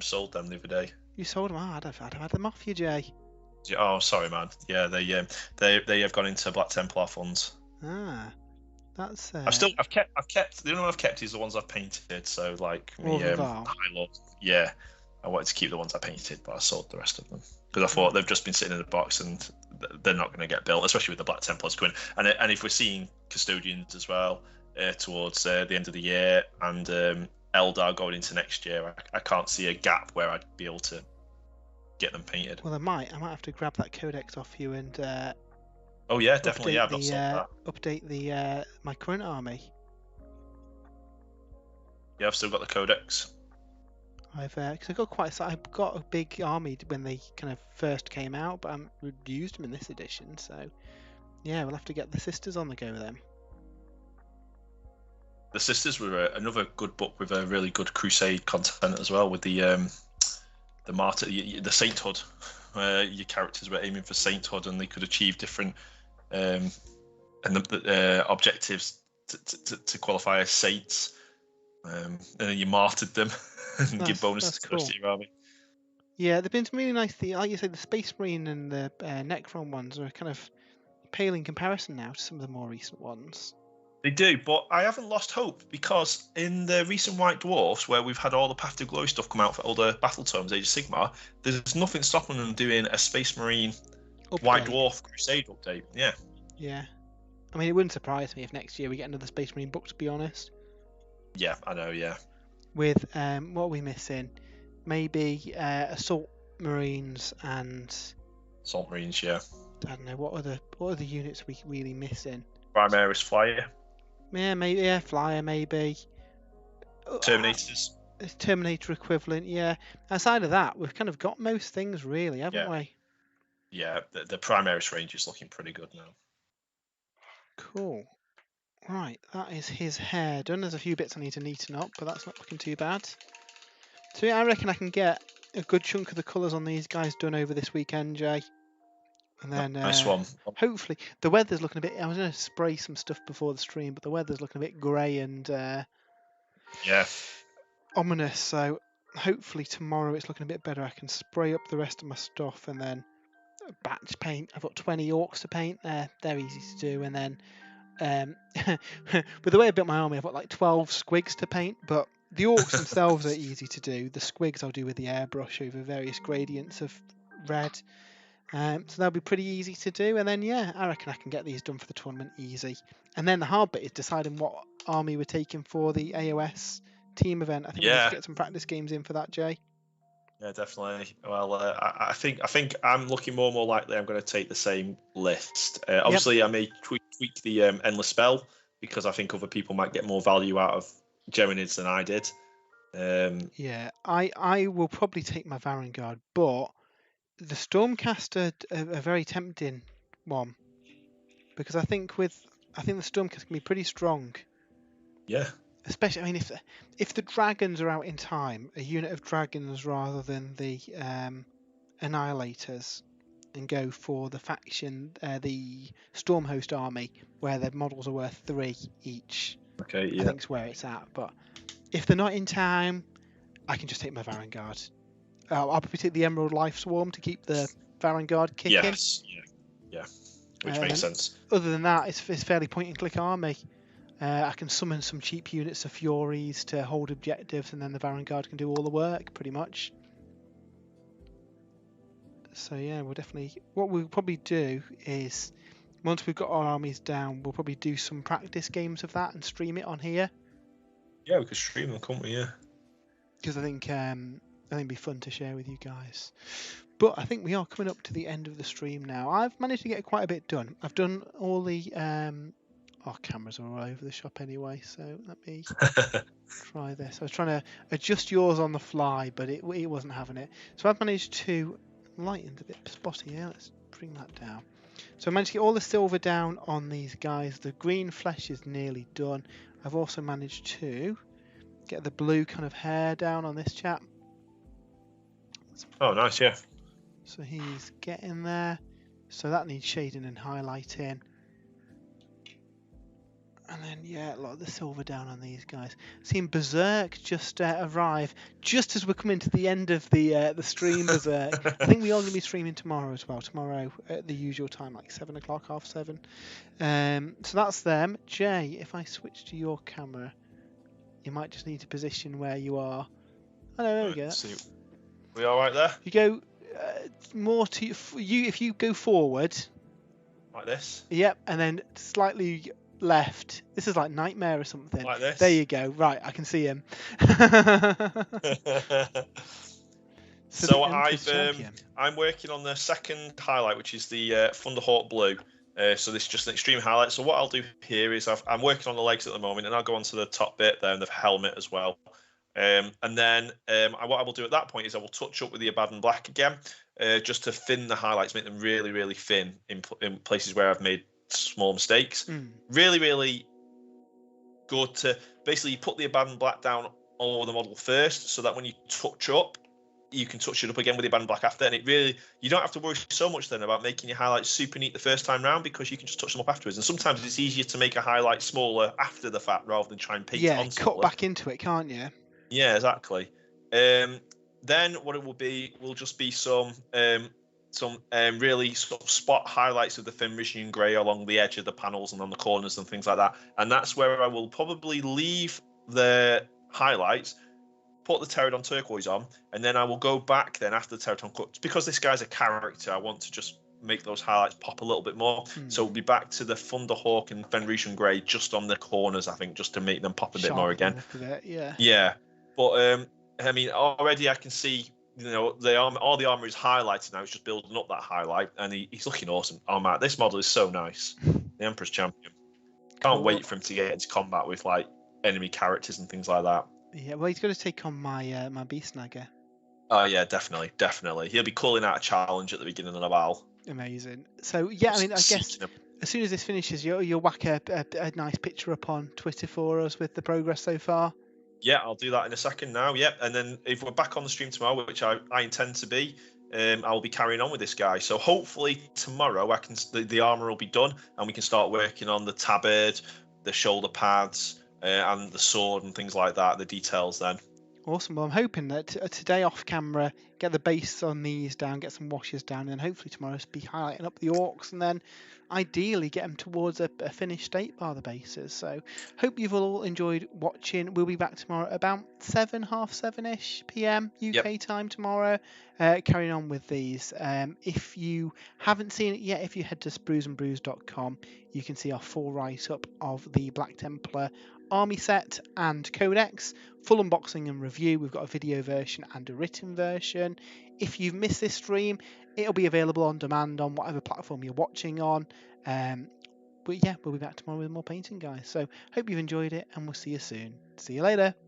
sold them the other day. You sold them? Oh, I'd have had them off you, Jay. Oh, sorry, man. Yeah, they have gone into Black Templar funds. Ah, That's I've kept the only one I've kept is the ones I've painted. So like me, Val. High Lord. Yeah, I wanted to keep the ones I painted, but I sold the rest of them because I thought they've just been sitting in a box and they're not going to get built, especially with the Black Templars coming. And if we're seeing Custodians as well towards the end of the year and Eldar going into next year, I can't see a gap where I'd be able to get them painted. Well, I might have to grab that codex off you and oh yeah, definitely. Yeah, I've not the sold that. update the my current army. Yeah, I've still got the codex. I've got a big army when they kind of first came out, but I haven't used them in this edition. So yeah, we'll have to get the sisters on the go then. The Sisters were another good book with a really good crusade content as well, with the martyr, the sainthood, where your characters were aiming for sainthood and they could achieve different objectives to qualify as saints, and then you martyred them and give bonuses to the rest of your army. Yeah, they've been some really nice things. Like you say, the Space Marine and the Necron ones are kind of pale in comparison now to some of the more recent ones. They do, but I haven't lost hope because in the recent White Dwarfs, where we've had all the Path to Glory stuff come out for all the Battle Tomes, Age of Sigmar, there's nothing stopping them doing a Space Marine White Dwarf Crusade update. Yeah. Yeah. I mean, it wouldn't surprise me if next year we get another Space Marine book, to be honest. Yeah, I know, yeah. With, what are we missing? Maybe Assault Marines and... Assault Marines, yeah. I don't know, what are the units we really missing? Primaris Flyer. Yeah, maybe, yeah, Flyer, maybe. Terminators. Terminator equivalent, yeah. Outside of that, we've kind of got most things, really, haven't we? Yeah, the Primaris range is looking pretty good now. Cool. Right, that is his hair done. There's a few bits I need to neaten up, but that's not looking too bad. So yeah, I reckon I can get a good chunk of the colours on these guys done over this weekend, Jay. And then nice one. Hopefully, the weather's looking a bit... I was going to spray some stuff before the stream, but the weather's looking a bit grey and ominous. So hopefully tomorrow it's looking a bit better. I can spray up the rest of my stuff and then batch paint. I've got 20 orcs to paint. They're easy to do. And then with the way I built my army, I've got like 12 squigs to paint, but the orcs themselves are easy to do. The squigs I'll do with the airbrush over various gradients of red. So that'll be pretty easy to do. And then, yeah, I reckon I can get these done for the tournament easy. And then the hard bit is deciding what army we're taking for the AOS team event. I think we need to get some practice games in for that, Jay. Yeah, definitely. Well, I think I'm looking more and more likely I'm going to take the same list. Obviously, I may tweak the endless spell because I think other people might get more value out of Germanids than I did. Yeah, I will probably take my Varangard, but the Stormcaster a very tempting one because I think the Stormcaster can be pretty strong. Yeah. Especially, I mean, if the dragons are out in time, a unit of dragons rather than the Annihilators, and go for the faction, the Stormhost army, where their models are worth 3 each. Okay, yeah. I think's where it's at. But if they're not in time, I can just take my Varangard. I'll probably take the Emerald Life Swarm to keep the Varangard kicking. Yes, yeah. Which makes sense. Other than that, it's fairly point-and-click army. I can summon some cheap units of Furies to hold objectives, and then the Varangard can do all the work, pretty much. So yeah, what we'll probably do is, once we've got our armies down, we'll probably do some practice games of that and stream it on here. Yeah, we could stream them, couldn't we? Yeah. Because I think it'd be fun to share with you guys. But I think we are coming up to the end of the stream now. I've managed to get quite a bit done. I've done all the... our cameras are all over the shop anyway, so let me try this. I was trying to adjust yours on the fly, but it wasn't having it. So I've managed to lighten a bit spotty here. Let's bring that down. So I managed to get all the silver down on these guys. The green flesh is nearly done. I've also managed to get the blue kind of hair down on this chap. Oh, nice, yeah. So he's getting there. So that needs shading and highlighting. And then, yeah, a lot of the silver down on these guys. Seeing Berserk just arrive just as we're coming to the end of the stream. Berserk. I think we are going to be streaming tomorrow as well. Tomorrow at the usual time, like 7 o'clock, 7:30. So that's them. Jay, if I switch to your camera, you might just need to position where you are. Oh, no, there we go. See, we all right there? You go more to you if you go forward. Like this? Yep, and then slightly left. This is like Nightmare or something. Like this? There you go. Right, I can see him. So I'm working on the second highlight, which is the Thunderhawk Blue. So this is just an extreme highlight. So what I'll do here is I'm working on the legs at the moment, and I'll go on to the top bit there and the helmet as well. And then what I will do at that point is I will touch up with the Abaddon Black again, just to thin the highlights, make them really, really thin in places where I've made small mistakes. Really, really good to basically put the Abaddon Black down all over the model first, so that when you touch up, you can touch it up again with the Abaddon Black after, and you don't have to worry so much then about making your highlights super neat the first time round, because you can just touch them up afterwards. And sometimes it's easier to make a highlight smaller after the fact rather than try and paint it on. Yeah, cut back into it, can't you? Yeah, exactly. Then what it will be will just be some really sort of spot highlights of the Fenrisian grey along the edge of the panels and on the corners and things like that. And that's where I will probably leave the highlights, put the Pterodon turquoise on, and then I will go back then after the Pterodon cut. Because this guy's a character, I want to just make those highlights pop a little bit more. So we'll be back to the Thunderhawk and Fenrisian grey just on the corners, I think, just to make them pop a bit more again. Yeah. But I mean, already I can see, all the armor is highlighted now. It's just building up that highlight, and he's looking awesome. Oh man, this model is so nice. The Emperor's Champion. Can't wait for him to get into combat with like enemy characters and things like that. Yeah, well, he's going to take on my my Beast Snagger. Oh yeah, definitely. He'll be calling out a challenge at the beginning of the battle. Amazing. So yeah, I mean, I guess as soon as this finishes, you'll whack a nice picture up on Twitter for us with the progress so far. Yeah, I'll do that in a second now. Yep, and then if we're back on the stream tomorrow, which I intend to be, I will be carrying on with this guy. So hopefully tomorrow the armor will be done, and we can start working on the tabard, the shoulder pads, and the sword and things like that. The details then. Awesome. Well, I'm hoping that today off camera, get the base on these down, get some washes down, and then hopefully tomorrow be highlighting up the Orks, and then ideally get them towards a finished state bar the bases. So hope you've all enjoyed watching. We'll be back tomorrow about 7:30 p.m. UK time tomorrow, carrying on with these. If you haven't seen it yet, if you head to spruesandbrews.com, you can see our full write-up of the Black Templar Army Set and Codex, full unboxing and review. We've got a video version and a written version. If you've missed this stream, it'll be available on demand on whatever platform you're watching on. But yeah, we'll be back tomorrow with more painting, guys. So hope you've enjoyed it, and we'll see you soon. See you later.